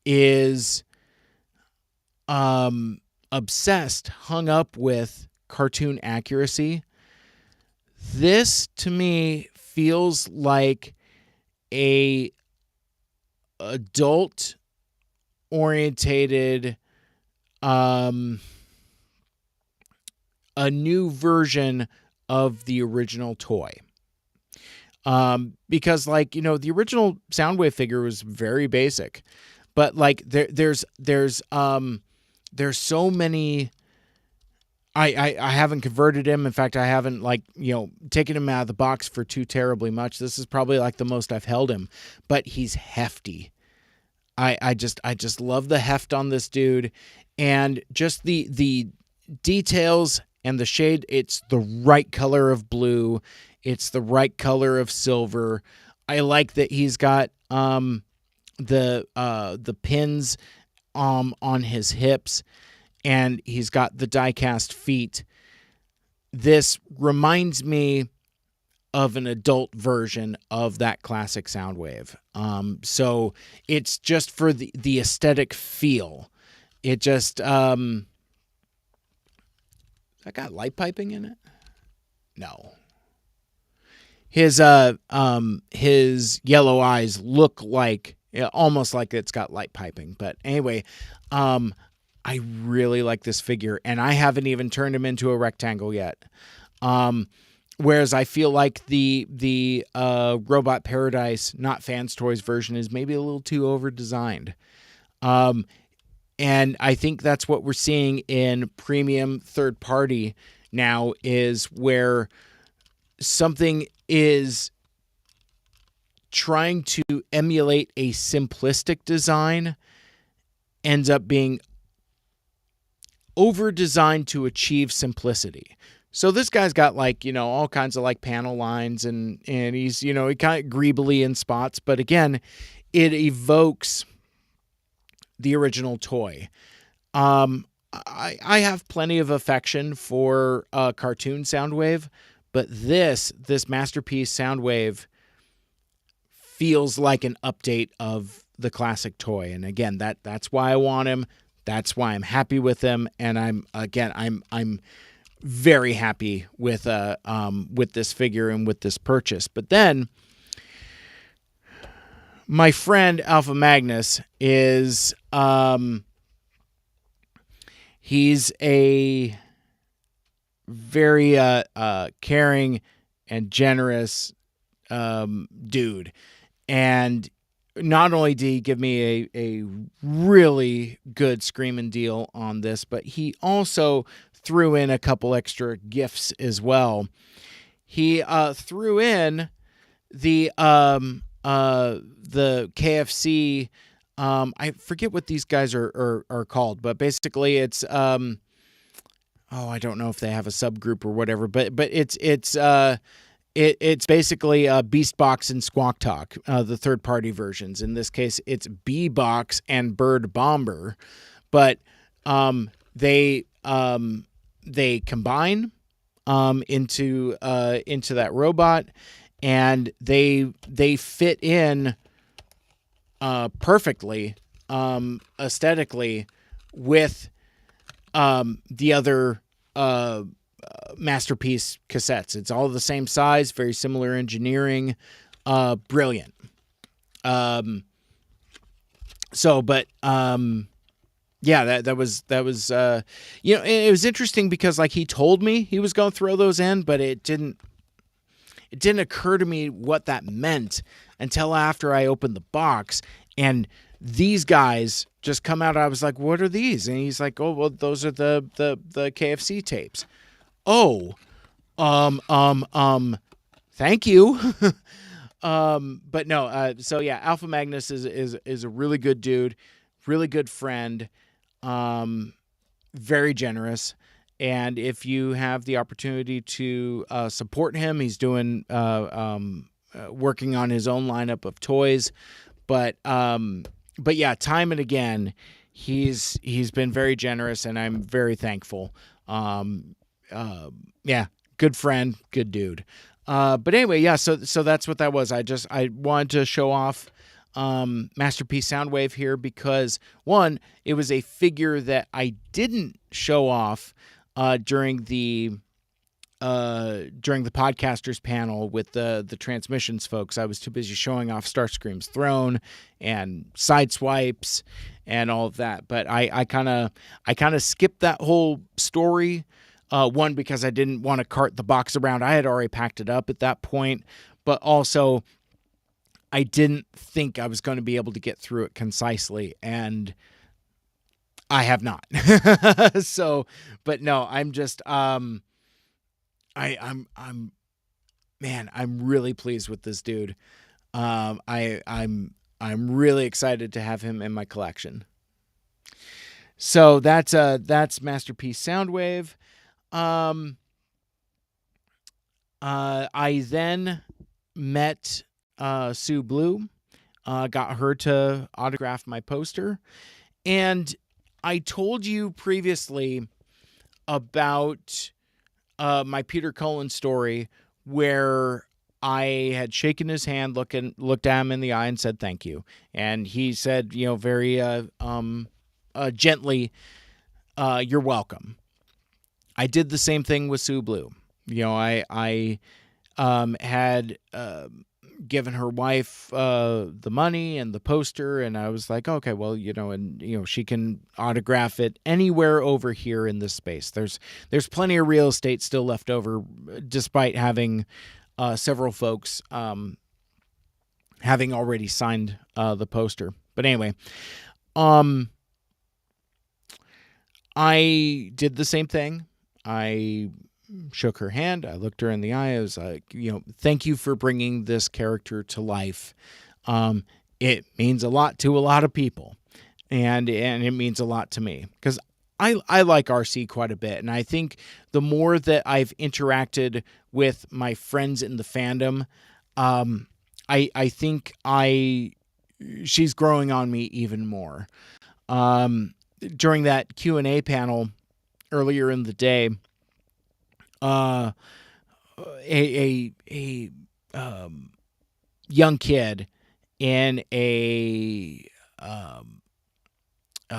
is obsessed, hung up with cartoon accuracy, this to me feels like a adult orientated a new version of the original toy. Because, like, you know, the original Soundwave figure was very basic, but like there's so many. I haven't converted him. In fact, I haven't, like, you know, taken him out of the box for too terribly much. This is probably like the most I've held him, but he's hefty. I just love the heft on this dude, and just the details and the shade. It's the right color of blue. It's the right color of silver. I like that he's got the pins on his hips, and he's got the die-cast feet. This reminds me of an adult version of that classic Soundwave. So it's just for the aesthetic feel. It just I got light piping in it? No. His yellow eyes look like, almost like it's got light piping. But anyway, I really like this figure, and I haven't even turned him into a rectangle yet. Whereas I feel like the Robot Paradise, not Fans Toys version, is maybe a little too over designed. And I think that's what we're seeing in premium third party now, is where something is trying to emulate a simplistic design ends up being over designed to achieve simplicity. So this guy's got all kinds of panel lines, and he's, he kind of greebly in spots, but again, it evokes the original toy. I have plenty of affection for cartoon Soundwave, but this Masterpiece Soundwave feels like an update of the classic toy. And again, that's why I want him. That's why I'm happy with him. And I'm very happy with this figure and with this purchase. But then my friend Alpha Magnus is he's a very caring and generous dude. And not only did he give me a really good screaming deal on this, but he also threw in a couple extra gifts as well. He threw in the KFC. I forget what these guys are called, but basically it's I don't know if they have a subgroup or whatever, but it's basically Beast Box and Squawk Talk, the third party versions. In this case, it's Bee Box and Bird Bomber, but they combine into that robot, and they fit in perfectly aesthetically with the other Masterpiece cassettes. It's all the same size, very similar engineering, brilliant. That was it was interesting because he told me he was going to throw those in, but it didn't occur to me what that meant until after I opened the box and these guys just come out. I was like, "What are these?" And he's like, "Oh, well, those are the KFC tapes." Oh, thank you. But no, so yeah, Alpha Magnus is a really good dude, really good friend, very generous. And if you have the opportunity to support him, he's doing working on his own lineup of toys. But yeah, time and again, he's been very generous, and I'm very thankful. Yeah, good friend, good dude. But anyway, yeah, so that's what that was. I wanted to show off Masterpiece Soundwave here because, one, it was a figure that I didn't show off during the podcasters panel with the transmissions folks. I was too busy showing off Starscream's throne and Sideswipes and all of that. But I kind of skipped that whole story. One, because I didn't want to cart the box around. I had already packed it up at that point, but also I didn't think I was going to be able to get through it concisely, and I have not. So, but no, I'm just I'm really pleased with this dude. I'm really excited to have him in my collection. So that's Masterpiece Soundwave. I then met Sue Blue, got her to autograph my poster, and I told you previously about my Peter Cullen story where I had shaken his hand, looked at him in the eye, and said thank you, and he said, very gently, "You're welcome." I did the same thing with Sue Blue. I had given her wife the money and the poster, and I was like, okay, well, she can autograph it anywhere over here in this space. There's plenty of real estate still left over, despite having several folks having already signed the poster. But anyway, I did the same thing. I shook her hand. I looked her in the eye. I was like, thank you for bringing this character to life. It means a lot to a lot of people, and it means a lot to me because I like RC quite a bit. And I think the more that I've interacted with my friends in the fandom, I think she's growing on me even more. During that Q&A panel earlier in the day, a young kid in a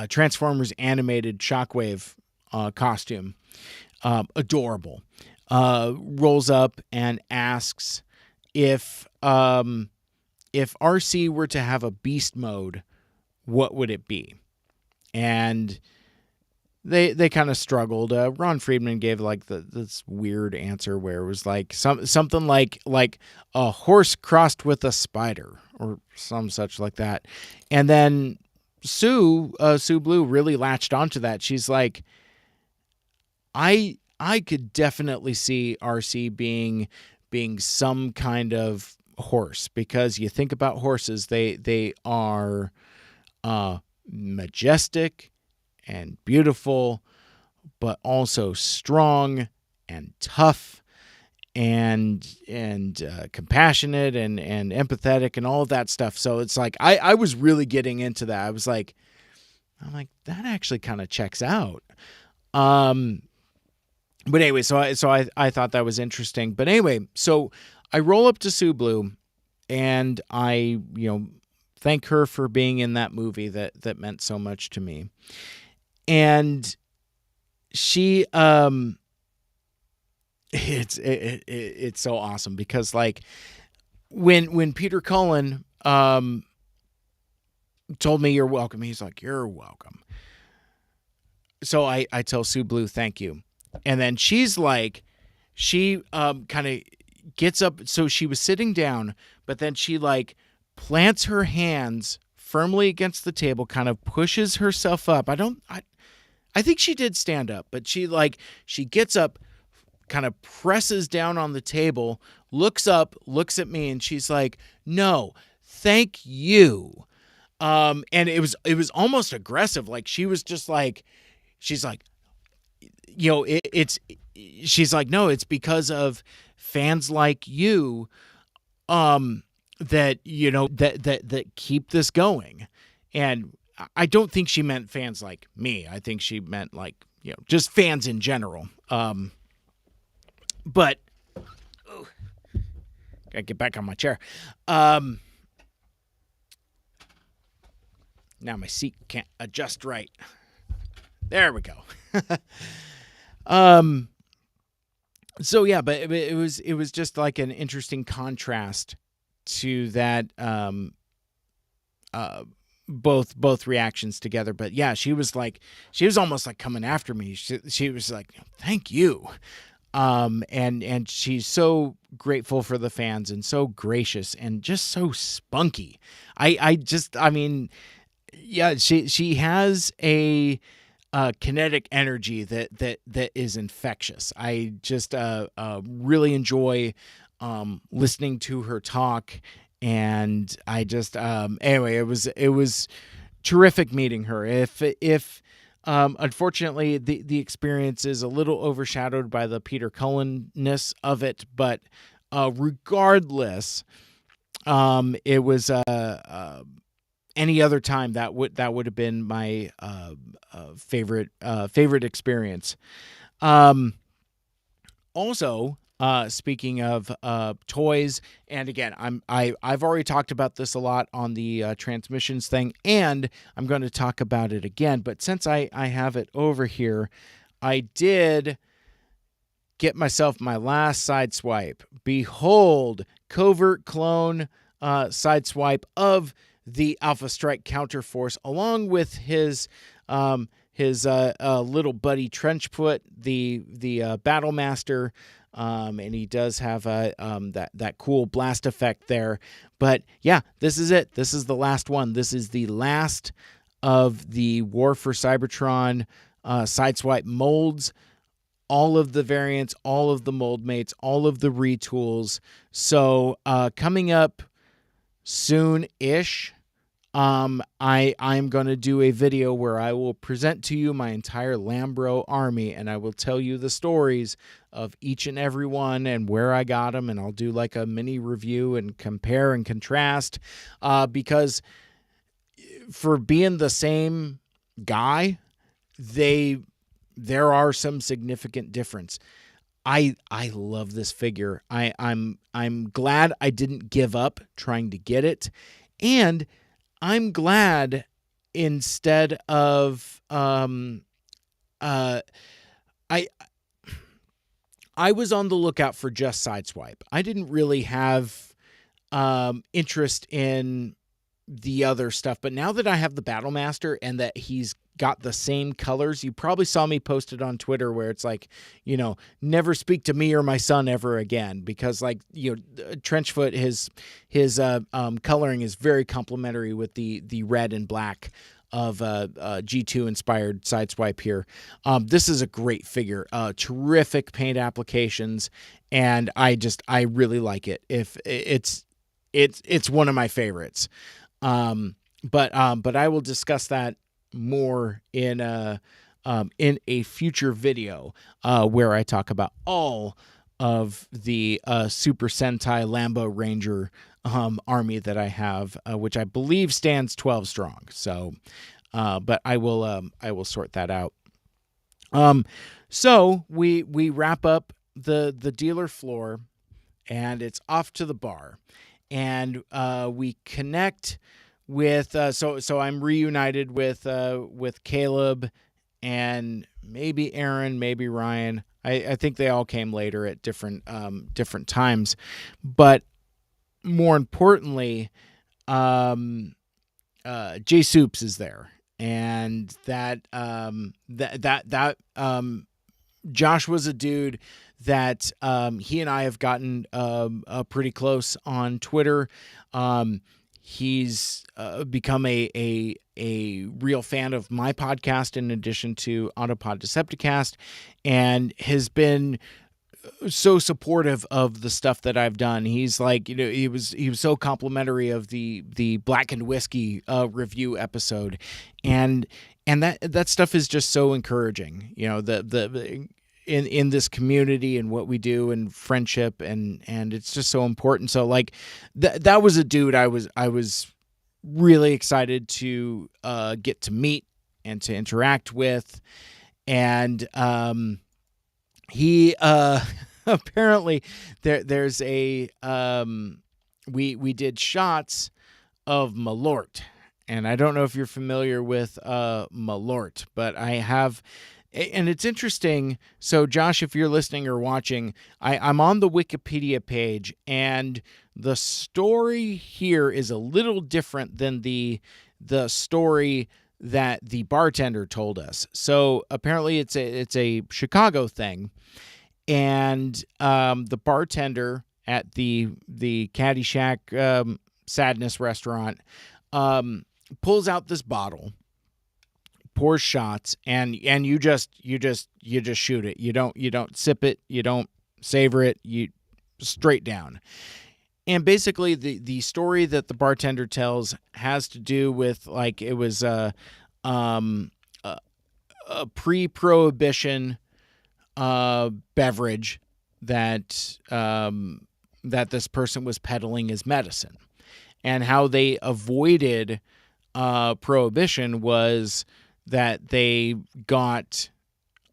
Transformers animated Shockwave costume, adorable, rolls up and asks if RC were to have a beast mode, what would it be? And they kind of struggled. Ron Friedman gave like this weird answer where it was like something like a horse crossed with a spider or some such like that. And then Sue Blue really latched onto that. She's like, I could definitely see RC being some kind of horse, because you think about horses, they are majestic and beautiful, but also strong and tough and compassionate and empathetic and all of that stuff. So it's like I was really getting into that. I'm like that actually kind of checks out. But anyway, so I thought that was interesting. But anyway, so I roll up to Sue Blue and I thank her for being in that movie that meant so much to me. And she it's so awesome because like when Peter Cullen told me you're welcome, he's like, you're welcome. So I tell Sue Blue thank you. And then she's like, she kind of gets up, so she was sitting down, but then she like plants her hands firmly against the table, kind of pushes herself up. I think she did stand up, but she gets up, kind of presses down on the table, looks up, looks at me, and she's like, "No, thank you." And it was almost aggressive. Like she was just like, she's like, she's like, no, it's because of fans like you, that that keep this going. And I don't think she meant fans like me. I think she meant like, just fans in general. But gotta get back on my chair. Now my seat can't adjust right. There we go. So yeah, but it was just like an interesting contrast to that, both reactions together. But yeah, she was almost like coming after me. She was like, thank you. And she's so grateful for the fans and so gracious and just so spunky. I mean, yeah, she has a kinetic energy that is infectious. I just really enjoy listening to her talk, and I just anyway, it was terrific meeting her. If unfortunately the experience is a little overshadowed by the Peter Cullen-ness of it, but regardless, it was any other time that would have been my favorite experience. Also, speaking of toys, and again, I've already talked about this a lot on the transmissions thing, and I'm going to talk about it again. But since I have it over here, I did get myself my last side swipe. Behold, covert clone sideswipe of the Alpha Strike Counterforce, along with his little buddy Trenchfoot, the Battle Master, and he does have that cool blast effect there. But yeah, this is it. This is the last one. This is the last of the War for Cybertron sideswipe molds. All of the variants, all of the mold mates, all of the retools. So coming up soon-ish, I'm going to do a video where I will present to you my entire Lambro army, and I will tell you the stories of each and every one and where I got them, and I'll do like a mini review and compare and contrast, because for being the same guy, there are some significant difference. I love this figure. I'm glad I didn't give up trying to get it, and I'm glad instead of I was on the lookout for just Sideswipe. I didn't really have interest in the other stuff, but now that I have the Battle Master and that he's got the same colors, you probably saw me post it on Twitter where it's like, never speak to me or my son ever again, because Trenchfoot, his coloring is very complementary with the red and black of G2 inspired Sideswipe here. This is a great figure, terrific paint applications, and I really like it. If it's one of my favorites. But I will discuss that more in a future video where I talk about all of the Super Sentai Lambo Ranger army that I have, which I believe stands 12 strong. So, but I will sort that out. So we wrap up the dealer floor, and it's off to the bar. And we connect with so I'm reunited with Caleb and maybe Aaron, maybe Ryan. I think they all came later at different times, but more importantly, Jay Soups is there, and that Josh was a dude that he and I have gotten pretty close on Twitter. He's become a real fan of my podcast in addition to Autopod Decepticast, and has been so supportive of the stuff that I've done. He's like, he was so complimentary of the Blackened Whiskey review episode, and that stuff is just so encouraging. In this community and what we do and friendship, and it's just so important. So like that was a dude I was really excited to get to meet and to interact with. And he apparently there's a we did shots of Malort, and I don't know if you're familiar with Malort, but I have. And it's interesting. So, Josh, if you're listening or watching, I'm on the Wikipedia page, and the story here is a little different than the story that the bartender told us. So, apparently, it's a Chicago thing, and the bartender at the Caddyshack Sadness restaurant pulls out this bottle, pours shots, and you just shoot it. You don't sip it, you don't savor it, you straight down. And basically the story that the bartender tells has to do with, like, it was a pre-prohibition beverage that this person was peddling as medicine, and how they avoided prohibition was that they got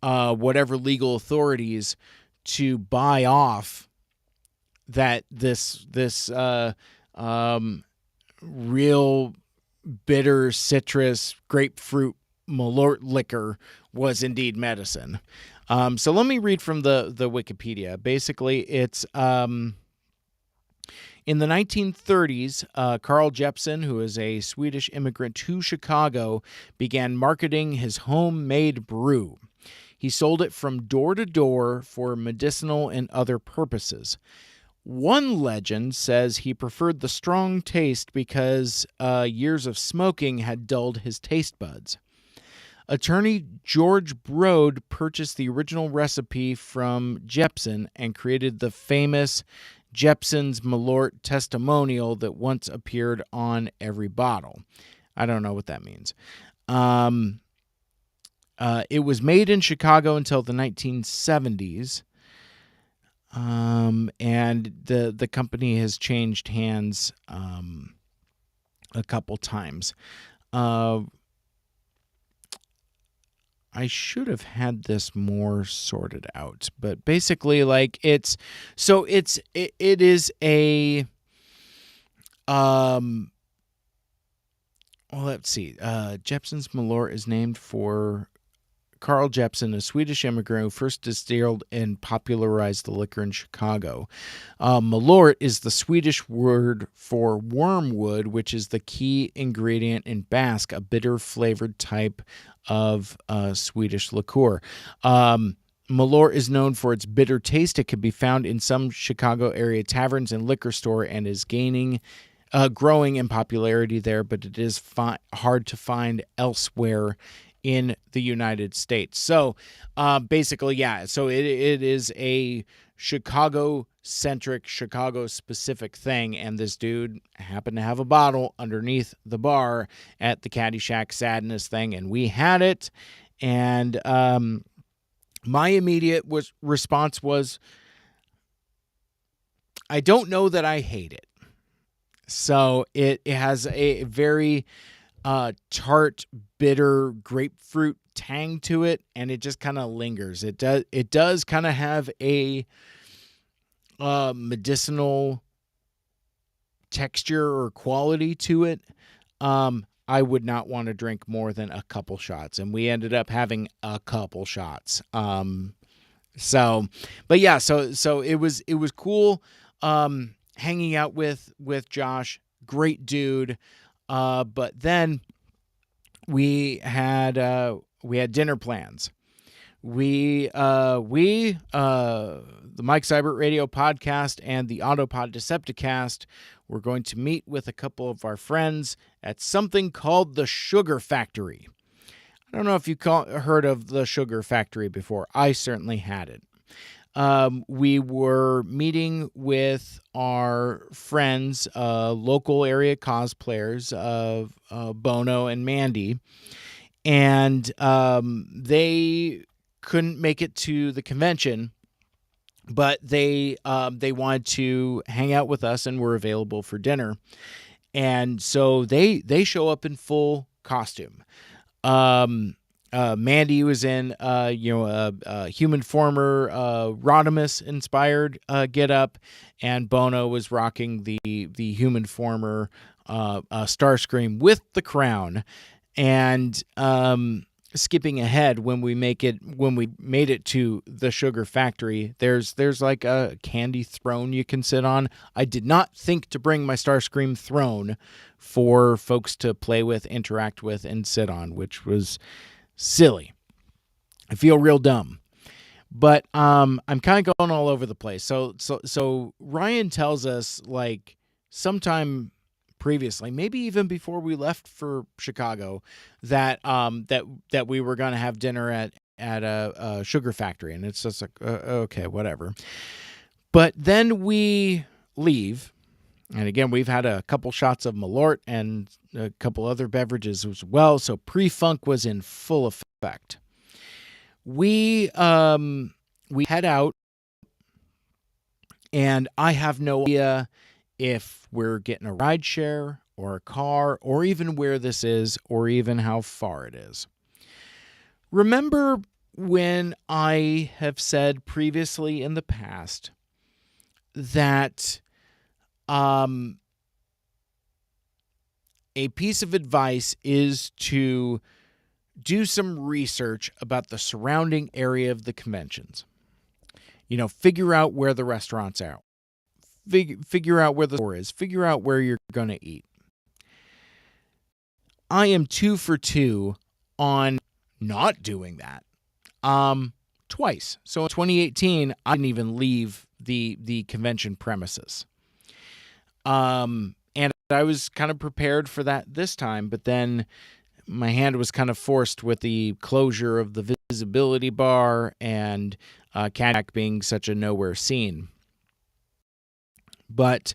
whatever legal authorities to buy off that this real bitter citrus grapefruit Malort liquor was indeed medicine. So let me read from the Wikipedia. Basically, In the 1930s, Carl Jeppsson, who is a Swedish immigrant to Chicago, began marketing his homemade brew. He sold it from door to door for medicinal and other purposes. One legend says he preferred the strong taste because years of smoking had dulled his taste buds. Attorney George Broad purchased the original recipe from Jeppsson and created the famous Jeppson's Malort testimonial that once appeared on every bottle. I don't know what that means. It was made in Chicago until the 1970s, and the company has changed hands a couple times. I should have had this more sorted out, but basically, like, it is a well, let's see. Jeppson's Malort is named for Carl Jeppsson, a Swedish immigrant who first distilled and popularized the liquor in Chicago. Malort is the Swedish word for wormwood, which is the key ingredient in Basque, a bitter-flavored type of Swedish liqueur. Malort is known for its bitter taste. It can be found in some Chicago area taverns and liquor store and is growing in popularity there, but it is hard to find elsewhere in the United States. So basically, yeah, so it is a Chicago-centric, Chicago-specific thing, and this dude happened to have a bottle underneath the bar at the Caddyshack Sadness thing, and we had it, and my immediate response was, I don't know that I hate it. So it has a very tart, bitter grapefruit tang to it, and it just kind of lingers. It does kind of have a medicinal texture or quality to it. I would not want to drink more than a couple shots, and we ended up having a couple shots. So it was cool hanging out with Josh. Great dude. But then we had dinner plans. The Mike Seibert Radio podcast and the Autopod Decepticast were going to meet with a couple of our friends at something called the Sugar Factory. I don't know if you heard of the Sugar Factory before. I certainly hadn't. We were meeting with our friends, local area cosplayers of Bono and Mandy, and they couldn't make it to the convention, but they wanted to hang out with us and were available for dinner, and so they show up in full costume. Mandy was in, a Human Former, Rodimus inspired get up, and Bono was rocking the Human Former Starscream with the crown. And skipping ahead, when we made it to the Sugar Factory, there's like a candy throne you can sit on. I did not think to bring my Starscream throne for folks to play with, interact with, and sit on, which was silly. I feel real dumb, but I'm kind of going all over the place. So Ryan tells us, like, sometime previously, maybe even before we left for Chicago, that that we were going to have dinner at a Sugar Factory, and it's just like, okay, whatever. But then we leave. And again, we've had a couple shots of Malort and a couple other beverages as well. So pre-funk was in full effect. We head out, and I have no idea if we're getting a ride share or a car, or even where this is, or even how far it is. Remember when I have said previously in the past that a piece of advice is to do some research about the surrounding area of the conventions. Figure out where the restaurants are. figure out where the store is, figure out where you're going to eat. I am 2 for 2 on not doing that. Twice. So in 2018, I didn't even leave the convention premises. And I was kind of prepared for that this time, but then my hand was kind of forced with the closure of the visibility bar and Cadillac being such a nowhere scene. But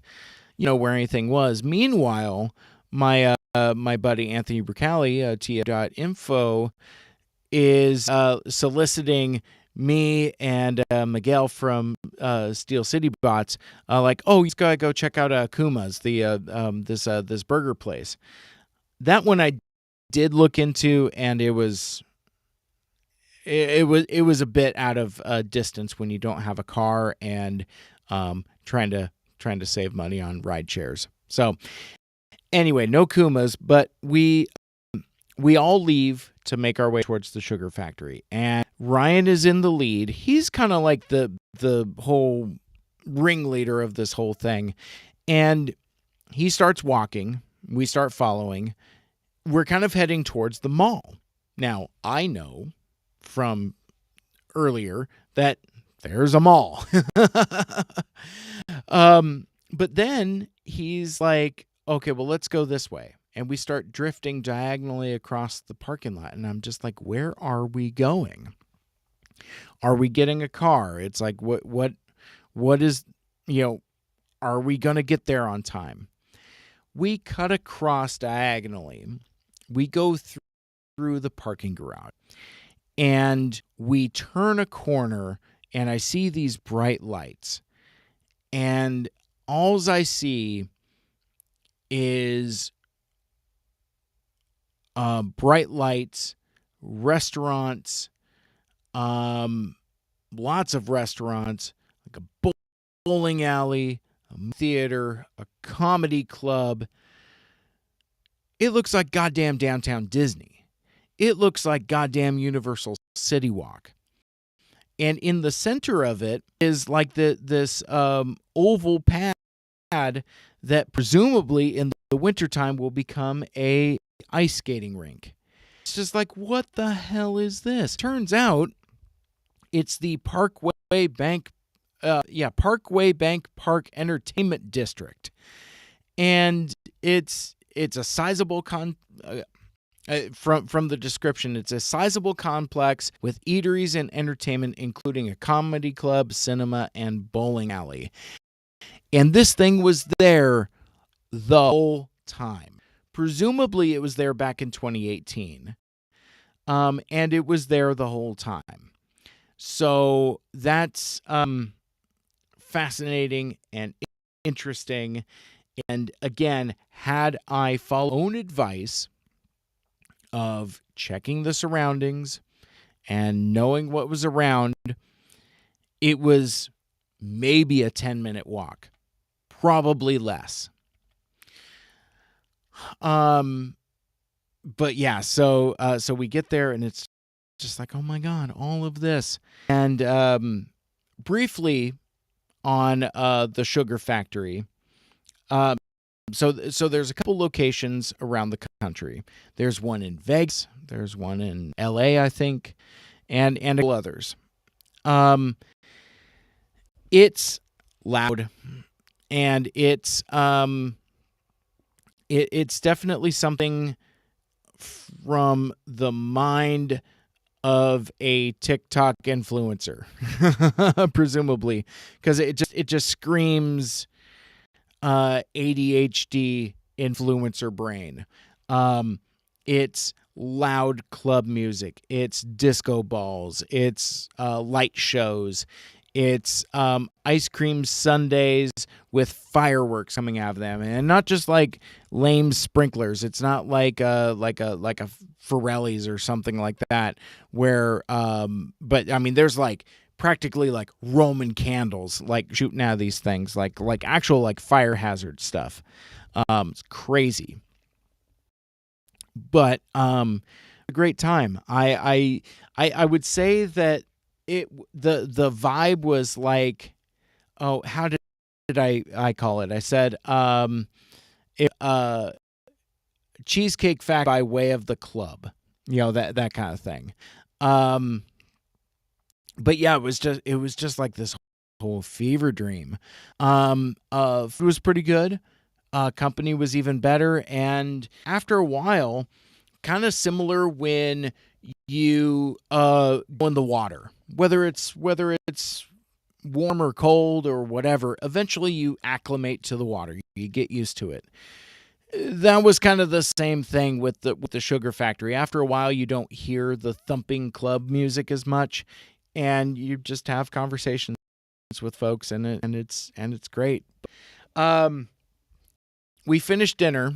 where anything was. Meanwhile, my buddy Anthony Bricali, TF.info, is soliciting me and Miguel from Steel City Bots, oh, you gotta go check out Kuma's, this burger place. That one I did look into, and it was a bit out of distance when you don't have a car and trying to save money on ride shares. So anyway, no Kuma's, but we all leave to make our way towards the sugar factory, and Ryan is in the lead. He's kind of like the whole ringleader of this whole thing, and he starts walking. We start following. We're kind of heading towards the mall. Now, I know from earlier that there's a mall. But then he's like, okay, well, let's go this way. And we start drifting diagonally across the parking lot. And I'm just like, where are we going? Are we getting a car? It's like, what is, are we going to get there on time? We cut across diagonally. We go through the parking garage. And we turn a corner, and I see these bright lights. And all I see is bright lights, restaurants, lots of restaurants, like a bowling alley, a theater, a comedy club. It looks like goddamn downtown Disney. It looks like goddamn Universal City Walk. And in the center of it is like this oval pad that presumably in the wintertime will become a ice skating rink. It's just like, what the hell is this? Turns out it's the Parkway Bank Park Entertainment District. And it's a sizable from the description, it's a sizable complex with eateries and entertainment, including a comedy club, cinema, and bowling alley. And this thing was there the whole time. Presumably, it was there back in 2018. And it was there the whole time. So that's fascinating and interesting. And again, had I followed own advice of checking the surroundings and knowing what was around, it was maybe a 10-minute walk, probably less. But yeah, so we get there, and it's just like, oh my God, all of this. And briefly on the sugar factory. So there's a couple locations around the country. There's one in Vegas. There's one in LA, I think, and a couple others. It's loud, and it's definitely something from the mind of a TikTok influencer, presumably, because it just screams ADHD influencer brain. It's loud club music. It's disco balls. It's light shows. It's ice cream sundaes with fireworks coming out of them, and not just like lame sprinklers. It's not like a Pirelli's or something like that. Where, but I mean, there's like practically like Roman candles like shooting out of these things, like actual like fire hazard stuff. It's crazy, but a great time. I would say that the vibe was like, oh, how did did I call it? I said it, Cheesecake Factory by way of the club, that kind of thing. Um, but yeah, it was just like this whole fever dream. Food was pretty good. Company was even better, and after a while, kind of similar when you go in the water, whether it's warm or cold or whatever. Eventually, you acclimate to the water. You get used to it. That was kind of the same thing with the Sugar Factory. After a while, you don't hear the thumping club music as much, and you just have conversations with folks, and it's great. Um, we finished dinner,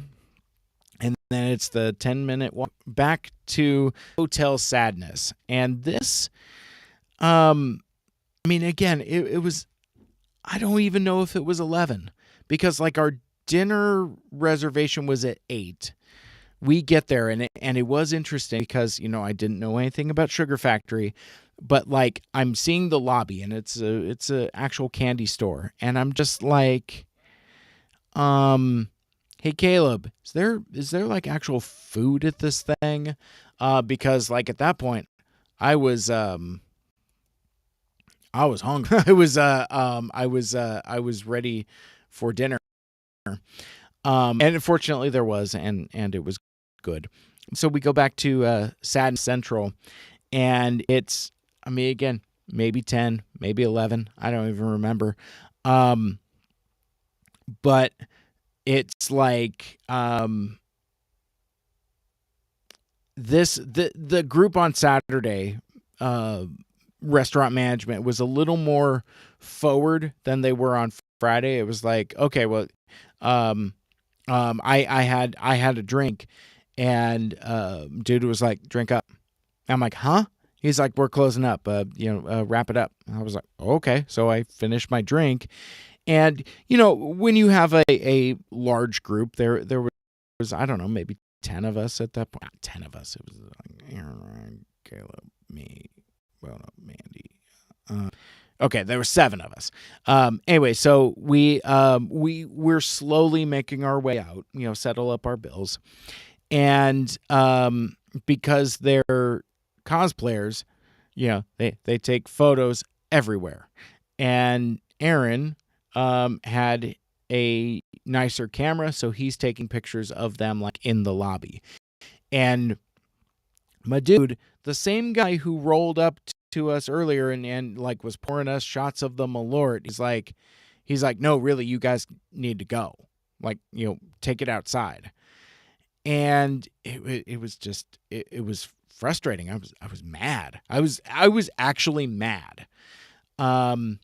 and then it's the 10-minute walk back to Hotel Sadness, and this, I mean, again, it was. I don't even know if it was 11 because like our dinner reservation was at 8. We get there and it was interesting because I didn't know anything about Sugar Factory, but like I'm seeing the lobby and it's a actual candy store and I'm just like, hey Caleb, is there like actual food at this thing? Because like at that point, I was hungry. I was ready for dinner. And unfortunately there was, and it was good. So we go back to Sad Central, and it's, I mean, again, maybe 10, maybe 11. I don't even remember. But it's like the group on Saturday, restaurant management was a little more forward than they were on Friday. It was like, okay, well, I had a drink, and dude was like, drink up. I'm like, huh? He's like, we're closing up. Wrap it up. I was like, okay. So I finished my drink, and when you have a large group, there was I don't know, maybe 10 of us at that point. Not 10 of us. It was like Aaron, Caleb, me. Well, no, Mandy. Okay, there were 7 of us. Anyway, so we're slowly making our way out. Settle up our bills, and because they're cosplayers, they take photos everywhere, and Aaron had a nicer camera, so he's taking pictures of them like in the lobby, and my dude, the same guy who rolled up to us earlier and like was pouring us shots of the Malort, he's like, no, really, you guys need to go. Like, take it outside. And it was just it was frustrating. I was mad. I was actually mad. But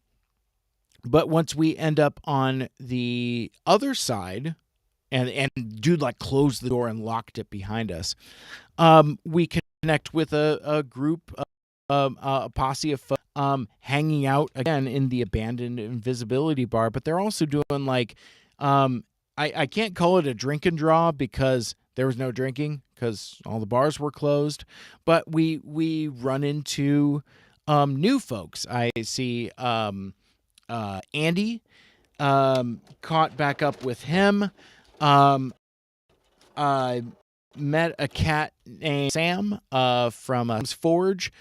once we end up on the other side, and dude like closed the door and locked it behind us, we connect with a group, a posse of folks, hanging out again in the abandoned Invisibility Bar, but they're also doing like, I can't call it a drink and draw because there was no drinking because all the bars were closed, but we run into new folks. I see Andy, caught back up with him. I met a cat named Sam from Forge.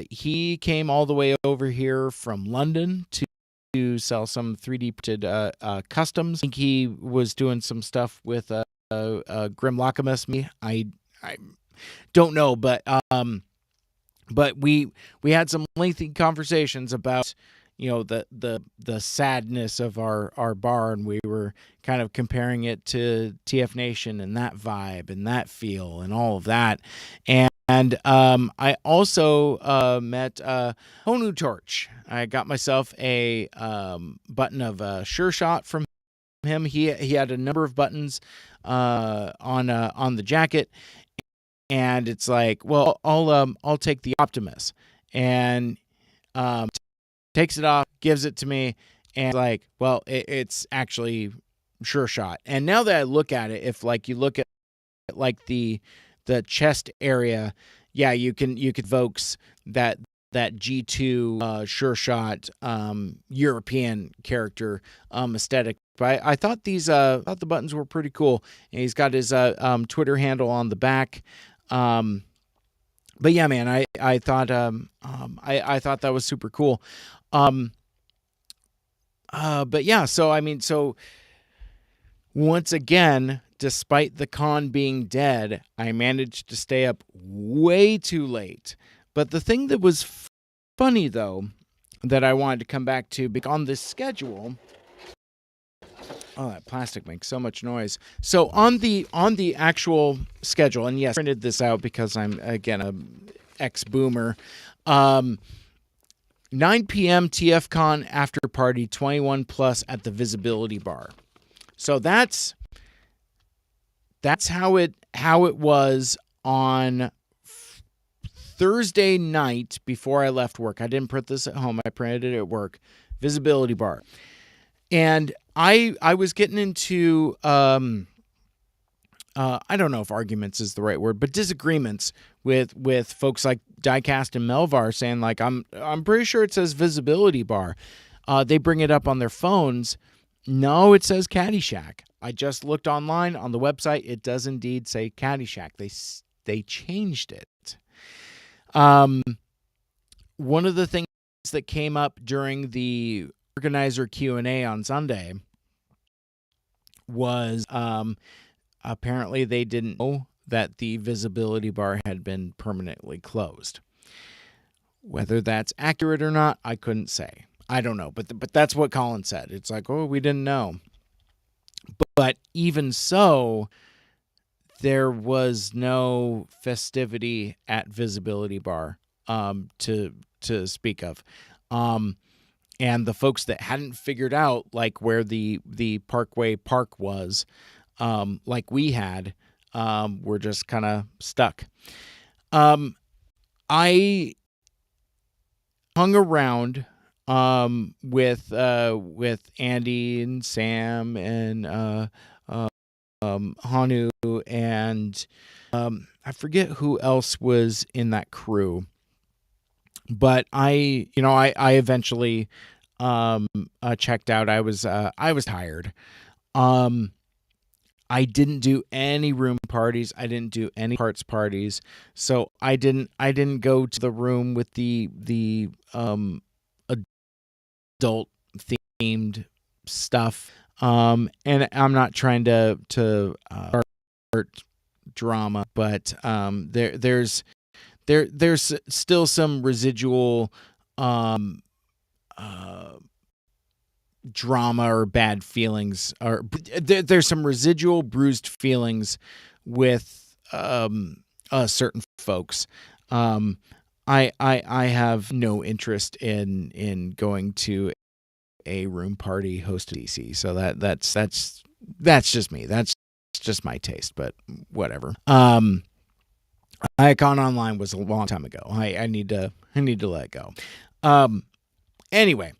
He came all the way over here from London to sell some 3D printed customs. I think he was doing some stuff with Grim Lockamus. I don't know, but we had some lengthy conversations about the sadness of our bar, and we were kind of comparing it to TF Nation and that vibe and that feel and all of that. And I also met Honu Torch. I got myself a button of Sure Shot from him. He had a number of buttons on the jacket, and it's like, well, I'll take the Optimus, and takes it off, gives it to me, and like, well, it's actually Sure Shot. And now that I look at it, if like you look at like the chest area, yeah, you can evokes that that G2 sure shot European character aesthetic. But I thought thought the buttons were pretty cool. And he's got his Twitter handle on the back. But yeah, man, I thought I thought that was super cool. But yeah, so once again, despite the con being dead, I managed to stay up way too late. But the thing that was funny, though, that I wanted to come back to, on this schedule. Oh, that plastic makes so much noise. So on the actual schedule, and yes, I printed this out because I'm, again, a ex-boomer. 9 p.m. TFCon after party, 21 plus at the Visibility Bar. So that's how it was on Thursday night before I left work. I didn't print this at home. I printed it at work. Visibility Bar. And I was getting into I don't know if arguments is the right word, but disagreements with folks like Diecast and Melvar saying, like, I'm pretty sure it says Visibility Bar. They bring it up on their phones. No, it says Caddyshack. I just looked online on the website. It does indeed say Caddyshack. They changed it. One of the things that came up during the organizer Q&A on Sunday was apparently they didn't know that the Visibility Bar had been permanently closed. Whether that's accurate or not, I couldn't say. I don't know, but that's what Colin said. It's like, oh, we didn't know. But even so, there was no festivity at Visibility Bar to speak of. And the folks that hadn't figured out, like, where the Parkway Park was, like we had, were just kind of stuck. I hung around with Andy and Sam and Hanu and I forget who else was in that crew. But I eventually checked out. I was tired. I didn't do any room parties. I didn't do any parts parties. So I didn't go to the room with the adult themed stuff. And I'm not trying to start drama, but there's still some residual drama or bad feelings, or there's some residual bruised feelings with certain folks. I have no interest in going to a room party hosted DC. So that's just me. That's just my taste, but whatever. Icon Online was a long time ago. I need to let it go. Anyway,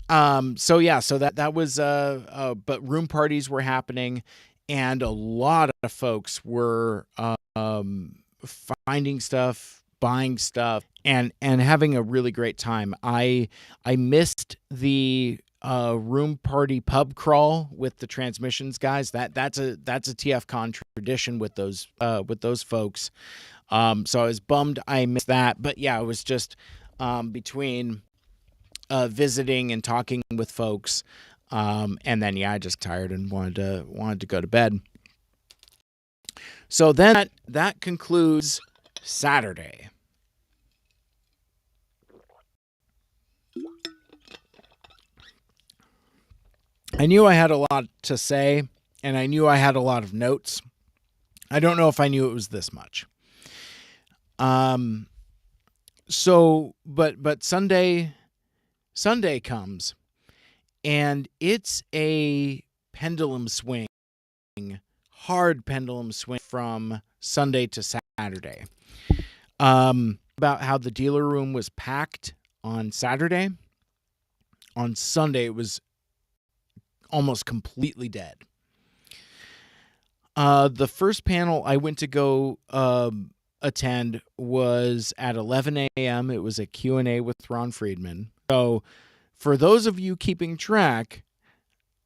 so yeah, so that was but room parties were happening, and a lot of folks were finding stuff, buying stuff, and having a really great time. I missed the room party pub crawl with the transmissions guys. That's a TFCon tradition with those folks. So I was bummed I missed that, but yeah, it was just between visiting and talking with folks, and then I just tired and wanted to go to bed. So then that concludes Saturday. I knew I had a lot to say, and I knew I had a lot of notes. I don't know if I knew it was this much. So, but Sunday comes, and it's a pendulum swing, hard pendulum swing from Sunday to Saturday. About how the dealer room was packed on Saturday. On Sunday, it was almost completely dead. The first panel I went to go attend was at 11 a.m. It was a Q&A with Ron Friedman. So for those of you keeping track,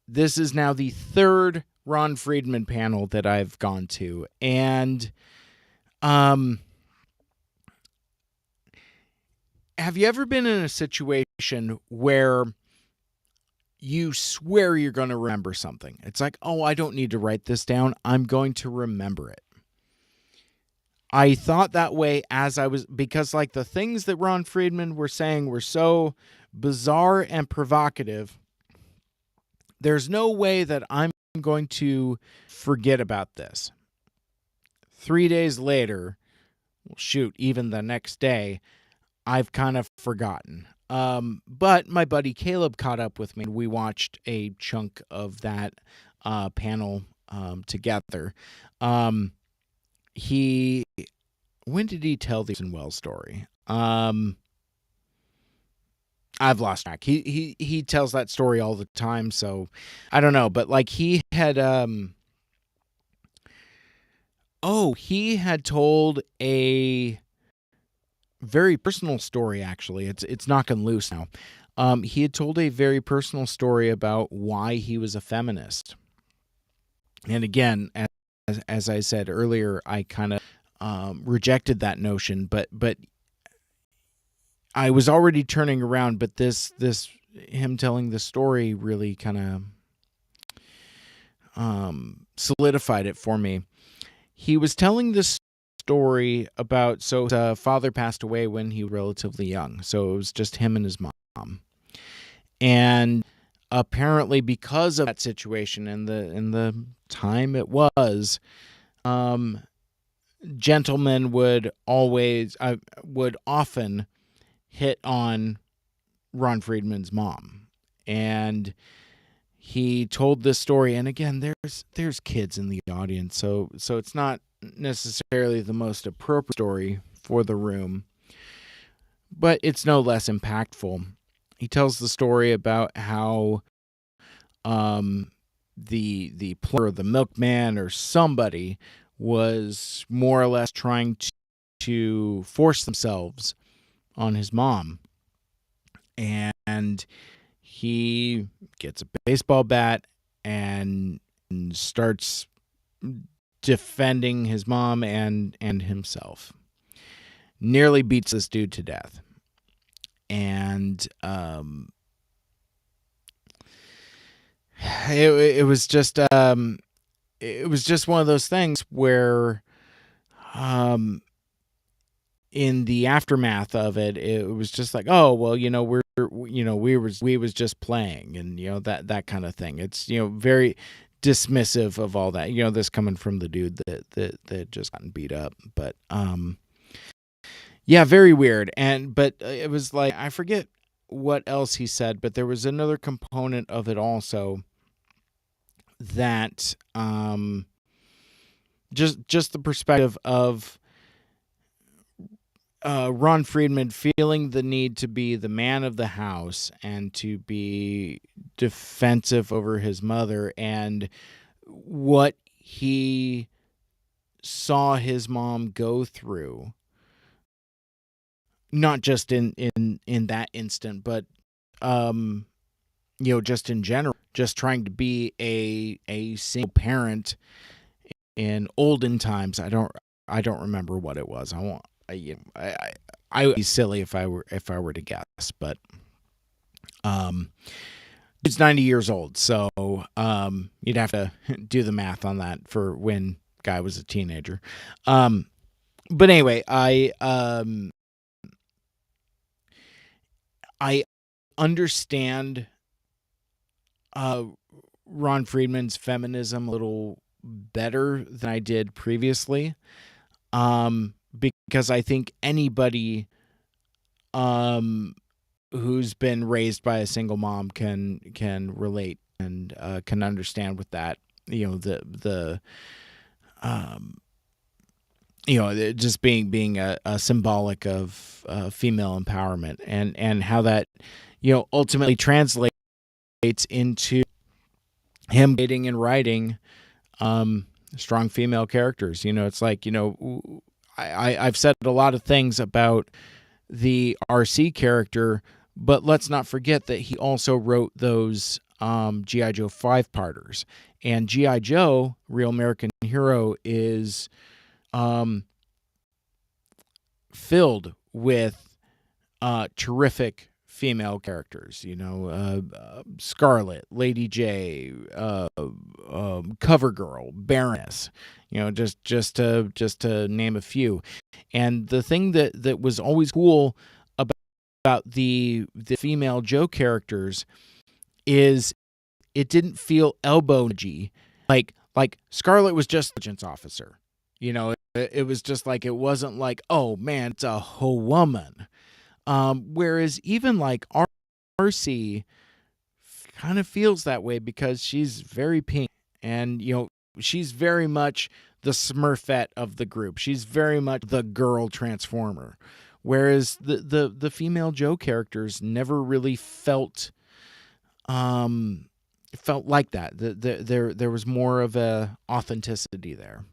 this is now the third Ron Friedman panel that I've gone to. And have you ever been in a situation where you swear you're going to remember something? It's like, oh, I don't need to write this down. I'm going to remember it. I thought that way because like the things that Ron Friedman were saying were so bizarre and provocative. There's no way that I'm going to forget about this. 3 days later, shoot, even the next day, I've kind of forgotten. But my buddy Caleb caught up with me. We watched a chunk of that panel together. When did he tell the Wells story? I've lost track. He tells that story all the time, so I don't know. But like he had he had told a very personal story. Actually, it's knocking loose now. He had told a very personal story about why he was a feminist. And again, as I said earlier, I kind of rejected that notion, but I was already turning around. But this him telling the story really kind of solidified it for me. He was telling this story about, so his father passed away when he was relatively young, so it was just him and his mom. And apparently because of that situation and the time it was, gentlemen would often hit on Ron Friedman's mom. And he told this story, and again, there's kids in the audience, so it's not necessarily the most appropriate story for the room, but it's no less impactful. He tells the story about how the plumber, the milkman, or somebody was more or less trying to force themselves on his mom, and he gets a baseball bat and starts defending his mom and himself. Nearly beats this dude to death. And it was just one of those things where in the aftermath of it, it was just like, oh, well, we was just playing, and that kind of thing. It's very dismissive of all that. This coming from the dude that just gotten beat up, but yeah, very weird. But it was like, I forget what else he said, but there was another component of it also that just the perspective of Ron Friedman feeling the need to be the man of the house and to be defensive over his mother, and what he saw his mom go through, not just in that instant, but just in general, just trying to be a single parent in olden times. I don't remember what it was. I would be silly if I were to guess, but it's 90 years old, so you'd have to do the math on that for when guy was a teenager. But anyway, I understand Ron Friedman's feminism a little better than I did previously. Because I think anybody who's been raised by a single mom can relate and can understand with that. Just being a symbolic of female empowerment, and how that ultimately translates into him dating and writing strong female characters. It's like, I've said a lot of things about the RC character, but let's not forget that he also wrote those G.I. Joe 5-parters. And G.I. Joe, Real American Hero, is filled with terrific female characters. Scarlet, Lady J, CoverGirl, Baroness. Just to name a few. And the thing that was always cool about the female Joe characters is it didn't feel elbow-edgy. Like Scarlet was just an intelligence officer. It was just like, it wasn't like, oh man, it's a whole woman. Whereas even like RC kind of feels that way because she's very pink, and she's very much the Smurfette of the group. She's very much the girl transformer. Whereas the female Joe characters never really felt like that. There was more of a authenticity there.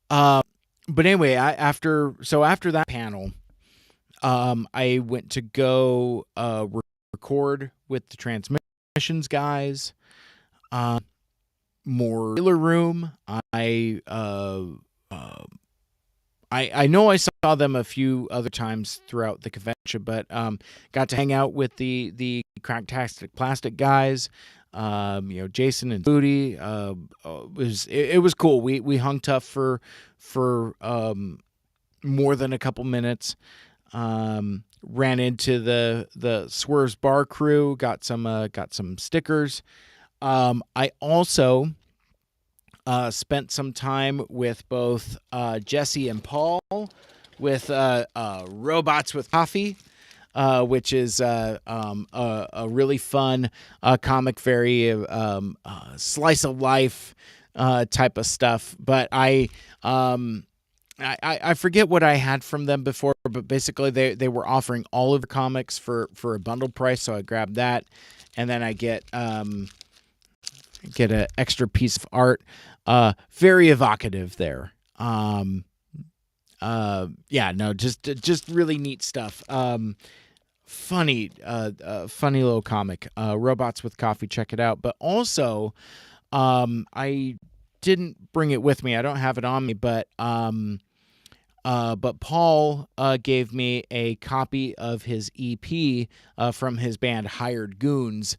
But anyway, after that panel, I went to go record with the transmissions guys. More dealer room. I know I saw them a few other times throughout the convention, but got to hang out with the Cracktastic Plastic guys. Jason and Booty. It was cool. We hung tough for more than a couple minutes. Ran into the Swerves Bar crew. Got some stickers. I also spent some time with both Jesse and Paul with Robots with Coffee, which is a really fun comic, very slice of life type of stuff. But I forget what I had from them before, but basically they were offering all of the comics for a bundle price, so I grabbed that, and then I get an extra piece of art. Very evocative there. Just really neat stuff. Funny little comic. Robots with Coffee, check it out. But also, I didn't bring it with me. I don't have it on me, but Paul gave me a copy of his EP from his band Hired Goons,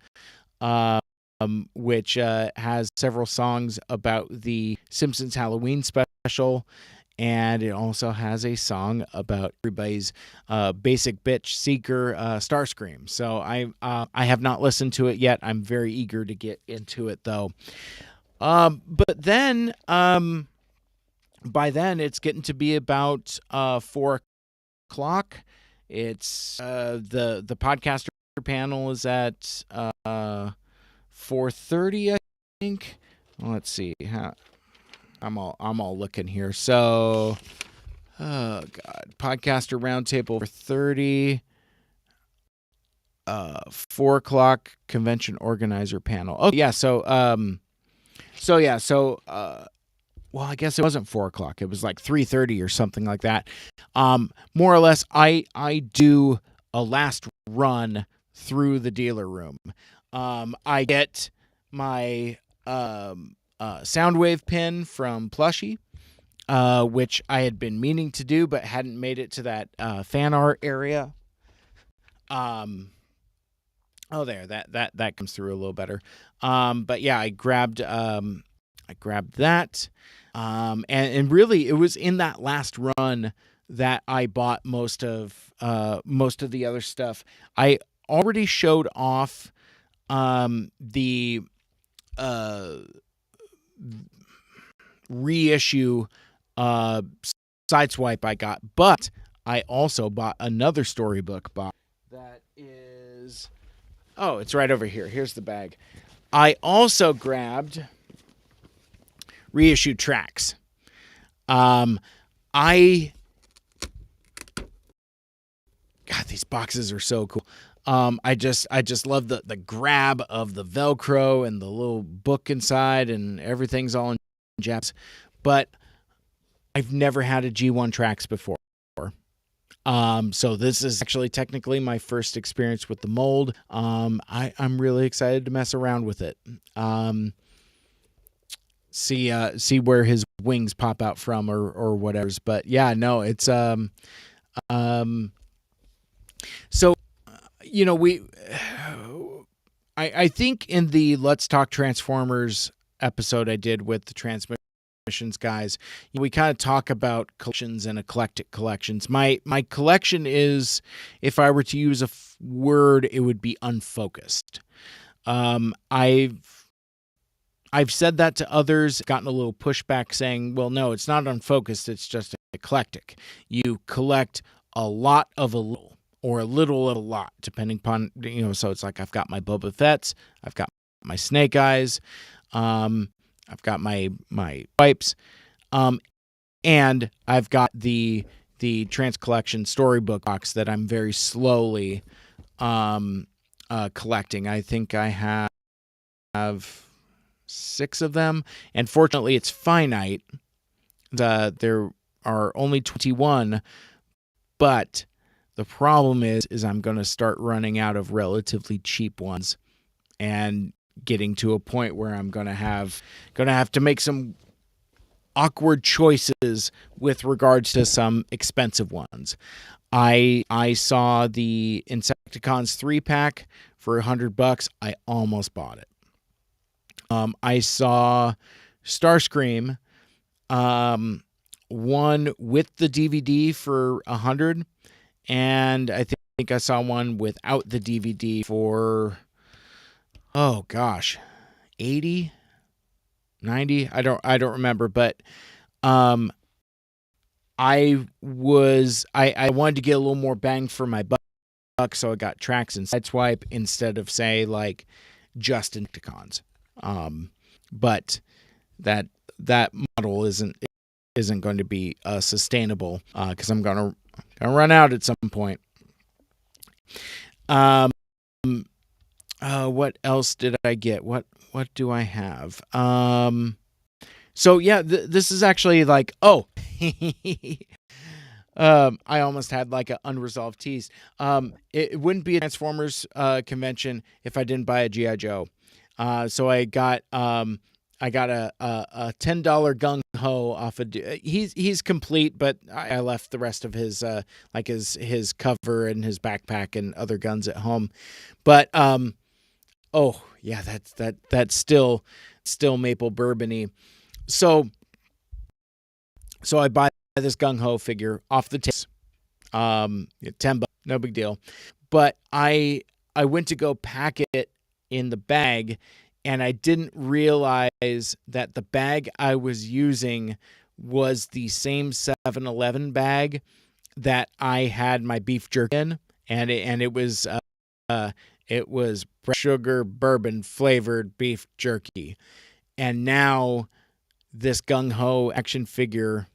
which has several songs about the Simpsons Halloween special, and it also has a song about everybody's basic bitch seeker, Starscream. So I have not listened to it yet. I'm very eager to get into it though. But then by then it's getting to be about 4 o'clock. It's the podcaster panel is at 4:30, I think. Let's see. I'm all looking here. So, oh god, podcaster roundtable 4:30. 4 o'clock convention organizer panel. Oh yeah. Well, I guess it wasn't 4 o'clock. It was like 3:30 or something like that. More or less, I do a last run through the dealer room. I get my Soundwave pin from Plushie, which I had been meaning to do but hadn't made it to that fan art area. There, that comes through a little better. But yeah, I grabbed that, and really it was in that last run that I bought most of the other stuff. I already showed off the reissue Sideswipe I got, but I also bought another storybook box that is, it's right over here. Here's the bag. I also grabbed reissue tracks. God, these boxes are so cool. I just love the grab of the Velcro and the little book inside, and everything's all in Japs. But I've never had a G1 Trax before. So this is actually technically my first experience with the mold. I'm really excited to mess around with it. See where his wings pop out from or whatever. But yeah, no, it's so I think in the Let's Talk Transformers episode I did with the Transmissions guys, we kind of talk about collections and eclectic collections. My collection is, if I were to use a word, it would be unfocused. I've said that to others, gotten a little pushback saying, well, no, it's not unfocused, it's just eclectic. You collect a lot of a little, or a little of a lot, depending upon, so it's like I've got my Boba Fett's, I've got my Snake Eyes, I've got my wipes, and I've got the Trans Collection storybook box that I'm very slowly collecting. I think I have 6 of them, and fortunately it's finite. There are only 21, but the problem is I'm going to start running out of relatively cheap ones, and getting to a point where I'm going to have to make some awkward choices with regards to some expensive ones. I saw the Insecticons 3-pack for $100. I almost bought it. I saw Starscream one with the DVD for $100, and I think I saw one without the DVD for, oh gosh, 80, 90. I don't remember, but I wanted to get a little more bang for my buck, so I got Trax and Sideswipe instead of, say, like just Insecticons. But that model isn't going to be sustainable because I'm gonna run out at some point. What else did I get? What do I have? So yeah, this is actually like, oh, I almost had like an unresolved tease. It wouldn't be a Transformers convention if I didn't buy a G.I. Joe. So I got a $10 gung ho off of. He's complete, but I left the rest of his like his cover and his backpack and other guns at home. But oh yeah, that's still maple bourbony. So I buy this gung ho figure off the table. $10, no big deal. But I went to go pack it in the bag, and I didn't realize that the bag I was using was the same 7-Eleven bag that I had my beef jerky in, and it was sugar bourbon flavored beef jerky. And now this gung ho action figure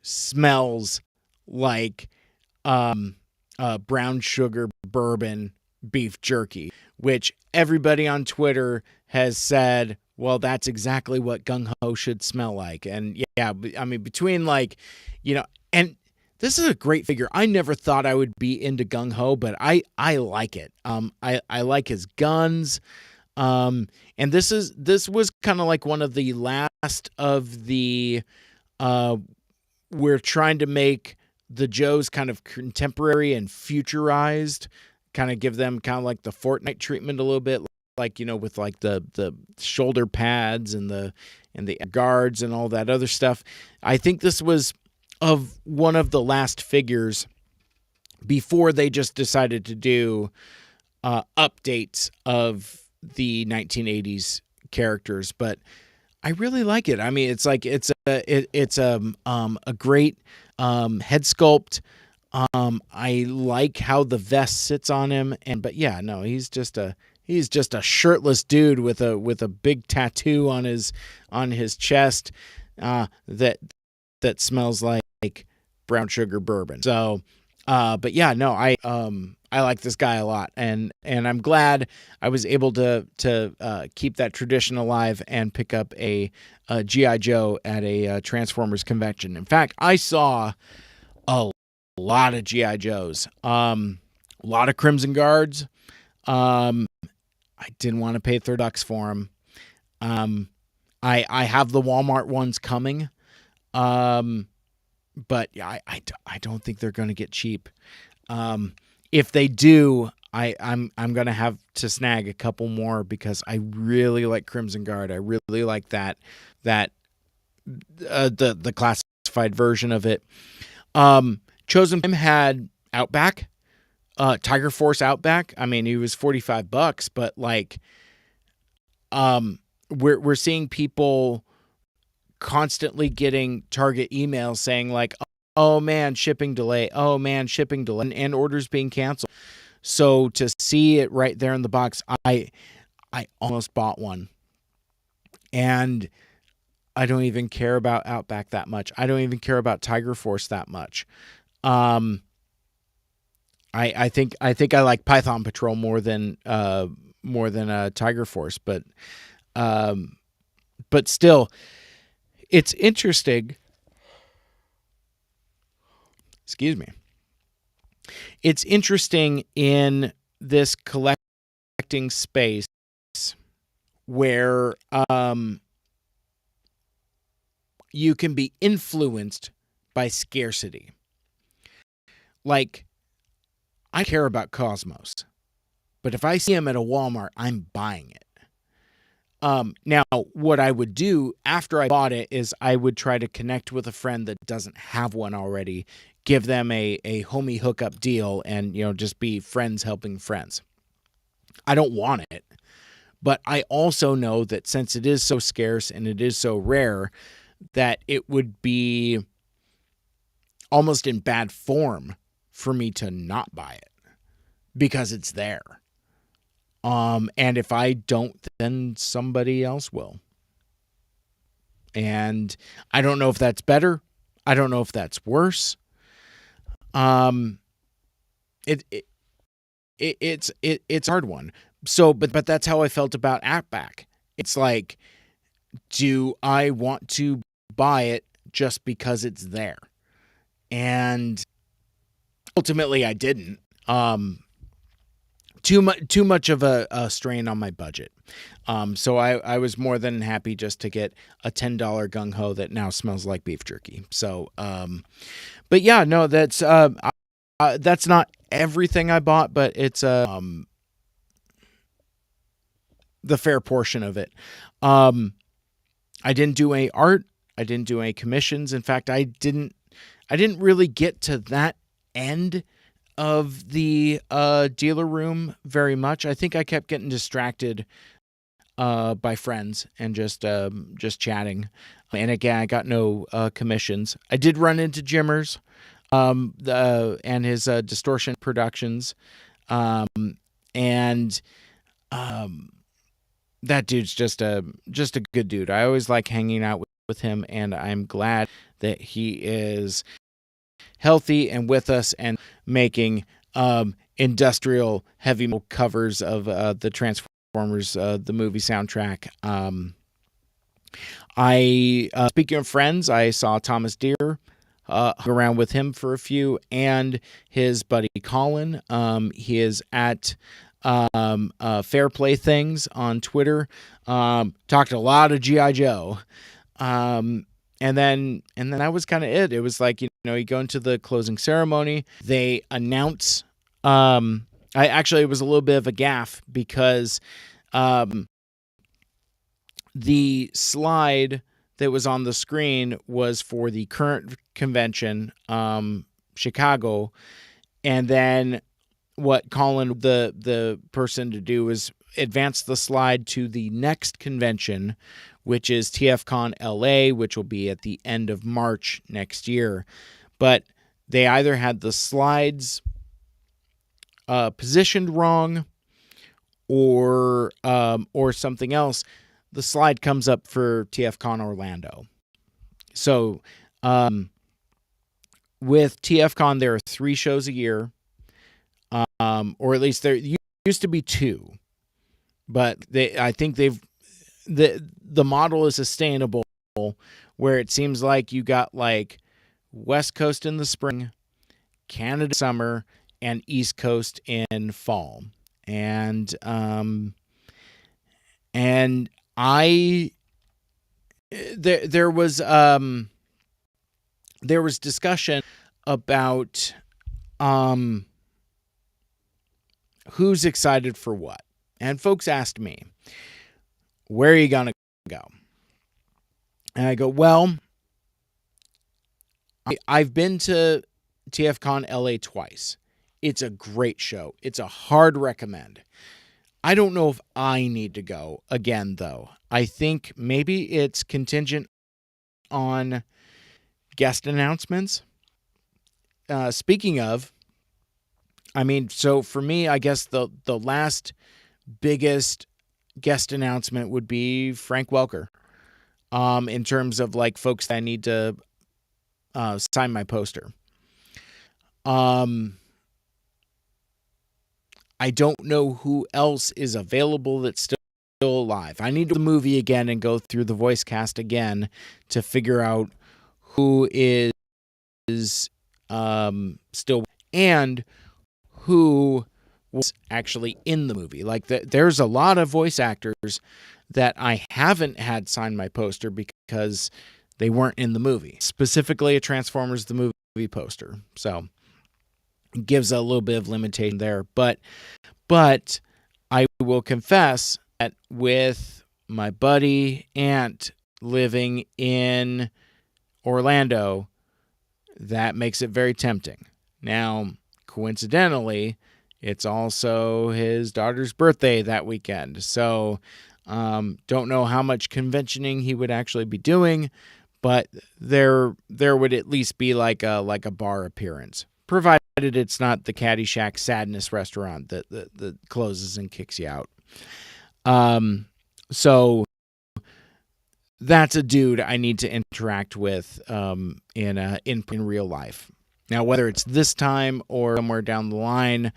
smells like brown sugar bourbon beef jerky, which everybody on Twitter has said, well, that's exactly what gung ho should smell like. And yeah, I mean, between like, and this is a great figure. I never thought I would be into gung ho, but I like it. I like his guns. And this was kind of like one of the last of the, we're trying to make the Joes kind of contemporary and futurized, kind of give them kind of like the Fortnite treatment a little bit, like, with like the shoulder pads and the guards and all that other stuff. I think this was one of the last figures before they just decided to do updates of the 1980s characters. But I really like it. I mean, it's like it's a great head sculpt. I like how the vest sits on him, but yeah, no, he's just a shirtless dude with a big tattoo on his chest that smells like brown sugar bourbon. So, but yeah, no, like this guy a lot, and I'm glad I was able to keep that tradition alive and pick up a GI Joe at a Transformers convention. In fact, I saw a lot of GI Joes, a lot of Crimson Guards. I didn't want to pay $30 for them. I have the Walmart ones coming, but I don't think they're going to get cheap. If they do, I'm going to have to snag a couple more because I really like Crimson Guard. I really like the classified version of it. Chosen Prime had Outback, Tiger Force Outback. I mean, he was $45, but like, we're seeing people constantly getting Target emails saying like, oh man, shipping delay. Oh man, shipping delay, and orders being canceled. So to see it right there in the box, I almost bought one. And I don't even care about Outback that much. I don't even care about Tiger Force that much. I think I like Python Patrol more than Tiger Force, but still, it's interesting. Excuse me. It's interesting in this collecting space where you can be influenced by scarcity. Like, I care about Cosmos, but if I see him at a Walmart, I'm buying it. Now, what I would do after I bought it is I would try to connect with a friend that doesn't have one already, give them a homie hookup deal, and just be friends helping friends. I don't want it, but I also know that since it is so scarce and it is so rare, that it would be almost in bad form for me to not buy it because it's there. And if I don't, then somebody else will. And I don't know if that's better. I don't know if that's worse. It's a hard one. So, but that's how I felt about Outback. It's like, do I want to buy it just because it's there? And ultimately I didn't. Too much of a strain on my budget. So I was more than happy just to get a $10 gung ho that now smells like beef jerky. So, but yeah, no, that's not everything I bought, but it's the fair portion of it. I didn't do any art. I didn't do any commissions. In fact, I didn't really get to that end of the dealer room very much. I think I kept getting distracted by friends and just chatting. And again, I got no commissions. I did run into Jimmers and his Distortion Productions, and that dude's just a good dude. I always like hanging out with him, and I'm glad that he is healthy and with us and making industrial heavy metal covers of the Transformers the movie soundtrack. Speaking of friends, I saw Thomas Deere, hung around with him for a few, and his buddy Colin. He is at Fair Play Things on Twitter. Talked a lot of GI Joe. And then that was kind of it. It was like, you go into the closing ceremony. They announce. It was a little bit of a gaffe because the slide that was on the screen was for the current convention, Chicago, and then what Colin, the person to do, is advance the slide to the next convention, which is TFCon LA, which will be at the end of March next year. But they either had the slides positioned wrong or something else. The slide comes up for TFCon Orlando. So with TFCon, there are 3 shows a year. or at least there used to be two, but I think the model is sustainable, where it seems like you got like West Coast in the spring, Canada summer, and East Coast in fall. And I there was discussion about who's excited for what. And folks asked me, where are you going to go? And I go, well, I've been to TFCon LA twice. It's a great show. It's a hard recommend. I don't know if I need to go again, though. I think maybe it's contingent on guest announcements. Speaking of, I mean, so for me, I guess the last biggest guest announcement would be Frank Welker. In terms of like folks that I need to sign my poster. I don't know who else is available that's still alive. I need to the movie again and go through the voice cast again to figure out who is still and who was actually in the movie. Like there's a lot of voice actors that I haven't had sign my poster because they weren't in the movie. Specifically a Transformers the movie poster. So it gives a little bit of limitation there. But I will confess that with my buddy Ant living in Orlando, that makes it very tempting. Now, coincidentally, it's also his daughter's birthday that weekend. So don't know how much conventioning he would actually be doing, but there would at least be like a bar appearance, provided it's not the Caddyshack Sadness restaurant that closes and kicks you out. So that's a dude I need to interact with in real life. Now, whether it's this time or somewhere down the line,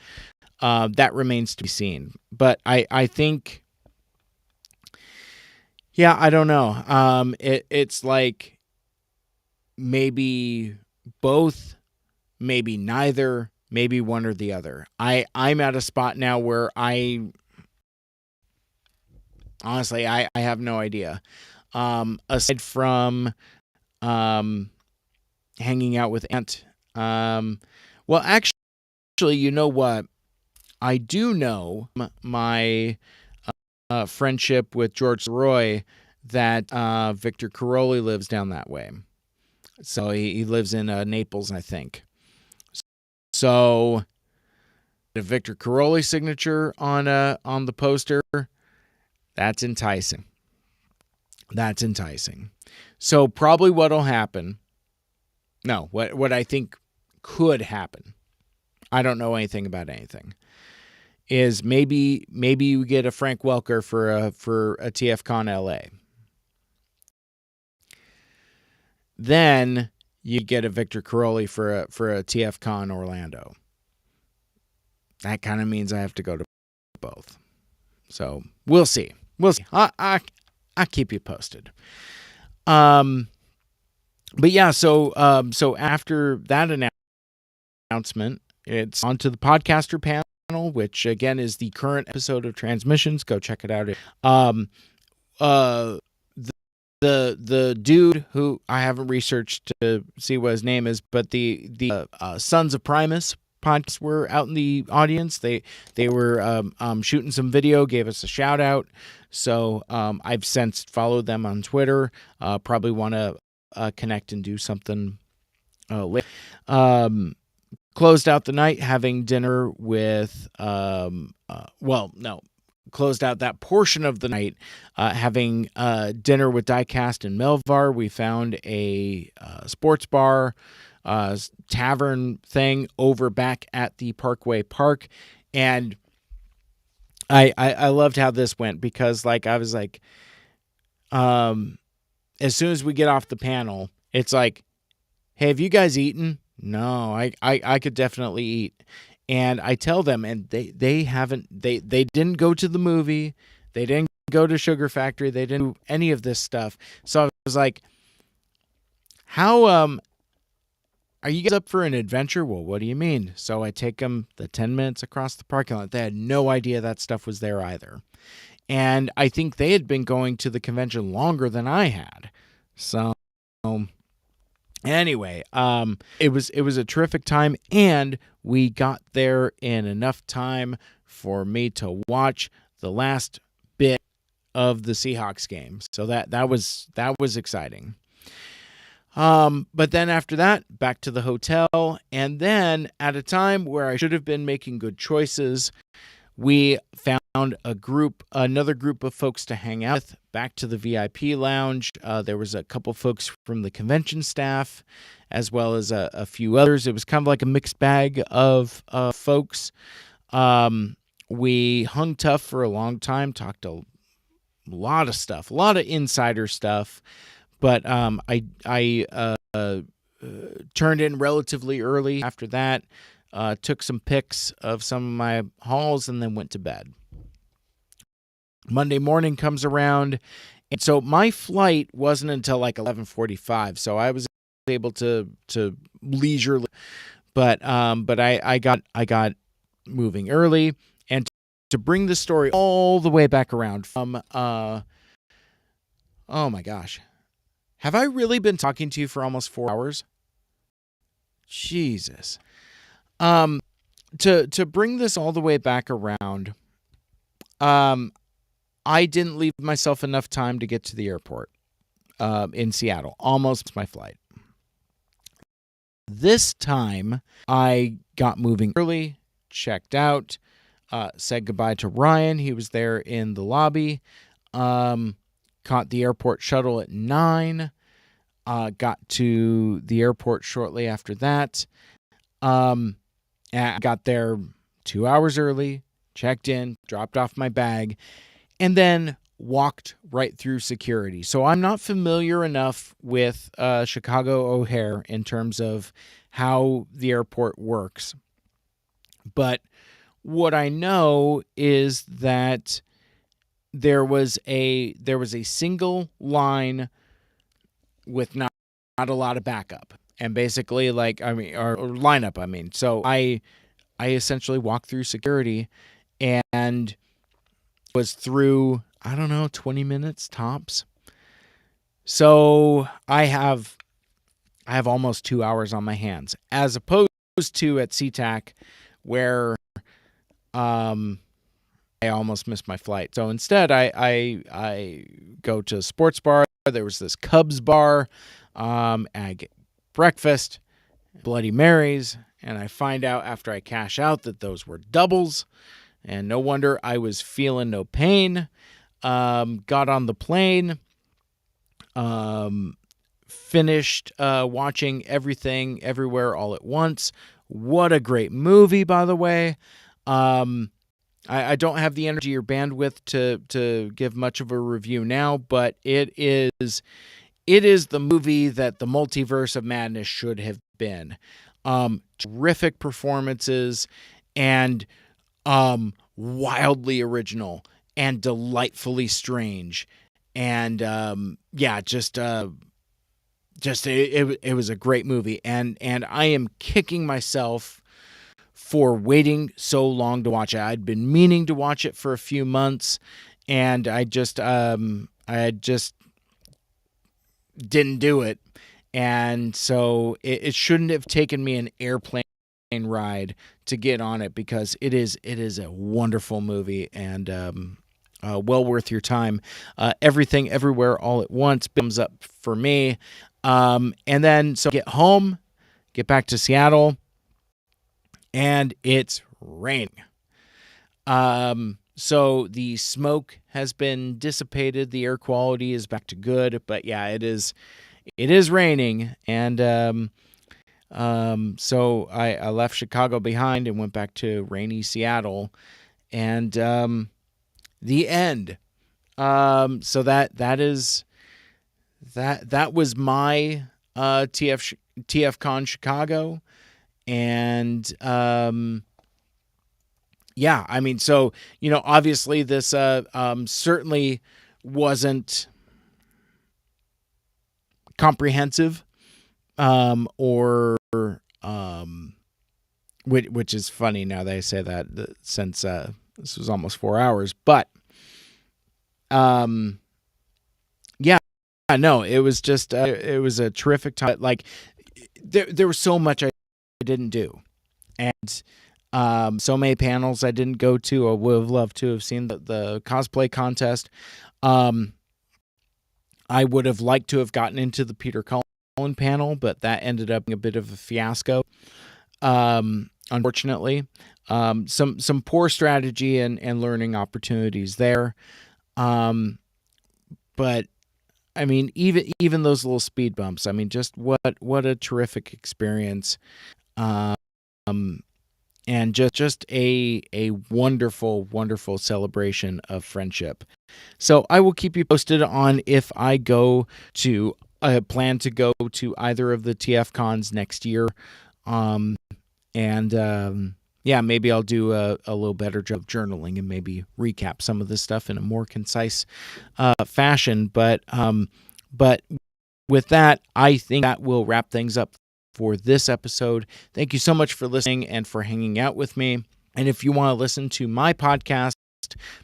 that remains to be seen. But I think, yeah, I don't know. It's like maybe both, maybe neither, maybe one or the other. I'm at a spot now where honestly, I have no idea. Aside from hanging out with Ant. Well, actually, you know what? I do know my friendship with George Roy that Victor Caroli lives down that way. So he lives in Naples, I think. So the Victor Caroli signature on the poster, that's enticing. That's enticing. So probably what'll happen. No, what I think could happen. I don't know anything about anything. Is maybe you get a Frank Welker for a TFCon LA. Then you get a Victor Caroli for a TFCon Orlando. That kind of means I have to go to both. So we'll see. I keep you posted. But yeah, so after that announcement, it's on to the podcaster panel, which again is the current episode of Transmissions. Go check it out. The dude who I haven't researched to see what his name is, but the Sons of Primus podcasts were out in the audience. They were shooting some video, gave us a shout out. So I've since followed them on Twitter. Probably want to connect and do something later. Closed out the night having dinner with closed out that portion of the night having dinner with Diecast and Melvar. We found a sports bar tavern thing over back at the Parkway Park, and I loved how this went, because like I was like, as soon as we get off the panel, it's like, hey, have you guys eaten? No, I could definitely eat. And I tell them, and they haven't, they didn't go to the movie, they didn't go to Sugar Factory, they didn't do any of this stuff. So I was like, how are you guys up for an adventure? Well, what do you mean? So I take them the 10 minutes across the parking lot. They had no idea that stuff was there either. And I think they had been going to the convention longer than I had. So anyway, it was a terrific time, and we got there in enough time for me to watch the last bit of the Seahawks game. So that was exciting. But then after that, back to the hotel, and then at a time where I should have been making good choices, we found another group of folks to hang out with, back to the VIP lounge. There was a couple folks from the convention staff, as well as a few others. It was kind of like a mixed bag of folks. We hung tough for a long time, talked a lot of stuff, a lot of insider stuff. But I turned in relatively early after that, took some pics of some of my hauls, and then went to bed. Monday morning comes around, and so my flight wasn't until like 11:45, so I was able to leisurely, but I got moving early, and to bring the story all the way back around from oh my gosh. Have I really been talking to you for almost 4 hours? Jesus. To bring this all the way back around, I didn't leave myself enough time to get to the airport in Seattle. Almost my flight. This time, I got moving early, checked out, said goodbye to Ryan. He was there in the lobby. Caught the airport shuttle at 9. Got to the airport shortly after that. I got there 2 hours early, checked in, dropped off my bag, and then walked right through security. So I'm not familiar enough with Chicago O'Hare in terms of how the airport works. But what I know is that there was a single line with not a lot of backup, and basically or lineup. So I essentially walked through security and was through, I don't know, 20 minutes tops. So I have almost 2 hours on my hands, as opposed to at SeaTac where I almost missed my flight. So instead, I go to a sports bar. There was this Cubs bar. And I get breakfast, Bloody Marys, and I find out after I cash out that those were doubles. And no wonder I was feeling no pain. Got on the plane. Finished watching Everything Everywhere All at Once. What a great movie, by the way. I don't have the energy or bandwidth to give much of a review now, but it is the movie that the Multiverse of Madness should have been. Terrific performances, and wildly original and delightfully strange, and it was a great movie, and I am kicking myself for waiting so long to watch it. I'd been meaning to watch it for a few months, and I just didn't do it. And so it shouldn't have taken me an airplane ride to get on it, because it is a wonderful movie, and well worth your time. Everything Everywhere All at Once comes up for me. And then so get home, get back to Seattle, and it's raining. So the smoke has been dissipated, the air quality is back to good, but yeah, it is raining, and so I left Chicago behind and went back to rainy Seattle, and the end. So that was my TFCon Chicago, and Yeah, I mean, so, obviously this certainly wasn't comprehensive, or which is funny now that I say that, since this was almost 4 hours, but um yeah, no, it was just it was a terrific time. Like, there was so much I didn't do, and so many panels I didn't go to. I would have loved to have seen the cosplay contest. um I would have liked to have gotten into the Peter Cullen panel, but that ended up being a bit of a fiasco, unfortunately. Some poor strategy and learning opportunities there. But I mean, even those little speed bumps, I mean, just what a terrific experience. Um, and just a wonderful, wonderful celebration of friendship. So I will keep you posted on if I go to plan to go to either of the TFcons next year. Um, and yeah, maybe I'll do a little better job of journaling and maybe recap some of this stuff in a more concise fashion. But with that, I think that will wrap things up for this episode. Thank you so much for listening and for hanging out with me. And if you want to listen to my podcast,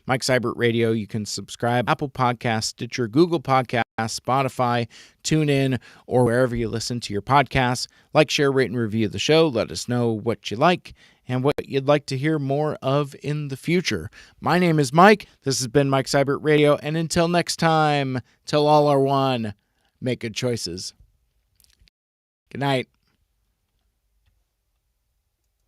Mike Seibert Radio, you can subscribe Apple Podcasts, Stitcher, Google Podcasts, Spotify, TuneIn, or wherever you listen to your podcasts. Like, share, rate, and review the show. Let us know what you like and what you'd like to hear more of in the future. My name is Mike. This has been Mike Seibert Radio. And until next time, till all are one, make good choices. Good night.